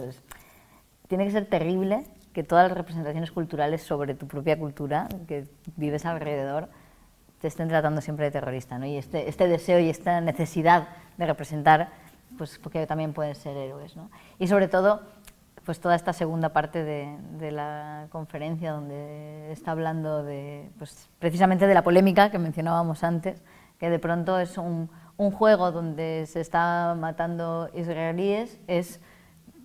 tiene que ser terrible que todas las representaciones culturales sobre tu propia cultura que vives alrededor te estén tratando siempre de terrorista, ¿no? Y este deseo y esta necesidad de representar, pues porque también pueden ser héroes, ¿no? Y sobre todo, pues toda esta segunda parte de la conferencia, donde está hablando pues precisamente de la polémica que mencionábamos antes, que de pronto es un juego donde se está matando israelíes, es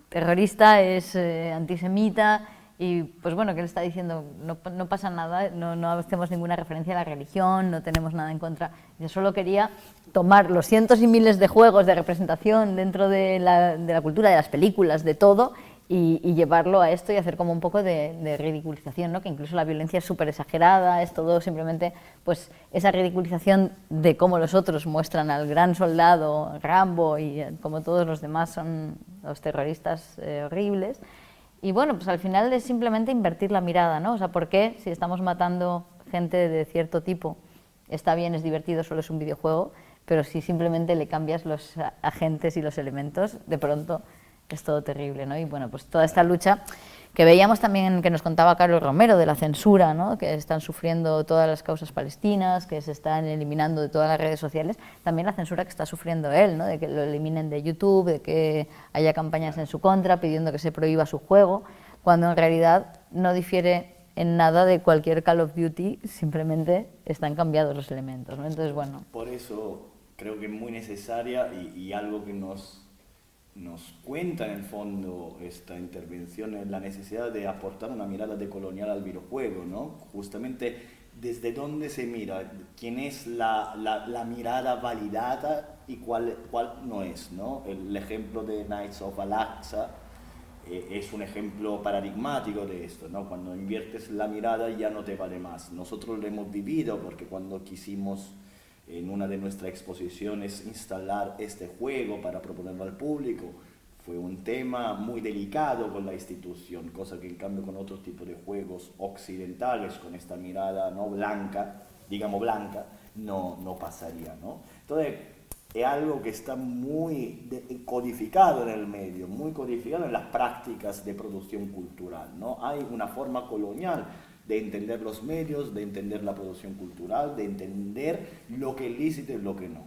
terrorista, es antisemita, y pues bueno, que él está diciendo, no pasa nada, no hacemos ninguna referencia a la religión, no tenemos nada en contra. Yo solo quería tomar los cientos y miles de juegos de representación dentro de la cultura, de las películas, de todo, y llevarlo a esto y hacer como un poco de ridiculización, ¿no? Que incluso la violencia es súper exagerada, es todo simplemente pues esa ridiculización de cómo los otros muestran al gran soldado Rambo y como todos los demás son los terroristas horribles. Y bueno, pues al final es simplemente invertir la mirada, ¿no? O sea, ¿por qué si estamos matando gente de cierto tipo está bien, es divertido, solo es un videojuego? pero si simplemente le cambias los agentes y los elementos, de pronto es todo terrible, ¿no? Y bueno, pues toda esta lucha que veíamos también, que nos contaba Carlos Romero, de la censura, ¿no? Que están sufriendo todas las causas palestinas, que se están eliminando de todas las redes sociales, también la censura que está sufriendo él, ¿no? De que lo eliminen de YouTube, de que haya campañas en su contra pidiendo que se prohíba su juego, cuando en realidad no difiere en nada de cualquier Call of Duty, simplemente están cambiados los elementos, ¿no? Entonces, bueno. Por eso creo que es muy necesaria y algo que nos cuenta en el fondo esta intervención es la necesidad de aportar una mirada decolonial al videojuego, ¿no? Justamente desde dónde se mira, quién es la mirada validada y cuál no es, ¿no? El ejemplo de Knights of Al-Aqsa es un ejemplo paradigmático de esto, ¿no? Cuando inviertes la mirada ya no te vale más. Nosotros lo hemos vivido porque cuando quisimos en una de nuestras exposiciones instalar este juego para proponerlo al público, fue un tema muy delicado con la institución, cosa que en cambio con otros tipos de juegos occidentales, con esta mirada no blanca, digamos blanca, no pasaría, ¿no? Entonces, es algo que está muy codificado en el medio, muy codificado en las prácticas de producción cultural, ¿no? Hay una forma colonial de entender los medios, de entender la producción cultural, de entender lo que es lícito y lo que no.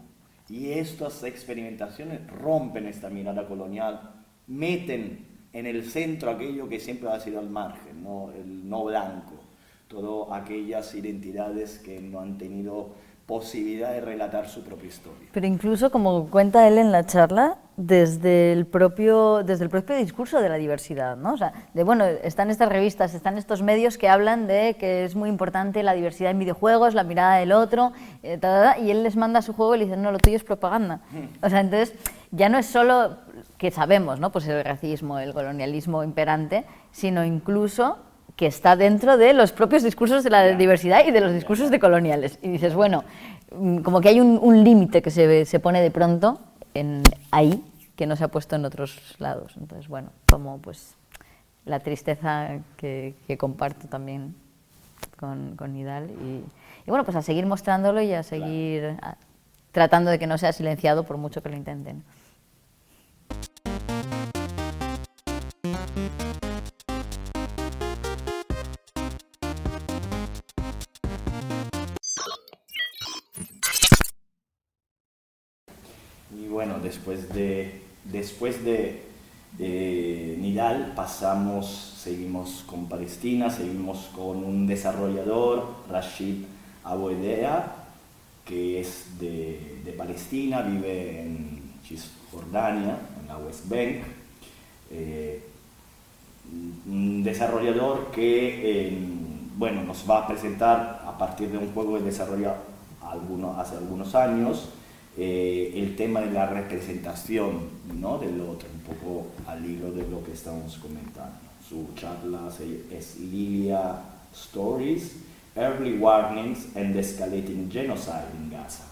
Y estas experimentaciones rompen esta mirada colonial, meten en el centro aquello que siempre ha sido al margen, ¿no? El no blanco, todas aquellas identidades que no han tenido posibilidad de relatar su propia historia. Pero incluso, como cuenta él en la charla, desde el propio discurso de la diversidad, ¿no? O sea, bueno, están estas revistas, están estos medios que hablan de que es muy importante la diversidad en videojuegos, la mirada del otro, y él les manda su juego y le dice, no, lo tuyo es propaganda. O sea, entonces, ya no es solo que sabemos, ¿no? Pues el racismo, el colonialismo imperante, sino incluso que está dentro de los propios discursos de la diversidad y de los discursos decoloniales. Y dices, bueno, como que hay un límite que se pone de pronto ahí, que no se ha puesto en otros lados. Entonces, bueno, como pues la tristeza que comparto también con Nidal. Y bueno, pues a seguir mostrándolo y a seguir tratando de que no sea silenciado por mucho que lo intenten. Y bueno, después de Nidal seguimos con Palestina, seguimos con un desarrollador, Rashid Aboudea, que es de Palestina, vive en Cisjordania, en la West Bank. Un desarrollador que nos va a presentar a partir de un juego que desarrolló hace algunos años, el tema de la representación, ¿no? Del otro, un poco al hilo de lo que estamos comentando. Su charla es Lilia Stories, Early Warnings and the Escalating Genocide in Gaza.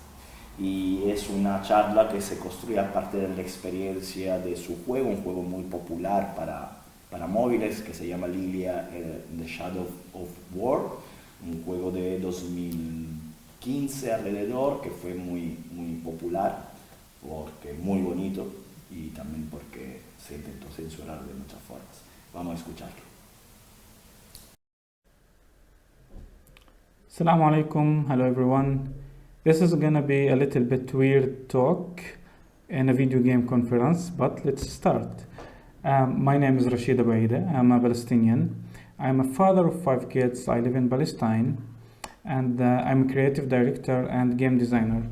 Y es una charla que se construye a partir de la experiencia de su juego, un juego muy popular para móviles que se llama Lilia The Shadow of War, un juego de 2015 alrededor, que fue muy popular, porque muy bonito y también porque se intentó censurar de muchas formas. Vamos a escucharlo. Assalamu alaikum, hello everyone. This is gonna be a little bit weird talk in a video game conference, but let's start. My name is Rashid Abaida. I'm a Palestinian. I'm a father of 5 kids. I live in Palestine, and I'm a creative director and game designer.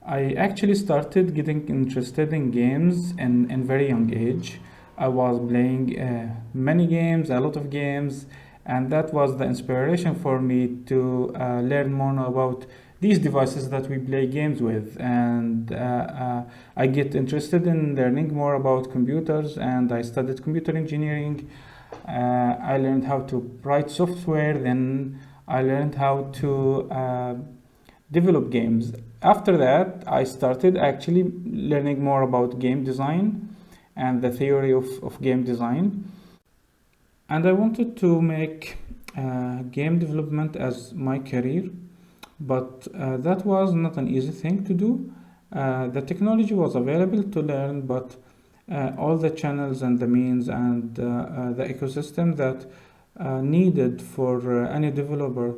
I actually started getting interested in games in very young age. I was playing many games, a lot of games, and that was the inspiration for me to learn more about these devices that we play games with. And I get interested in learning more about computers, and I studied computer engineering. I learned how to write software, then I learned how to develop games. After that, I started actually learning more about game design and the theory of game design. And I wanted to make game development as my career, but that was not an easy thing to do. The technology was available to learn, but all the channels and the means and the ecosystem that needed for any developer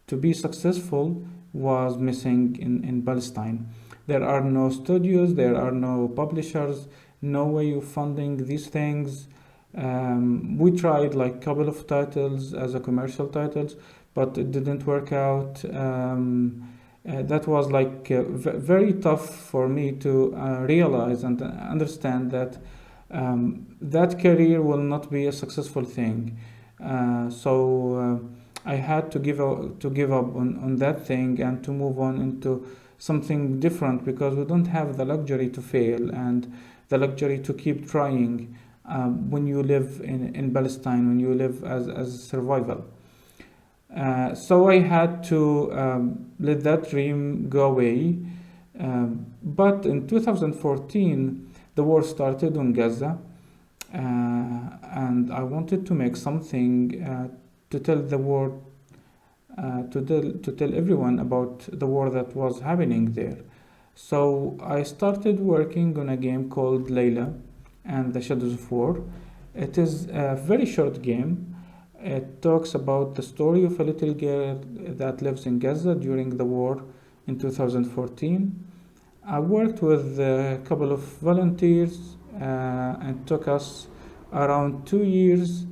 to be successful was missing in Palestine. There are no studios, there are no publishers, no way of funding these things. We tried like a couple of titles as a commercial titles, but it didn't work out. That was like very tough for me to realize and understand that that career will not be a successful thing. So I had to give up on that thing and to move on into something different, because we don't have the luxury to fail and the luxury to keep trying when you live in Palestine, when you live as survival. So I had to let that dream go away. But in 2014, the war started on Gaza, and I wanted to make something to tell the world, to tell everyone about the war that was happening there. So I started working on a game called Layla and the Shadows of War. It is a very short game. It talks about the story of a little girl that lives in Gaza during the war in 2014. I worked with a couple of volunteers and it took us around 2 years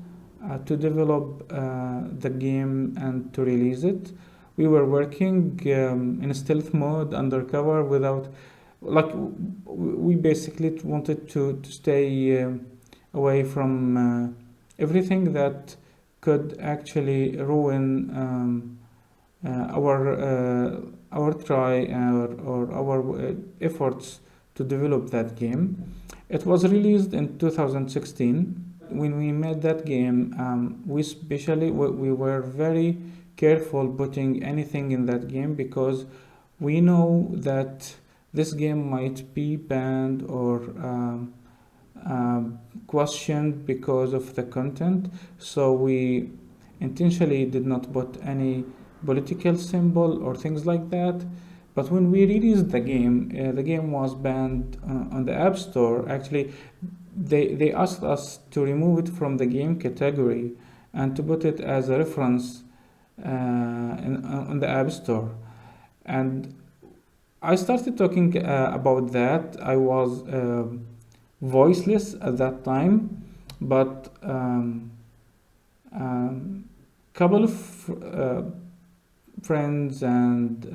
to develop the game and to release it. We were working in a stealth mode, undercover, without, like, we basically wanted to stay away from everything that could actually ruin our try or our efforts to develop that game. It was released in 2016. When we made that game, we were very careful putting anything in that game, because we know that this game might be banned or questioned because of the content. So we intentionally did not put any political symbol or things like that. But when we released the game was banned on the App Store. Actually, they asked us to remove it from the game category and to put it as a reference on the App Store. And I started talking about that. I was voiceless at that time, but couple of friends and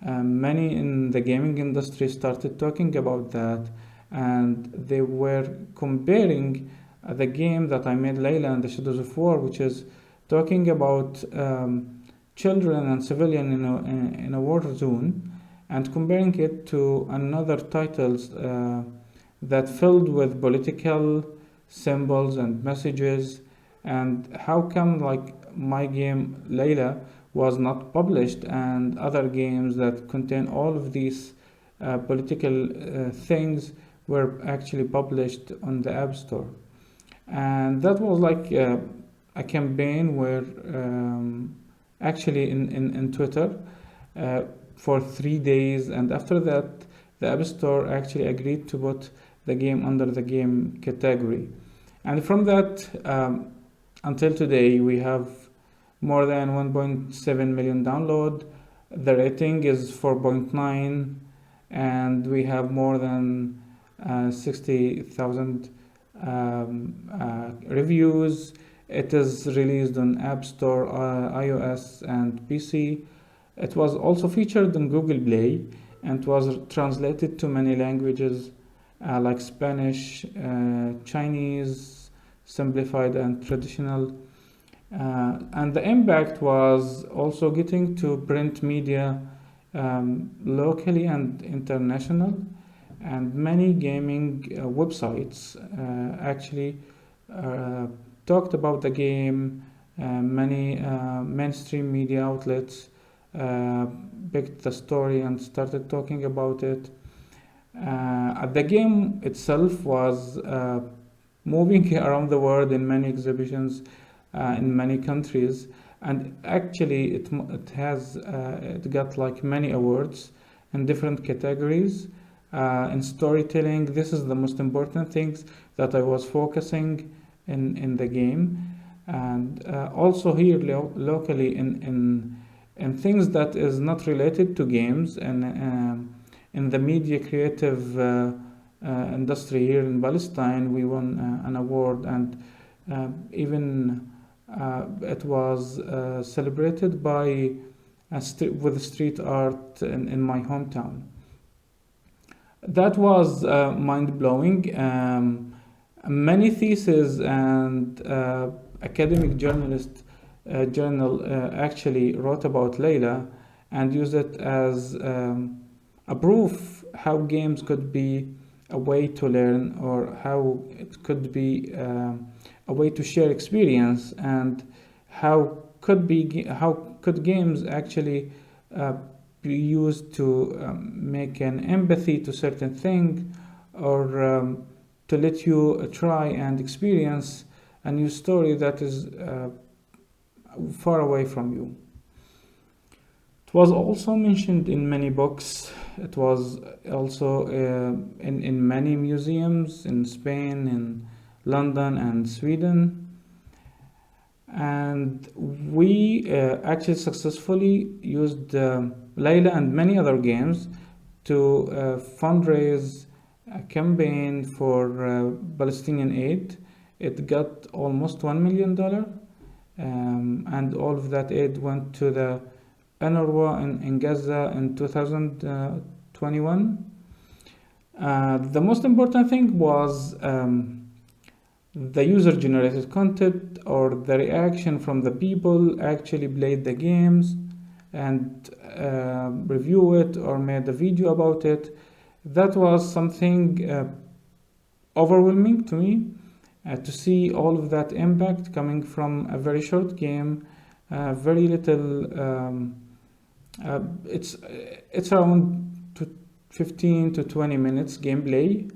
many in the gaming industry started talking about that, and they were comparing the game that I made, Layla and the Shadows of War, which is talking about children and civilians in a war zone, and comparing it to another titles that filled with political symbols and messages. And how come like my game Layla was not published, and other games that contain all of these political things were actually published on the App Store? And that was like a campaign where actually in Twitter for 3 days, and after that the App Store actually agreed to put the game under the game category. And from that until today, we have more than 1.7 million downloads. The rating is 4.9, and we have more than 60,000 reviews. It is released on App Store, iOS and PC. It was also featured on Google Play and was translated to many languages like Spanish, Chinese, simplified and traditional. And the impact was also getting to print media locally and international, and many gaming websites actually talked about the game. Many mainstream media outlets picked the story and started talking about it. The game itself was moving around the world in many exhibitions in many countries, and actually it got like many awards. in different categories. In storytelling, this is the most important things that I was focusing in the game, and also here locally in things that is not related to games, and in the media creative industry here in Palestine, we won an award, and even it was celebrated by with street art in my hometown. That was mind-blowing. Many theses and academic journal actually wrote about Layla and used it as a proof how games could be a way to learn, or how it could be a way to share experience, and how could games actually be used to make an empathy to certain thing, or to let you try and experience a new story that is far away from you. It was also mentioned in many books. It was also in many museums in Spain, in London and Sweden. And we actually successfully used Layla and many other games to fundraise a campaign for Palestinian aid. It got almost $1 million, and all of that aid went to the UNRWA in Gaza in 2021. The most important thing was the user-generated content, or the reaction from the people actually played the games and review it or made a video about it. That was something overwhelming to me, to see all of that impact coming from a very short game, very little. It's around 15 to 20 minutes gameplay,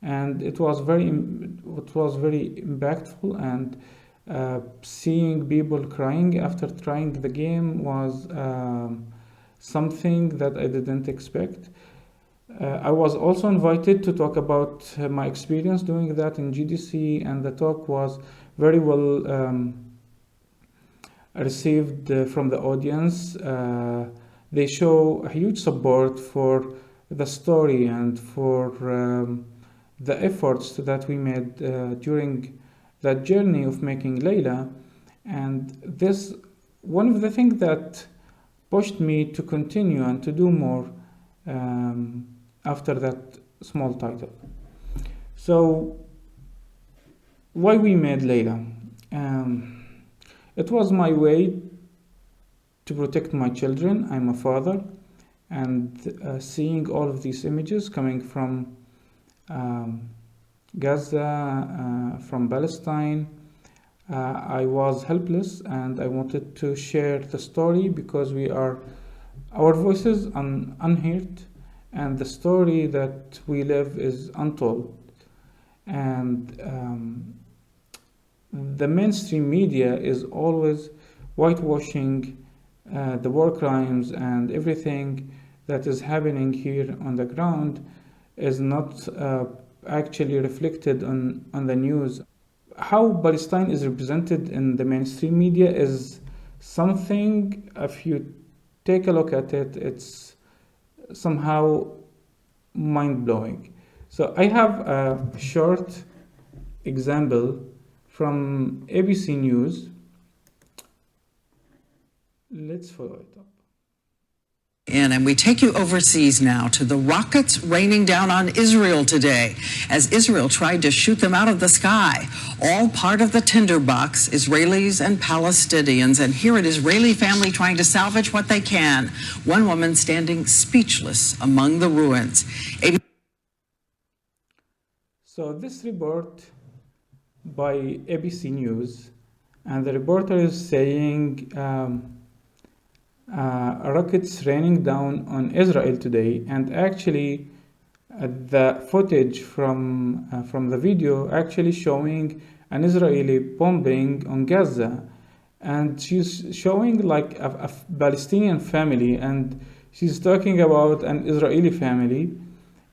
and it was very impactful. And seeing people crying after trying the game was something that I didn't expect. I was also invited to talk about my experience doing that in GDC, and the talk was very well received from the audience. They show a huge support for the story and for the efforts that we made during that journey of making Layla. And this, one of the things that pushed me to continue and to do more after that small title. So why we made Layla? It was my way to protect my children. I'm a father, and seeing all of these images coming from Gaza, from Palestine, I was helpless, and I wanted to share the story because our voices unheard, and the story that we live is untold. And the mainstream media is always whitewashing the war crimes, and everything that is happening here on the ground is not actually reflected on the news. How Palestine is represented in the mainstream media is something, if you take a look at it, it's somehow mind-blowing. So I have a short example from ABC News. Let's follow it up. And we take you overseas now to the rockets raining down on Israel today as Israel tried to shoot them out of the sky. All part of the tinderbox, Israelis and Palestinians. And here an Israeli family trying to salvage what they can. One woman standing speechless among the ruins. So this report by ABC News, and the reporter is saying rockets raining down on Israel today, and actually the footage from the video actually showing an Israeli bombing on Gaza, and she's showing like a Palestinian family, and She's talking about an Israeli family,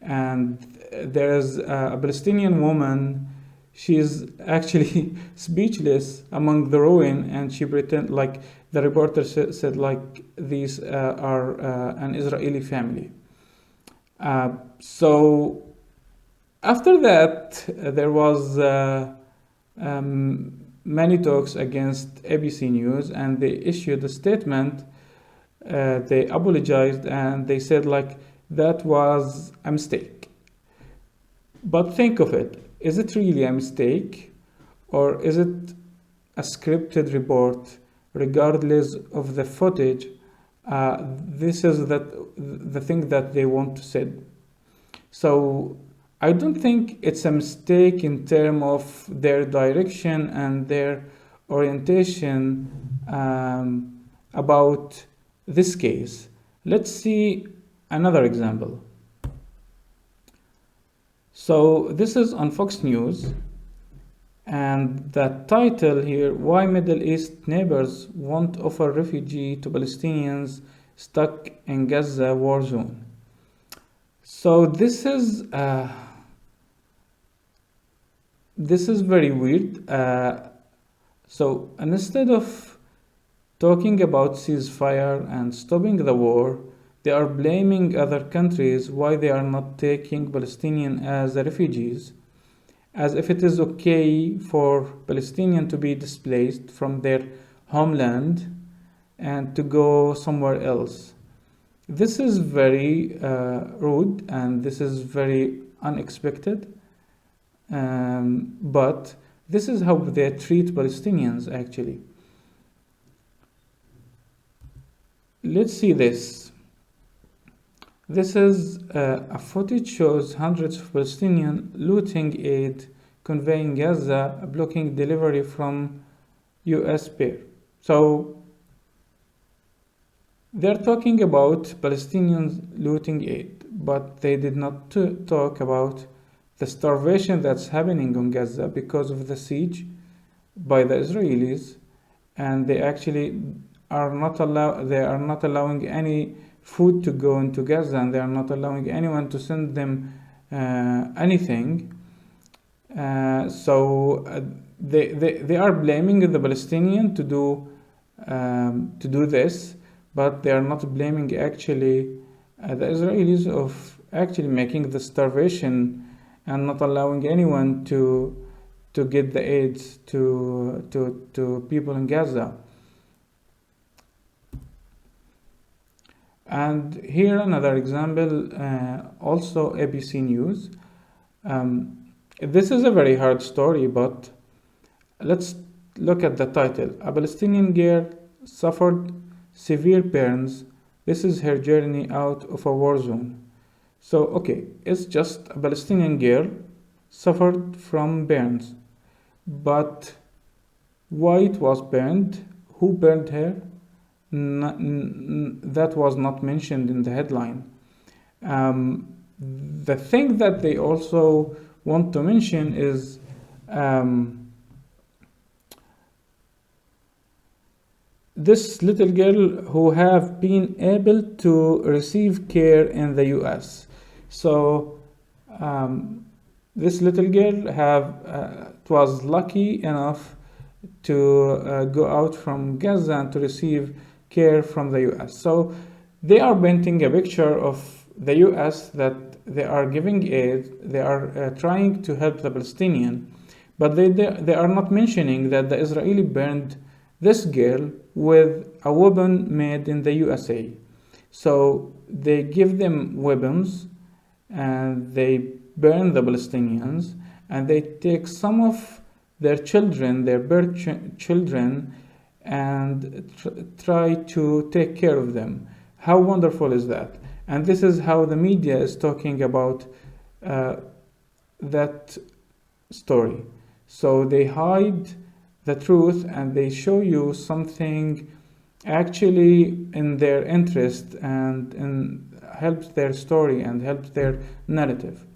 and there's a Palestinian woman. She's actually speechless among the ruin, and she pretend like the reporter said like these are an Israeli family. So after that, there was many talks against ABC News, and they issued a statement. They apologized and they said like that was a mistake. But think of it, is it really a mistake, or is it a scripted report? Regardless of the footage, this is the thing that they want to say. So I don't think it's a mistake in terms of their direction and their orientation about this case. Let's see another example. So this is on Fox News, and the title here, why Middle East neighbors won't offer refugee to Palestinians stuck in Gaza war zone. So this is very weird. So instead of talking about ceasefire and stopping the war, they are blaming other countries why they are not taking Palestinians as refugees, as if it is okay for Palestinians to be displaced from their homeland and to go somewhere else. This is very rude, and this is very unexpected, but this is how they treat Palestinians actually. Let's see this. This is a footage shows hundreds of Palestinians looting aid, conveying Gaza, blocking delivery from US pair. So they're talking about Palestinians looting aid, but they did not talk about the starvation that's happening on Gaza because of the siege by the Israelis, and they actually are not allowing any food to go into Gaza, and they are not allowing anyone to send them anything. So they are blaming the Palestinian to do this, but they are not blaming actually the Israelis of actually making the starvation and not allowing anyone to get the aid to people in Gaza. And here another example, also ABC News. This is a very hard story, but let's look at the title. A Palestinian girl suffered severe burns. This is her journey out of a war zone. So, okay, it's just a Palestinian girl suffered from burns. But why it was burned? Who burned her? That was not mentioned in the headline. The thing that they also want to mention is this little girl who have been able to receive care in the US. So this little girl was lucky enough to go out from Gaza and to receive care from the US. So they are painting a picture of the US that they are giving aid, they are trying to help the Palestinian, but they are not mentioning that the Israeli burned this girl with a weapon made in the USA. So they give them weapons and they burn the Palestinians, and they take some of their children, their birth children, and try to take care of them. How wonderful is that? And this is how the media is talking about that story. So they hide the truth and they show you something actually in their interest and helps their story and helps their narrative.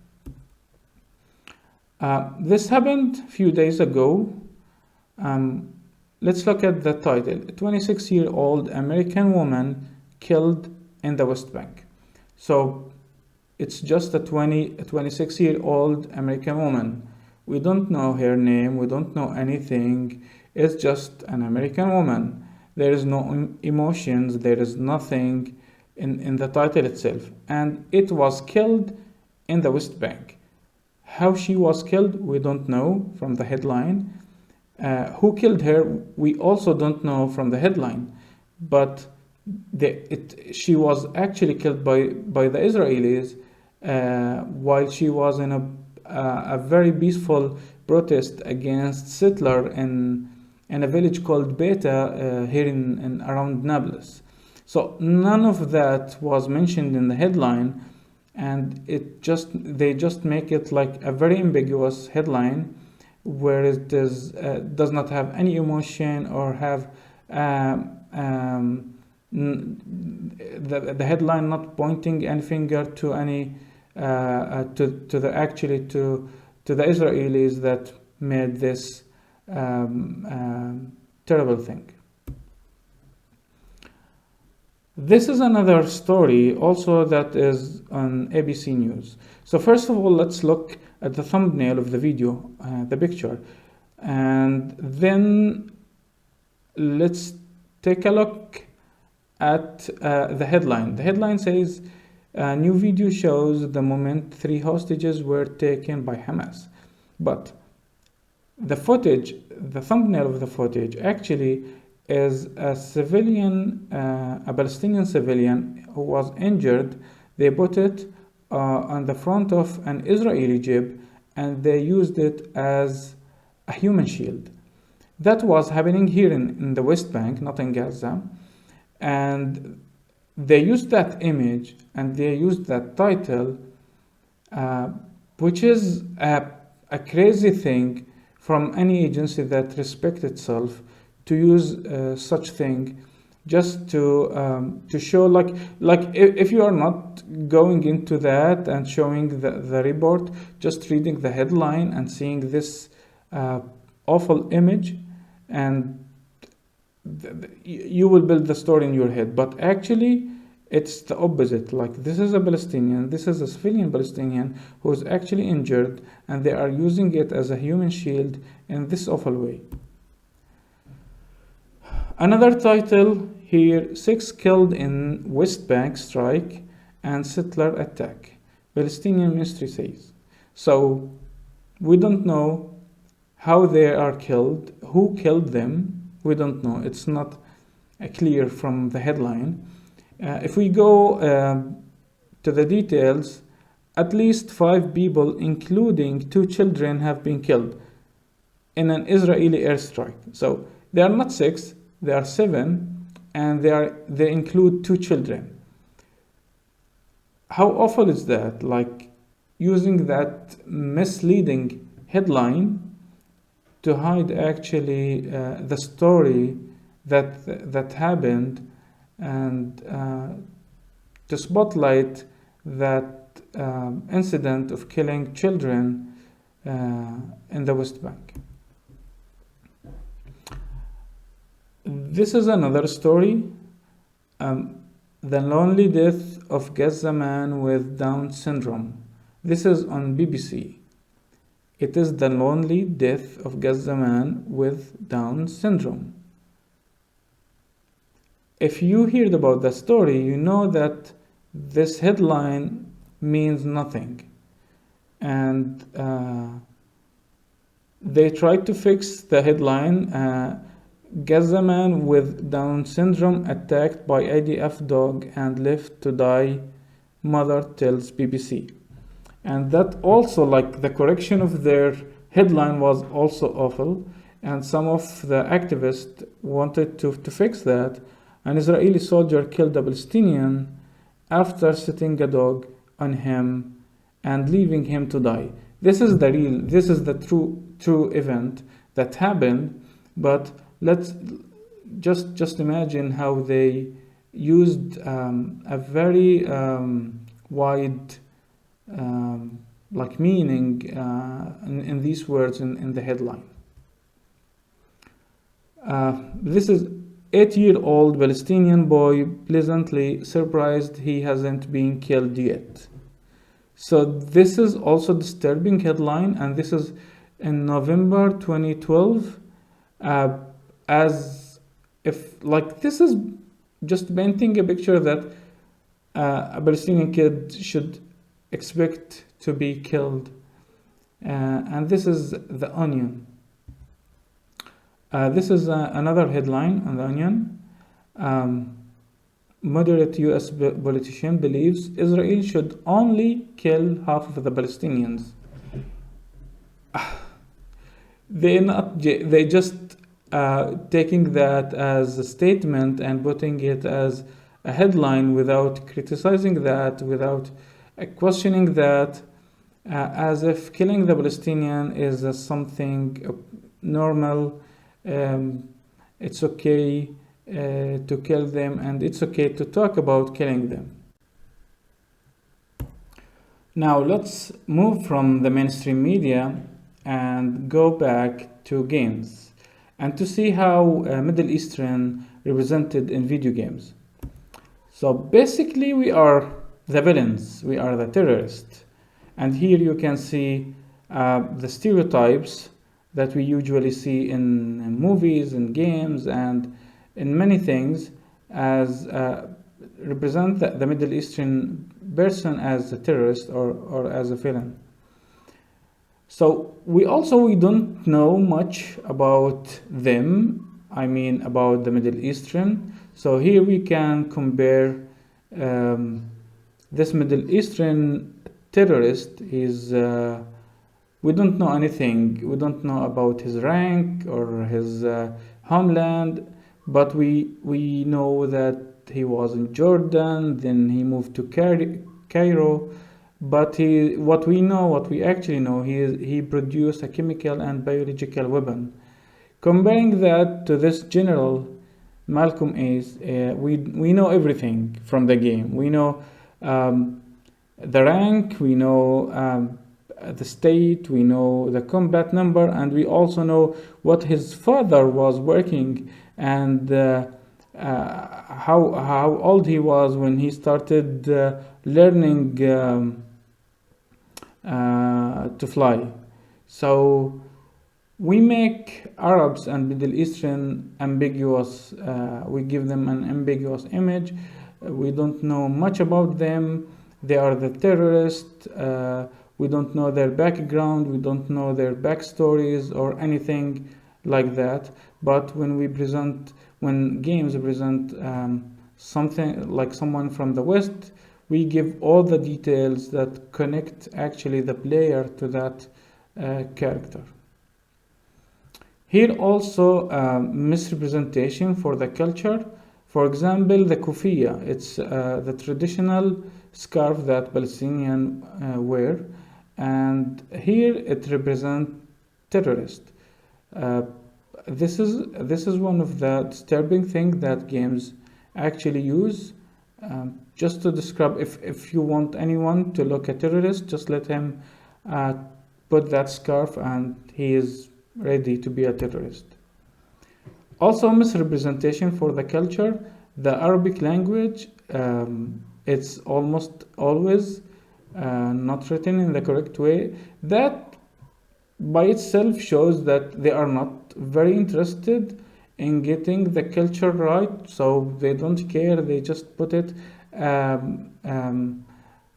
This happened a few days ago. Let's look at the title. A 26-year-old American woman killed in the West Bank. So it's just a 26-year-old American woman. We don't know her name, we don't know anything. It's just an American woman. There is no emotions, there is nothing in the title itself. And it was killed in the West Bank. How she was killed, we don't know from the headline. Who killed her, we also don't know from the headline. But she was actually killed by the Israelis while she was in a very peaceful protest against settler in a village called Beta here in around Nablus. So none of that was mentioned in the headline, and they just make it like a very ambiguous headline where it does not have any emotion or have the headline not pointing any finger to any to the Israelis that made this terrible thing. This is another story also that is on ABC News. So first of all, let's look at the thumbnail of the video, the picture, and then let's take a look at the headline. The headline says, new video shows the moment 3 hostages were taken by Hamas. But the footage, the thumbnail of the footage actually is a civilian, a Palestinian civilian who was injured. They put it on the front of an Israeli jeep and they used it as a human shield. That was happening here in the West Bank, not in Gaza. And they used that image and they used that title, which is a crazy thing from any agency that respects itself to use such thing just to show like if you are not going into that and showing the report, just reading the headline and seeing this awful image, and you will build the story in your head. But actually it's the opposite. Like, this is a Palestinian, this is a civilian Palestinian who is actually injured, and they are using it as a human shield in this awful way. Another title here, 6 killed in West Bank strike and settler attack, Palestinian ministry says. So we don't know how they are killed, who killed them, we don't know. It's not clear from the headline. If we go to the details, at least 5 people, including 2 children, have been killed in an Israeli airstrike. So they are not 6, they are 7, and they include 2 children. How awful is that? Like, using that misleading headline to hide actually the story that happened, and to spotlight that incident of killing children in the West Bank. This is another story, the lonely death of Gaza man with Down syndrome. This is on BBC. It is the lonely death of Gaza man with Down syndrome. If you heard about the story, you know that this headline means nothing. And they tried to fix the headline, Gaza man with Down syndrome attacked by IDF dog and left to die, mother tells BBC. And that also, like, the correction of their headline was also awful. And some of the activists wanted to fix that. An Israeli soldier killed a Palestinian after setting a dog on him and leaving him to die. This is the true event that happened. But let's just imagine how they used a very wide like meaning in these words in the headline. This is 8-year-old Palestinian boy pleasantly surprised he hasn't been killed yet. So this is also a disturbing headline, and this is in November 2012, as if, like, this is just painting a picture that a Palestinian kid should expect to be killed. And this is The Onion. This is another headline on The Onion. Moderate US politician believes Israel should only kill half of the Palestinians. They just taking that as a statement and putting it as a headline without criticizing that, without questioning that, as if killing the Palestinian is something normal. It's okay to kill them, and it's okay to talk about killing them. Now let's move from the mainstream media and go back to games and to see how Middle Eastern represented in video games. So basically we are the villains, we are the terrorists. And here you can see the stereotypes that we usually see in movies, in games, and in many things, as represent the Middle Eastern person as a terrorist or as a villain. So we don't know much about them, I mean about the Middle Eastern. So here we can compare this Middle Eastern terrorist. We don't know anything. We don't know about his rank or his homeland, but we know that he was in Jordan, then he moved to Cairo. But what we actually know, he produced a chemical and biological weapon. Comparing that to this general, Malcolm X, we know everything from the game. We know the rank, we know the state, we know the combat number, and we also know what his father was working and how old he was when he started learning to fly. So we make Arabs and Middle Eastern ambiguous. We give them an ambiguous image. We don't know much about them. They are the terrorists. We don't know their background. We don't know their backstories or anything like that. But when games present something like someone from the West, we give all the details that connect actually the player to that character. Here also misrepresentation for the culture. For example, the kufiya. It's the traditional scarf that Palestinians wear, and here it represents terrorists. This is one of the disturbing things that games actually use, just to describe. If you want anyone to look at terrorist, just let him put that scarf and he is ready to be a terrorist. Also misrepresentation for the culture. The Arabic language, it's almost always not written in the correct way. That by itself shows that they are not very interested in getting the culture right, so they don't care. They just put it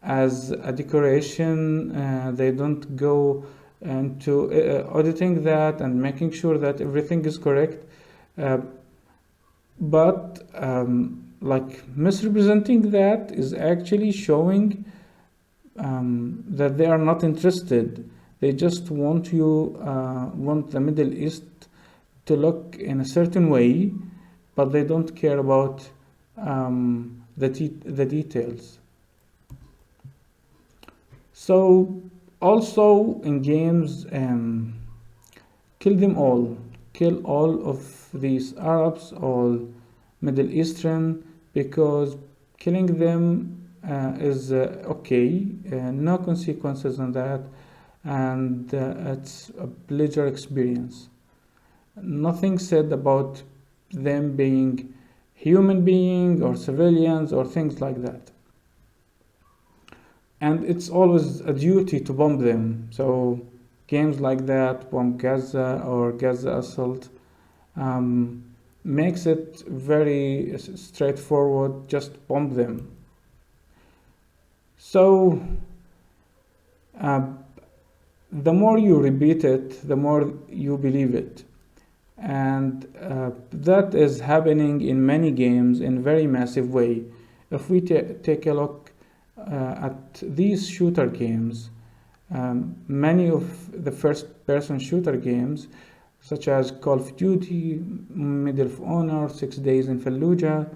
as a decoration. They don't go into auditing that and making sure that everything is correct. But like misrepresenting that is actually showing that they are not interested. They just want the Middle East to look in a certain way, but they don't care about the details. So also in games, kill them all. Kill all of these Arabs, all Middle Eastern, because killing them is okay, no consequences on that, and it's a pleasure experience. Nothing said about them being human beings or civilians or things like that. And it's always a duty to bomb them. So games like that, Bomb Gaza or Gaza Assault, makes it very straightforward, just bomb them. So the more you repeat it, the more you believe it. And that is happening in many games in very massive way. If we take a look at these shooter games, many of the first-person shooter games, such as Call of Duty, Medal of Honor, 6 Days in Fallujah,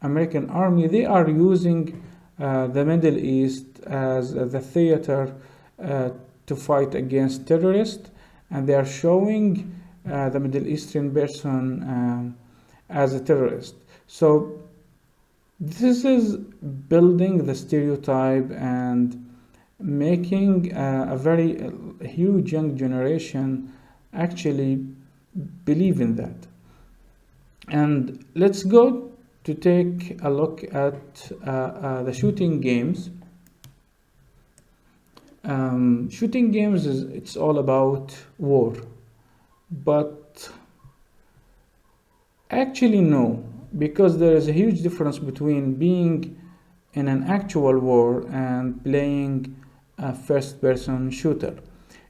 American Army, they are using the Middle East as the theater to fight against terrorists, and they are showing the Middle Eastern person as a terrorist. So this is building the stereotype and making a very huge young generation actually believe in that. And let's go to take a look at the shooting games. Shooting games it's all about war, but actually no, because there is a huge difference between being in an actual war and playing a first-person shooter.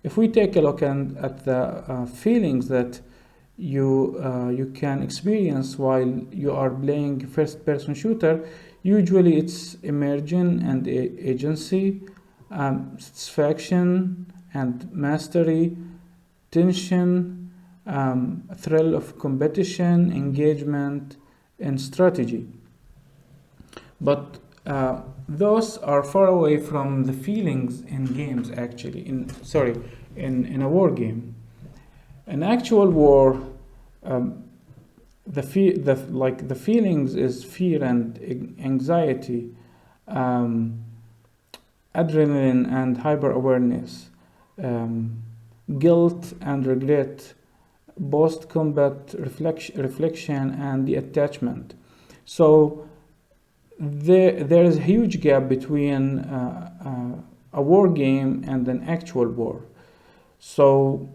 If we take a look at the feelings that you can experience while you are playing first-person shooter, usually it's immersion and agency, satisfaction and mastery, tension, thrill of competition, engagement, and strategy. But those are far away from the feelings in games actually, in a war game. An actual war, the feelings is fear and anxiety, adrenaline and hyper-awareness, guilt and regret, post-combat reflection and the attachment. So there is a huge gap between a war game and an actual war. So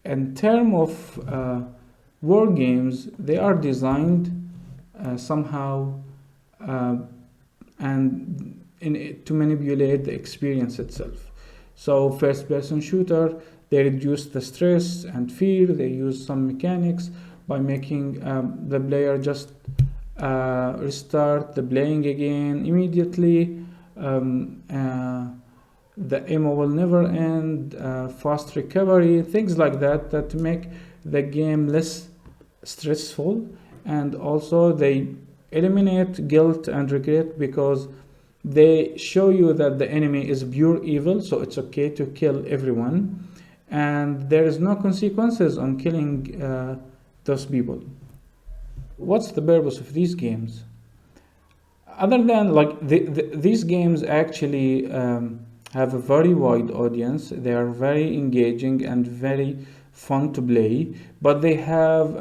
in terms of war games, they are designed somehow and to manipulate the experience itself. So first-person shooter, they reduce the stress and fear. They use some mechanics by making the player just restart the playing again immediately. The ammo will never end, fast recovery, things like that make the game less stressful. And also they eliminate guilt and regret because they show you that the enemy is pure evil, so it's okay to kill everyone, and there is no consequences on killing those people. What's the purpose of these games? Other than these games actually have a very wide audience. They are very engaging and very fun to play, but they have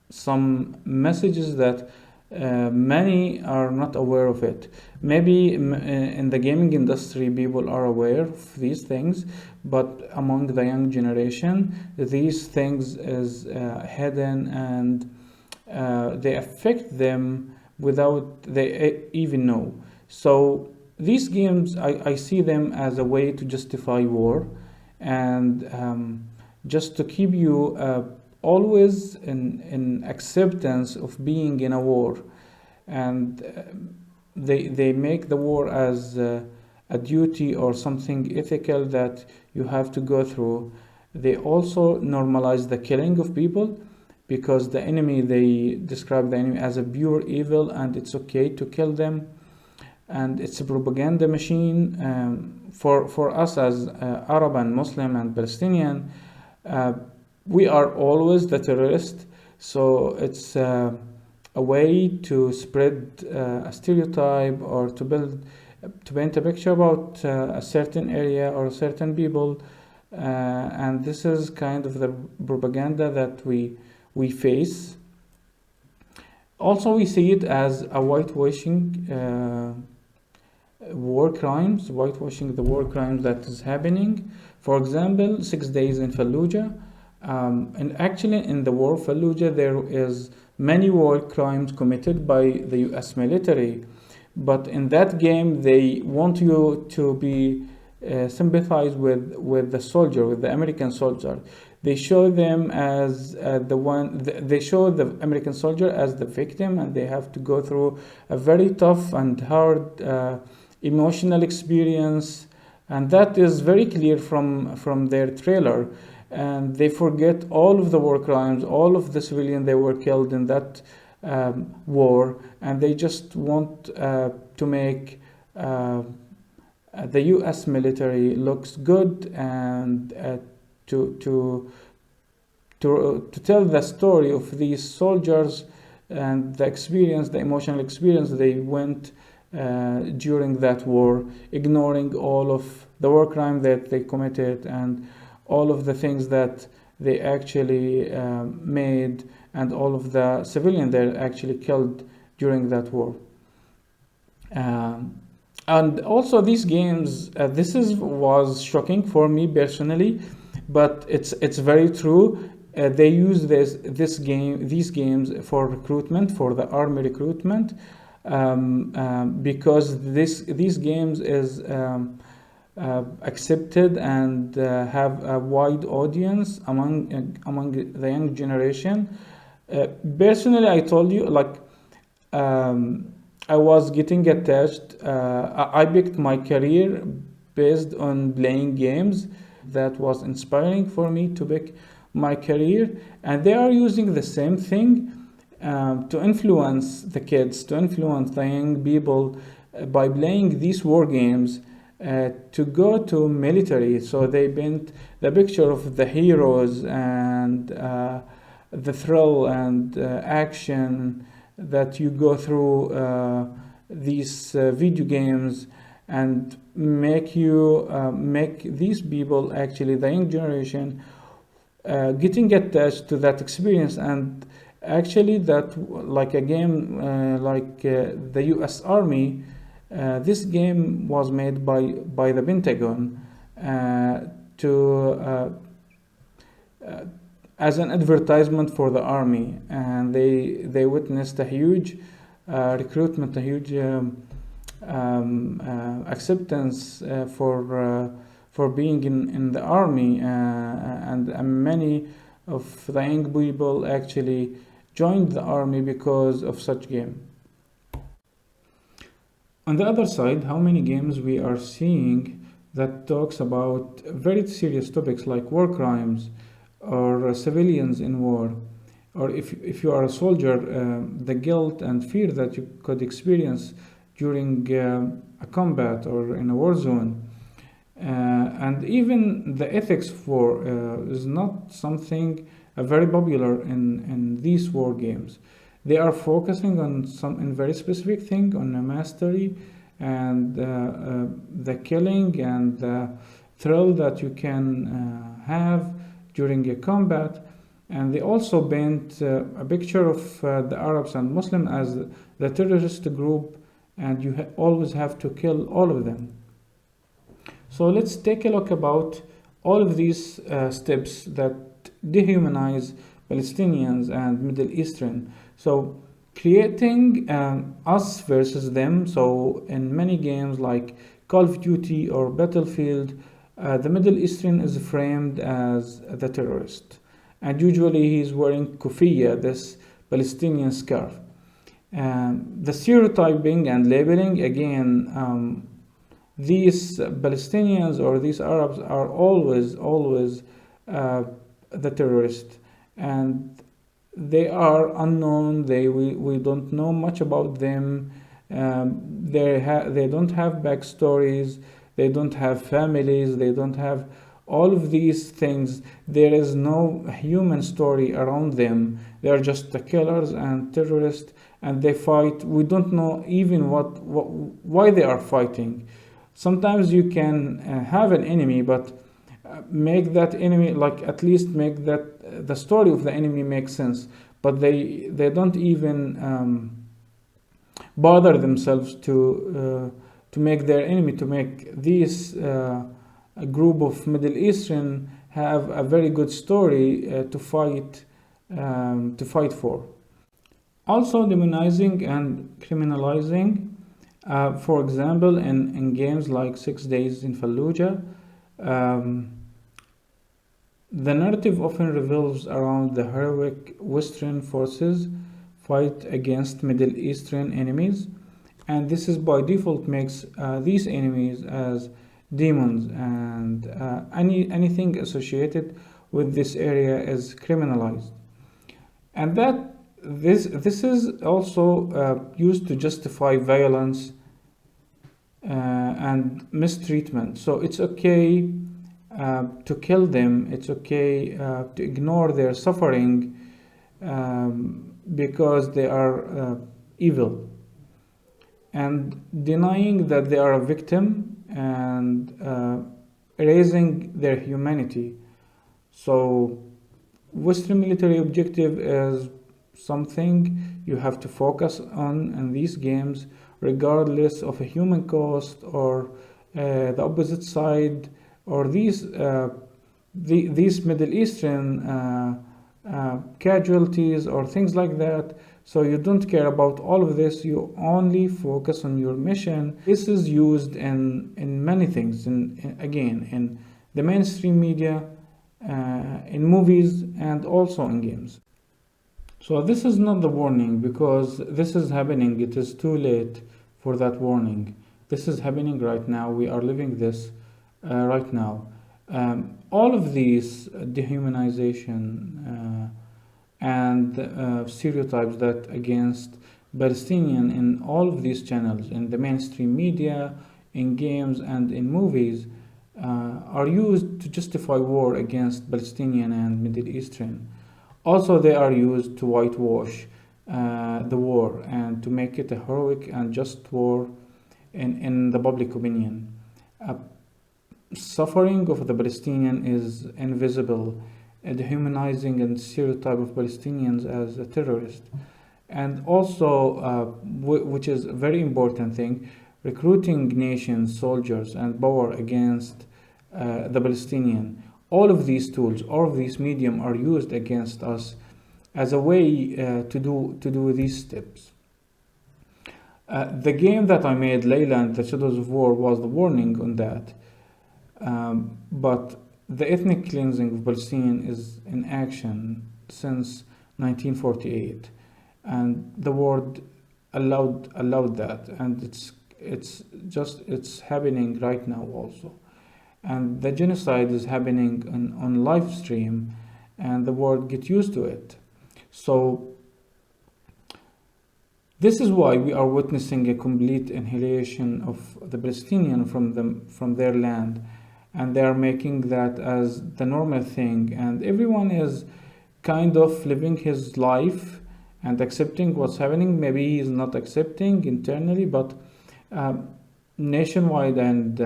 some messages that many are not aware of it. Maybe in the gaming industry people are aware of these things, but among the young generation these things is hidden, and they affect them without they even know. So these games, I see them as a way to justify war and just to keep you always in acceptance of being in a war, and they make the war as a duty or something ethical that you have to go through. They also normalize the killing of people because the enemy, they describe the enemy as a pure evil and it's okay to kill them, and it's a propaganda machine. For us as Arab and Muslim and Palestinian, we are always the terrorist, so it's a way to spread a stereotype or to paint a picture about a certain area or certain people and this is kind of the propaganda that we face. Also, we see it as a whitewashing war crimes, whitewashing the war crimes that is happening. For example, 6 Days in Fallujah, and actually in the war of Fallujah there is many war crimes committed by the US military, but in that game they want you to be sympathize with the soldier, with the American soldier. They show them as they show the American soldier as the victim, and they have to go through a very tough and hard emotional experience, and that is very clear from their trailer. And they forget all of the war crimes, all of the civilians they were killed in that war, and they just want to make the US military looks good, and to tell the story of these soldiers and the experience, the emotional experience they went during that war, ignoring all of the war crime that they committed and all of the things that they actually made, and all of the civilians they actually killed during that war. And also these games, this was shocking for me personally, but it's very true. They use these games for recruitment, for the army recruitment, because these games is accepted and have a wide audience among the young generation. Personally, I told you, like, I was getting attached. I picked my career based on playing games. That was inspiring for me to pick my career, and they are using the same thing to influence the kids, to influence the young people by playing these war games to go to military. So they paint the picture of the heroes and the thrill and action that you go through these video games, and make these people, actually the young generation, getting attached to that experience. And actually that, like a game like the US Army, this game was made by the Pentagon as an advertisement for the army, and they witnessed a huge recruitment, a huge acceptance for being in the army, and many of the young people actually joined the army because of such game. On the other side, how many games we are seeing that talks about very serious topics like war crimes or civilians in war, or if you are a soldier, the guilt and fear that you could experience during a combat or in a war zone. And even the ethics of war is not something very popular in these war games. They are focusing on some very specific thing, on a mastery and the killing and the thrill that you can have during a combat. And they also paint a picture of the Arabs and Muslims as the terrorist group, and you always have to kill all of them. So let's take a look about all of these steps that dehumanize Palestinians and Middle Eastern. So creating us versus them. So in many games like Call of Duty or Battlefield, the Middle Eastern is framed as the terrorist, and usually he's wearing kufiya, this Palestinian scarf. The stereotyping and labeling, again, these Palestinians or these Arabs are always the terrorist, and they are unknown. We don't know much about them. They don't have backstories. They don't have families. They don't have all of these things. There is no human story around them. They are just the killers and terrorists, and they fight. We don't know even why they are fighting. Sometimes you can have an enemy, but make that enemy, like at least make that the story of the enemy make sense, but they don't even bother themselves to make their enemy, to make this a group of Middle Eastern have a very good story to fight for. Also demonizing and criminalizing, for example, in games like 6 Days in Fallujah, the narrative often revolves around the heroic Western forces fight against Middle Eastern enemies, and this is by default makes these enemies as demons, and anything associated with this area is criminalized. And that this is also used to justify violence and mistreatment. So it's okay to kill them, it's okay to ignore their suffering because they are evil, and denying that they are a victim and erasing their humanity. So Western military objective is something you have to focus on in these games, regardless of a human cost or the opposite side, or these Middle Eastern casualties or things like that. So you don't care about all of this, you only focus on your mission. This is used in many things, again in the mainstream media, in movies, and also in games. So this is not the warning, because this is happening. It is too late for that warning. This is happening right now. We are living this right now. All of these dehumanization and stereotypes that against Palestinian in all of these channels, in the mainstream media, in games, and in movies, are used to justify war against Palestinian and Middle Eastern. Also, they are used to whitewash the war and to make it a heroic and just war in the public opinion. Suffering of the Palestinian is invisible, dehumanizing and stereotype of Palestinians as a terrorist. And also, which is a very important thing, recruiting nations, soldiers, and power against the Palestinian. All of these tools, all of these medium are used against us as a way to do these steps. The game that I made, Layla and the Shadows of War, was the warning on that. But the ethnic cleansing of Palestinian is in action since 1948, and the world allowed that, and it's happening right now also. And the genocide is happening on live stream, and the world get used to it. So this is why we are witnessing a complete annihilation of the Palestinian from their land, and they are making that as the normal thing, and everyone is kind of living his life and accepting what's happening. Maybe he's not accepting internally, but nationwide and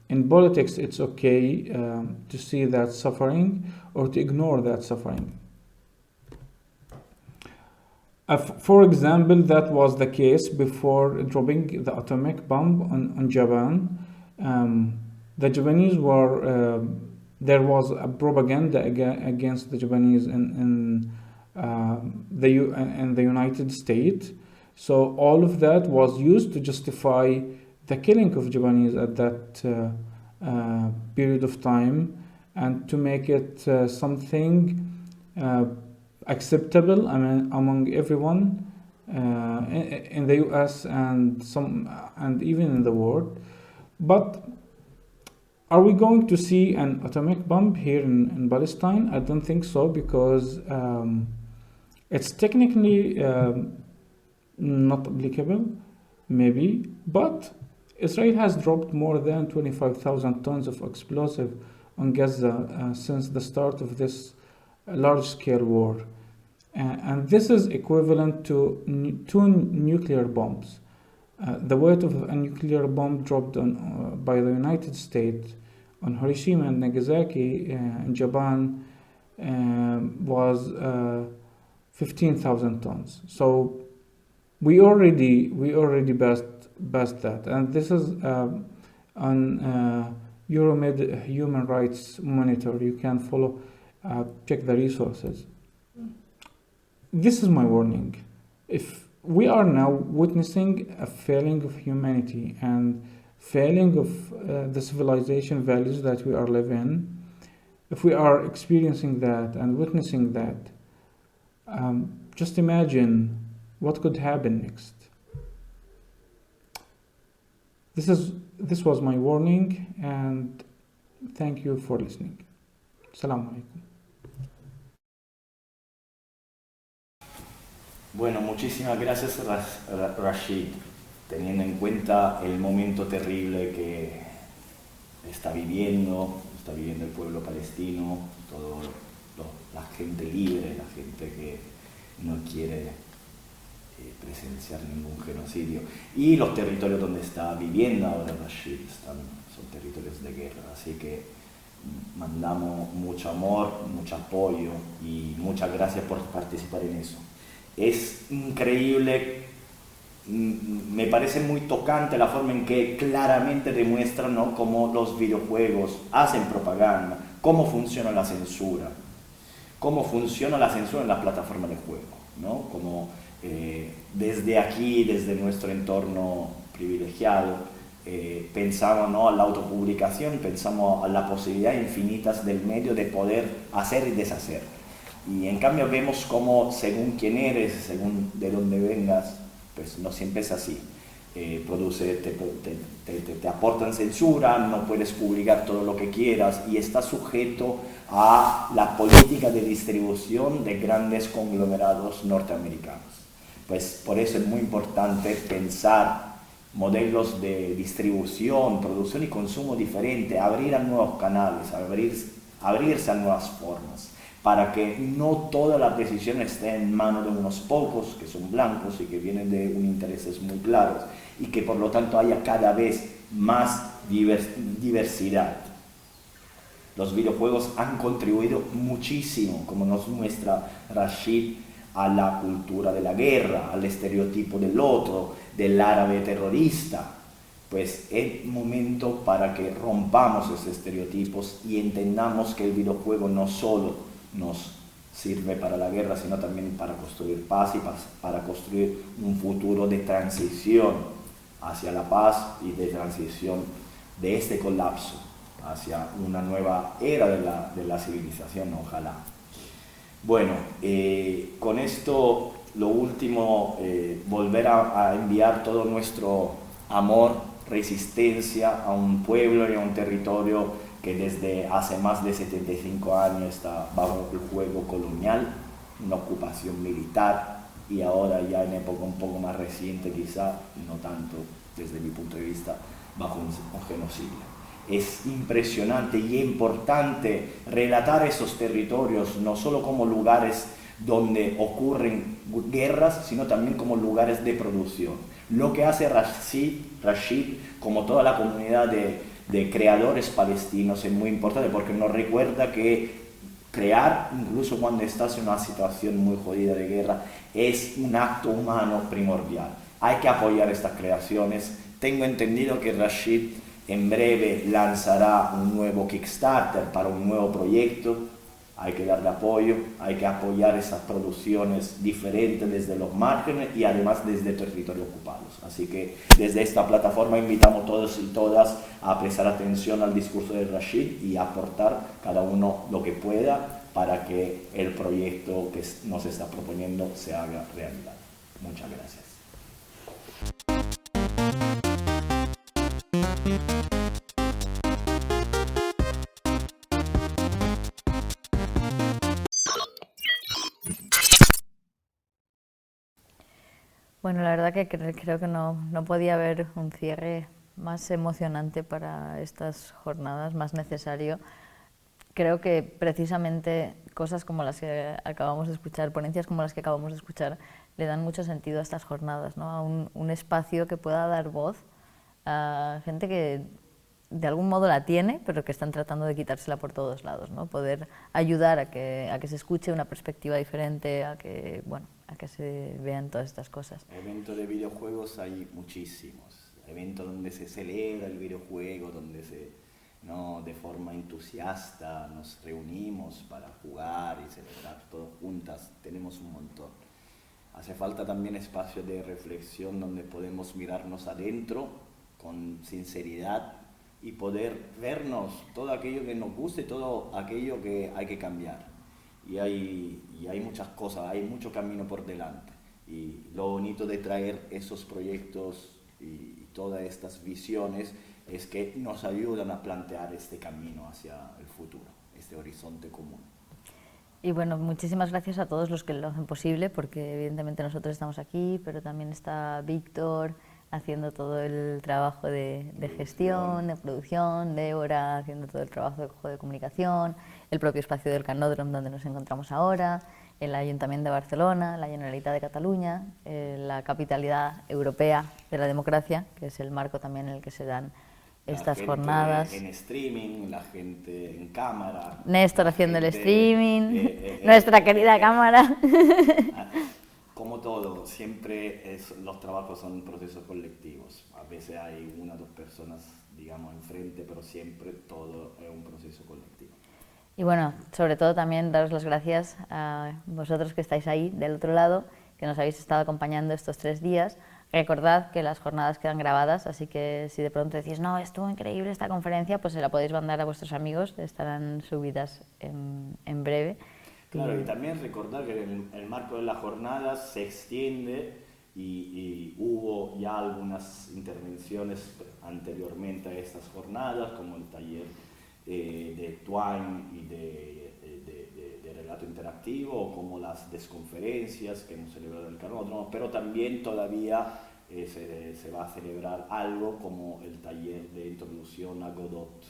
in politics, it's okay to see that suffering or to ignore that suffering. For example, that was the case before dropping the atomic bomb on Japan. The Japanese were there was a propaganda against the Japanese in the United States. So all of that was used to justify the killing of Japanese at that period of time, and to make it something acceptable among everyone in the US and even in the world. But are we going to see an atomic bomb here in Palestine? I don't think so, because it's technically not applicable, maybe, but Israel has dropped more than 25,000 tons of explosive on Gaza since the start of this large-scale war. And this is equivalent to 2 nuclear bombs. The weight of a nuclear bomb dropped by the United States on Hiroshima and Nagasaki in Japan was 15,000 tons. So we already passed that, and this is on Euromed Human Rights Monitor. You can follow, check the resources. This is my warning. If we are now witnessing a failing of humanity and failing of the civilization values that we are living, if we are experiencing that and witnessing that, just imagine what could happen next. This was my warning, and thank you for listening. Assalamu alaikum. Bueno, muchísimas gracias Rashid, teniendo en cuenta el momento terrible que está viviendo el pueblo palestino, la gente libre, la gente que no quiere presenciar ningún genocidio, y los territorios donde está viviendo ahora Rashid son territorios de guerra, así que mandamos mucho amor, mucho apoyo y muchas gracias por participar en eso. Es increíble, me parece muy tocante la forma en que claramente demuestran, ¿no?, cómo los videojuegos hacen propaganda, cómo funciona la censura en la plataforma de juego, ¿no? Como desde aquí, desde nuestro entorno privilegiado, pensamos, ¿no?, a la autopublicación, pensamos a la posibilidad infinitas del medio de poder hacer y deshacer. Y en cambio vemos cómo según quién eres, según de dónde vengas, pues no siempre es así. Te aportan censura, no puedes publicar todo lo que quieras y estás sujeto a la política de distribución de grandes conglomerados norteamericanos. Pues por eso es muy importante pensar modelos de distribución, producción y consumo diferente, abrir a nuevos canales, abrirse a nuevas formas, para que no toda la decisión esté en manos de unos pocos que son blancos y que vienen de intereses muy claros, y que por lo tanto haya cada vez más diversidad. Los videojuegos han contribuido muchísimo, como nos muestra Rashid, a la cultura de la guerra, al estereotipo del otro, del árabe terrorista. Pues es momento para que rompamos esos estereotipos y entendamos que el videojuego no solo nos sirve para la guerra, sino también para construir paz y para construir un futuro de transición hacia la paz y de transición de este colapso hacia una nueva era de la civilización, ojalá. Bueno, con esto lo último, volver a enviar todo nuestro amor, resistencia a un pueblo y a un territorio que desde hace más de 75 años está bajo el juego colonial, una ocupación militar, y ahora ya en época un poco más reciente quizá, no tanto desde mi punto de vista, bajo un genocidio. Es impresionante y importante relatar esos territorios no solo como lugares donde ocurren guerras, sino también como lugares de producción. Lo que hace Rashid, como toda la comunidad de creadores palestinos, es muy importante porque nos recuerda que crear, incluso cuando estás en una situación muy jodida de guerra, es un acto humano primordial. Hay que apoyar estas creaciones. Tengo entendido que Rashid en breve lanzará un nuevo Kickstarter para un nuevo proyecto. Hay que darle apoyo, hay que apoyar esas producciones diferentes desde los márgenes y además desde territorios ocupados. Así que desde esta plataforma invitamos a todos y todas a prestar atención al discurso de Rashid y aportar cada uno lo que pueda para que el proyecto que nos está proponiendo se haga realidad. Muchas gracias. Bueno, la verdad que creo que no podía haber un cierre más emocionante para estas jornadas, más necesario. Creo que precisamente cosas como las que acabamos de escuchar, ponencias como las que acabamos de escuchar, le dan mucho sentido a estas jornadas, ¿no? A un espacio que pueda dar voz a gente que de algún modo la tiene, pero que están tratando de quitársela por todos lados, ¿no? Poder ayudar a que se escuche una perspectiva diferente, a que se vean todas estas cosas. Eventos de videojuegos hay muchísimos, eventos donde se celebra el videojuego, donde de forma entusiasta nos reunimos para jugar y celebrar todos juntas, tenemos un montón. Hace falta también espacios de reflexión donde podemos mirarnos adentro con sinceridad y poder vernos todo aquello que nos guste, todo aquello que hay que cambiar. Y hay muchas cosas, hay mucho camino por delante. Y lo bonito de traer esos proyectos y todas estas visiones es que nos ayudan a plantear este camino hacia el futuro, este horizonte común. Y bueno, muchísimas gracias a todos los que lo hacen posible, porque evidentemente nosotros estamos aquí, pero también está Víctor haciendo todo el trabajo de gestión, de producción, Débora haciendo todo el trabajo de comunicación, el propio espacio del Canódromo donde nos encontramos ahora, el Ayuntamiento de Barcelona, la Generalitat de Cataluña, la capitalidad europea de la democracia, que es el marco también en el que se dan estas jornadas. En streaming, la gente en cámara. Néstor haciendo el streaming, nuestra querida cámara. Como todo, siempre los trabajos son procesos colectivos. A veces hay una o dos personas, digamos, enfrente, pero siempre todo es un proceso colectivo. Y bueno, sobre todo también daros las gracias a vosotros que estáis ahí del otro lado, que nos habéis estado acompañando estos 3 días. Recordad que las jornadas quedan grabadas, así que si de pronto decís, no, estuvo increíble esta conferencia, pues se la podéis mandar a vuestros amigos, estarán subidas en breve. Claro, y también recordar que el marco de las jornadas se extiende y hubo ya algunas intervenciones anteriormente a estas jornadas, como el taller de Twine y de relato interactivo, o como las desconferencias que hemos celebrado en el Canódromo, pero también todavía se va a celebrar algo como el taller de introducción a Godot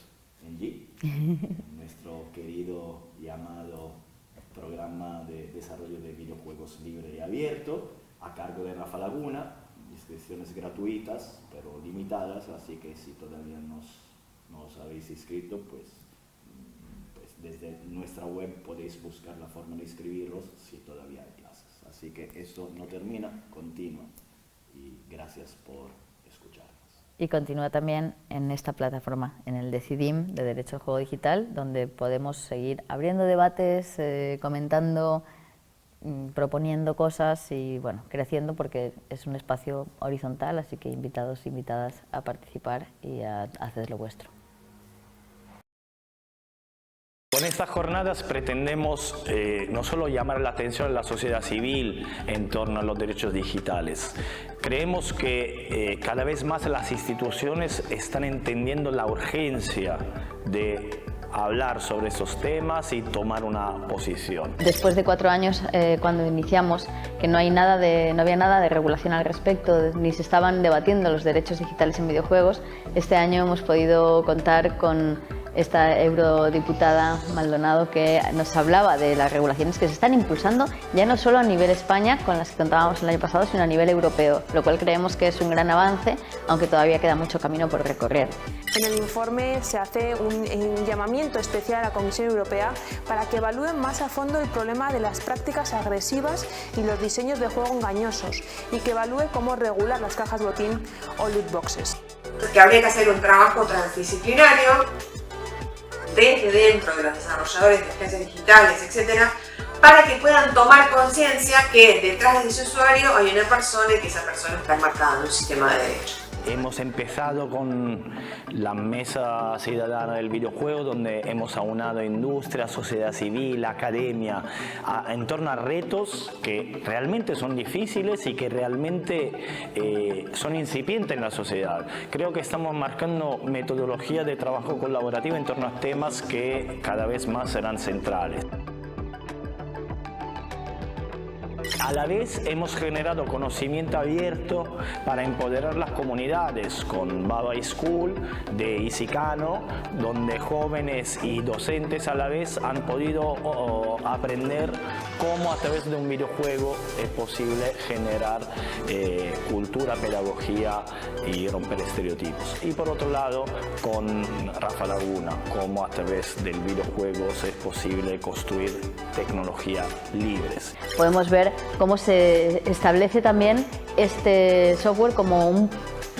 en G, nuestro querido y amado programa de desarrollo de videojuegos libre y abierto, a cargo de Rafa Laguna, inscripciones gratuitas, pero limitadas, así que si todavía no os habéis inscrito, pues desde nuestra web podéis buscar la forma de inscribiros si todavía hay plazas. Así que eso no termina, continúa, y gracias por escucharnos. Y continúa también en esta plataforma, en el Decidim de Derechos del Juego Digital, donde podemos seguir abriendo debates, comentando, proponiendo cosas y bueno, creciendo, porque es un espacio horizontal, así que invitados e invitadas a participar y a hacer lo vuestro. Con estas jornadas pretendemos no solo llamar la atención de la sociedad civil en torno a los derechos digitales. Creemos que cada vez más las instituciones están entendiendo la urgencia de hablar sobre esos temas y tomar una posición. Después de 4 años, cuando iniciamos, que no había nada de regulación al respecto, ni se estaban debatiendo los derechos digitales en videojuegos, este año hemos podido contar con esta eurodiputada Maldonado, que nos hablaba de las regulaciones que se están impulsando ya no solo a nivel España, con las que contábamos el año pasado, sino a nivel europeo, lo cual creemos que es un gran avance, aunque todavía queda mucho camino por recorrer. En el informe se hace un llamamiento especial a la Comisión Europea para que evalúen más a fondo el problema de las prácticas agresivas y los diseños de juego engañosos, y que evalúe cómo regular las cajas botín o loot boxes. Que habría que hacer un trabajo transdisciplinario desde dentro de los desarrolladores de experiencias digitales, etcétera, para que puedan tomar conciencia que detrás de ese usuario hay una persona y que esa persona está enmarcada en un sistema de derechos. Hemos empezado con la mesa ciudadana del videojuego, donde hemos aunado industria, sociedad civil, academia, en torno a retos que realmente son difíciles y que realmente son incipientes en la sociedad. Creo que estamos marcando metodología de trabajo colaborativo en torno a temas que cada vez más serán centrales. A la vez hemos generado conocimiento abierto para empoderar las comunidades con Baba School de Isicano, donde jóvenes y docentes a la vez han podido aprender cómo a través de un videojuego es posible generar cultura, pedagogía y romper estereotipos. Y por otro lado, con Rafa Laguna, cómo a través del videojuego es posible construir tecnología libres. Podemos ver cómo se establece también este software como un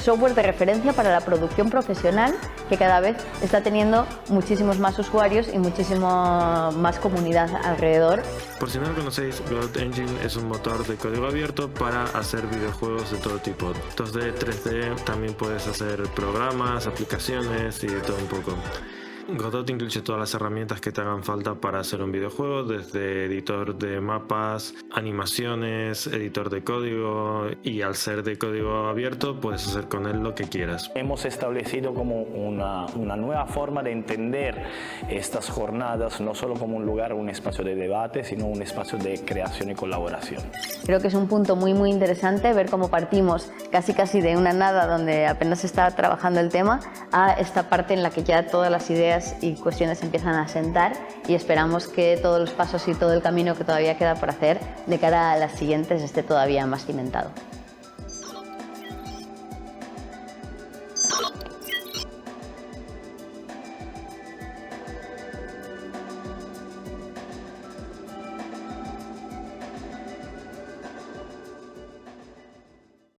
software de referencia para la producción profesional, que cada vez está teniendo muchísimos más usuarios y muchísimo más comunidad alrededor. Por si no lo conocéis, Blood Engine es un motor de código abierto para hacer videojuegos de todo tipo. 2D, 3D, también puedes hacer programas, aplicaciones y de todo un poco. Godot incluye todas las herramientas que te hagan falta para hacer un videojuego, desde editor de mapas, animaciones, editor de código, y al ser de código abierto puedes hacer con él lo que quieras. Hemos establecido como una nueva forma de entender estas jornadas, no solo como un lugar, un espacio de debate, sino un espacio de creación y colaboración. Creo que es un punto muy interesante ver cómo partimos casi de una nada donde apenas se está trabajando el tema a esta parte en la que ya todas las ideas y cuestiones empiezan a sentar, y esperamos que todos los pasos y todo el camino que todavía queda por hacer de cara a las siguientes esté todavía más cimentado.